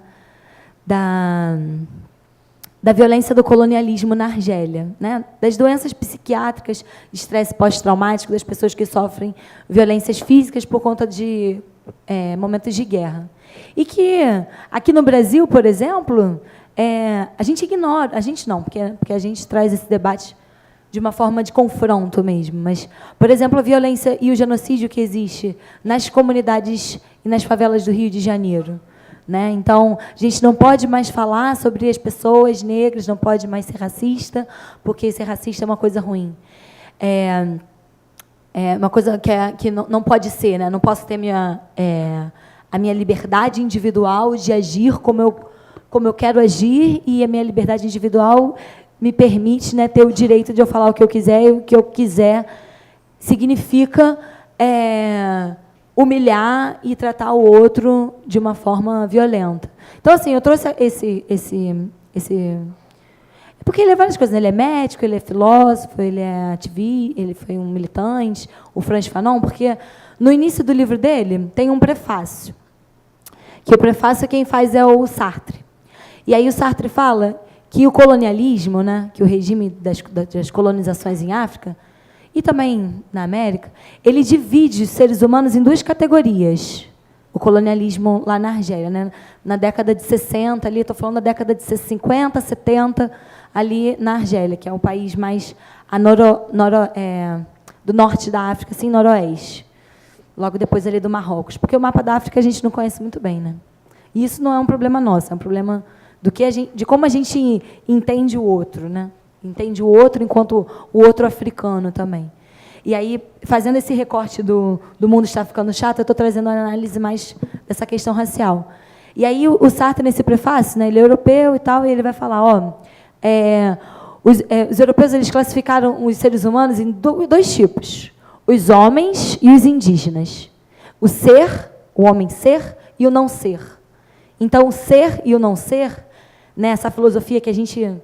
Speaker 3: violência do colonialismo na Argélia, né? Das doenças psiquiátricas, estresse pós-traumático, das pessoas que sofrem violências físicas por conta de momentos de guerra. E que, aqui no Brasil, por exemplo, a gente ignora, a gente não, porque a gente traz esse debate de uma forma de confronto mesmo, mas, por exemplo, a violência e o genocídio que existe nas comunidades e nas favelas do Rio de Janeiro, né? Então, a gente não pode mais falar sobre as pessoas negras, não pode mais ser racista, porque ser racista é uma coisa ruim. É uma coisa que não pode ser, né? Não posso ter a minha liberdade individual de agir como eu quero agir, e a minha liberdade individual me permite, né, ter o direito de eu falar o que eu quiser, e o que eu quiser significa humilhar e tratar o outro de uma forma violenta. Então, assim, eu trouxe porque ele é várias coisas, né? Ele é médico, ele é filósofo, ele é ativista, ele foi um militante, o Frantz Fanon, porque no início do livro dele tem um prefácio, que o prefácio quem faz é o Sartre. E aí o Sartre fala que o colonialismo, né, que o regime das colonizações em África e também na América, ele divide os seres humanos em 2 categorias, o colonialismo lá na Argélia, né? Na década de 60, ali, estou falando da década de 50, 70, ali na Argélia, que é um país mais do norte da África, assim, noroeste. Logo depois ali do Marrocos. Porque o mapa da África a gente não conhece muito bem, né? E isso não é um problema nosso, é um problema de como a gente entende o outro, né? Entende o outro enquanto o outro africano também. E aí, fazendo esse recorte do mundo está ficando chato, eu estou trazendo uma análise mais dessa questão racial. E aí, o Sartre, nesse prefácio, né, ele é europeu e tal, e ele vai falar, os europeus eles classificaram os seres humanos em dois tipos, os homens e os indígenas. O ser, o homem ser, e o não ser. Então, o ser e o não ser, né, essa filosofia que a gente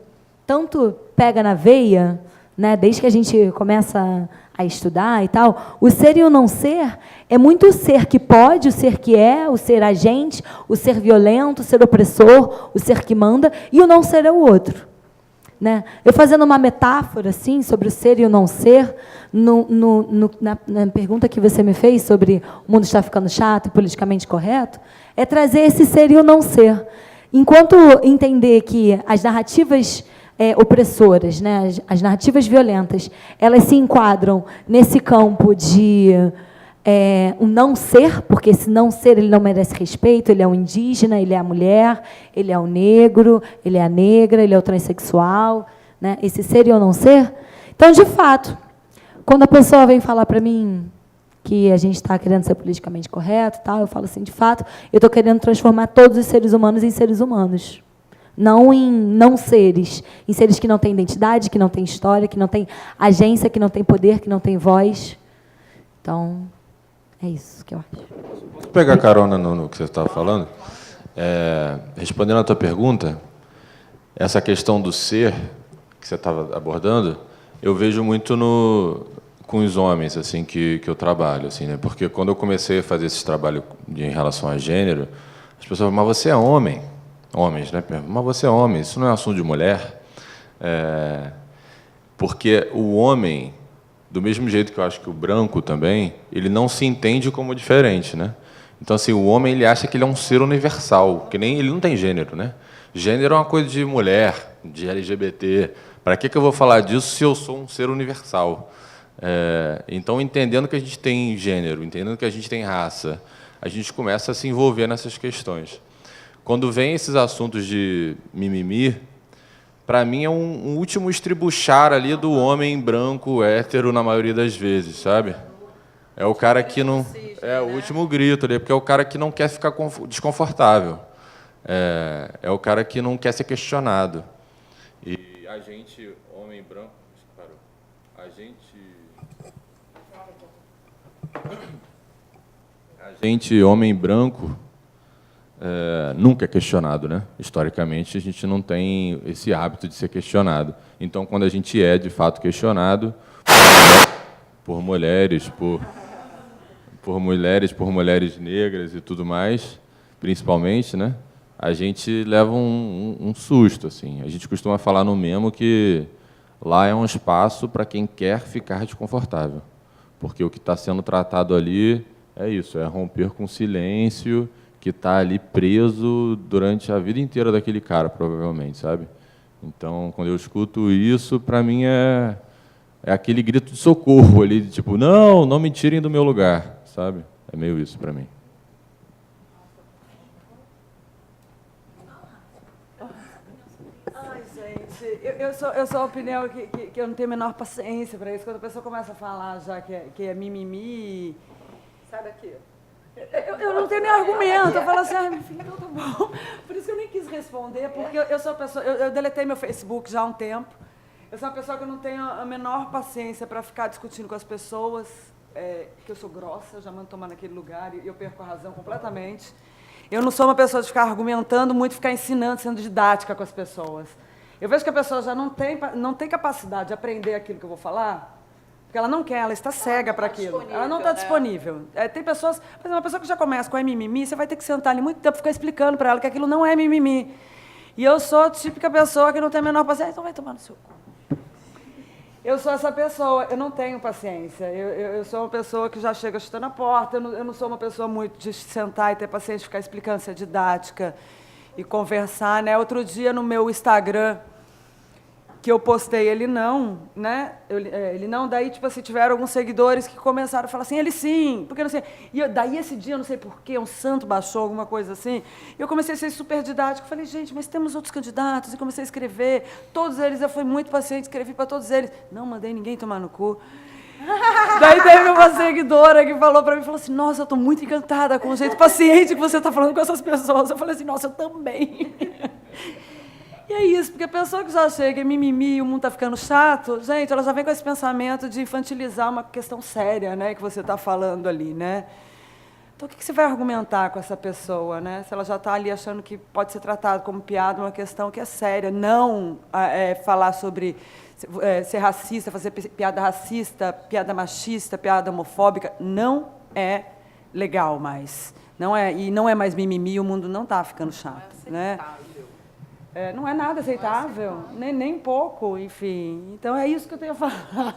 Speaker 3: tanto pega na veia, né, desde que a gente começa a estudar e tal, o ser e o não ser é muito o ser que pode, o ser que é, o ser agente, o ser violento, o ser opressor, o ser que manda, e o não ser é o outro. Né? Eu fazendo uma metáfora assim, sobre o ser e o não ser, na pergunta que você me fez sobre o mundo está ficando chato e politicamente correto, é trazer esse ser e o não ser. Enquanto entender que as narrativas opressoras, né, as narrativas violentas, elas se enquadram nesse campo de um não ser, porque esse não ser ele não merece respeito, ele é o indígena, ele é a mulher, ele é o negro, ele é a negra, ele é o transexual, né, esse ser e o não ser. Então, de fato, quando a pessoa vem falar para mim que a gente está querendo ser politicamente correto, tal, eu falo assim, de fato, eu estou querendo transformar todos os seres humanos em seres humanos. Não em não seres, em seres que não têm identidade, que não têm história, que não têm agência, que não têm poder, que não têm voz. Então, é isso que eu acho.
Speaker 5: Posso pegar carona no que você estava falando? Respondendo à tua pergunta, essa questão do ser que você estava abordando, eu vejo muito com os homens assim que eu trabalho, assim, né? Porque quando eu comecei a fazer esse trabalho em relação a gênero, as pessoas falam, mas você é homem. Homens, né? Mas você é homem, isso não é assunto de mulher. Porque o homem, do mesmo jeito que eu acho que o branco também, ele não se entende como diferente, né? Então, assim, o homem ele acha que ele é um ser universal, que nem ele não tem gênero, né? Gênero é uma coisa de mulher, de LGBT. Para que eu vou falar disso se eu sou um ser universal? Então, entendendo que a gente tem gênero, entendendo que a gente tem raça, a gente começa a se envolver nessas questões. Quando vem esses assuntos de mimimi, para mim é um último estribuchar ali do homem branco, hétero, na maioria das vezes, sabe? É o cara que não... É o último grito ali, porque é o cara que não quer ficar desconfortável. É o cara que não quer ser questionado. E a gente, homem branco... A gente, homem branco... nunca é questionado, né? Historicamente, a gente não tem esse hábito de ser questionado. Então, quando a gente é, de fato, questionado por mulheres, por mulheres negras e tudo mais, principalmente, né? A gente leva um susto, assim. A gente costuma falar no Memo que lá é um espaço para quem quer ficar desconfortável, porque o que está sendo tratado ali é isso, é romper com o silêncio que está ali preso durante a vida inteira daquele cara, provavelmente, sabe? Então, quando eu escuto isso, para mim é aquele grito de socorro ali, de tipo, não me tirem do meu lugar, sabe? É meio isso para mim.
Speaker 4: Ai, gente, eu sou a opinião que eu não tenho a menor paciência para isso. Quando a pessoa começa a falar já que é mimimi... Sai daqui. Eu não tenho nem argumento. Eu falo assim, meu filho, então tá bom. Por isso que eu nem quis responder, porque eu sou a pessoa... Eu deletei meu Facebook já há um tempo. Eu sou uma pessoa que eu não tenho a menor paciência para ficar discutindo com as pessoas, que eu sou grossa, eu já mando tomar naquele lugar e eu perco a razão completamente. Eu não sou uma pessoa de ficar argumentando muito, ficar ensinando, sendo didática com as pessoas. Eu vejo que a pessoa já não tem capacidade de aprender aquilo que eu vou falar, porque ela não quer, ela está cega para aquilo. Ela não está disponível. Tem pessoas, por exemplo, uma pessoa que já começa com mimimi, você vai ter que sentar ali muito tempo e ficar explicando para ela que aquilo não é mimimi. E eu sou a típica pessoa que não tem a menor paciência, então vai tomar no seu cu. Eu sou essa pessoa, eu não tenho paciência. Eu sou uma pessoa que já chega chutando a porta, eu não sou uma pessoa muito de sentar e ter paciência, ficar explicando se é didática e conversar, né? Outro dia no meu Instagram, que eu postei, ele não, né? Ele não, daí, tipo assim, tiveram alguns seguidores que começaram a falar assim, ele sim, porque não sei. E daí, esse dia, eu não sei porquê, um santo baixou, alguma coisa assim, e eu comecei a ser super didático, falei, gente, mas temos outros candidatos, e comecei a escrever, todos eles, eu fui muito paciente, escrevi para todos eles, não mandei ninguém tomar no cu. Daí teve uma seguidora que falou para mim, falou assim, nossa, eu estou muito encantada com o jeito paciente que você está falando com essas pessoas. Eu falei assim, nossa, eu também. E é isso, porque a pessoa que já chega e mimimi e o mundo está ficando chato, gente, ela já vem com esse pensamento de infantilizar uma questão séria, né, que você está falando ali, né? Então, o que você vai argumentar com essa pessoa, né? Se ela já está ali achando que pode ser tratado como piada, uma questão que é séria, não falar sobre ser racista, fazer piada racista, piada machista, piada homofóbica, não é legal mais. Não é, e não é mais mimimi, o mundo não está ficando chato, né? Não é nada aceitável, nem pouco, enfim. Então, é isso que eu tenho a falar.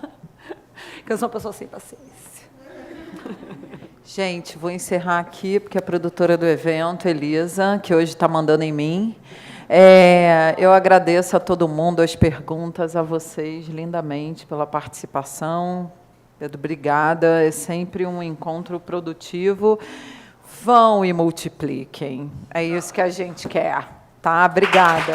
Speaker 4: Que eu sou uma pessoa sem paciência.
Speaker 2: Gente, vou encerrar aqui, porque a produtora do evento, Elisa, que hoje está mandando em mim. Eu agradeço a todo mundo, as perguntas, a vocês, lindamente, pela participação. Pedro, obrigada. É sempre um encontro produtivo. Vão e multipliquem. É isso que a gente quer. Tá? Obrigada.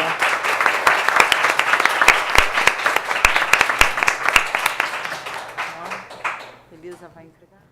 Speaker 2: Elisa vai entregar.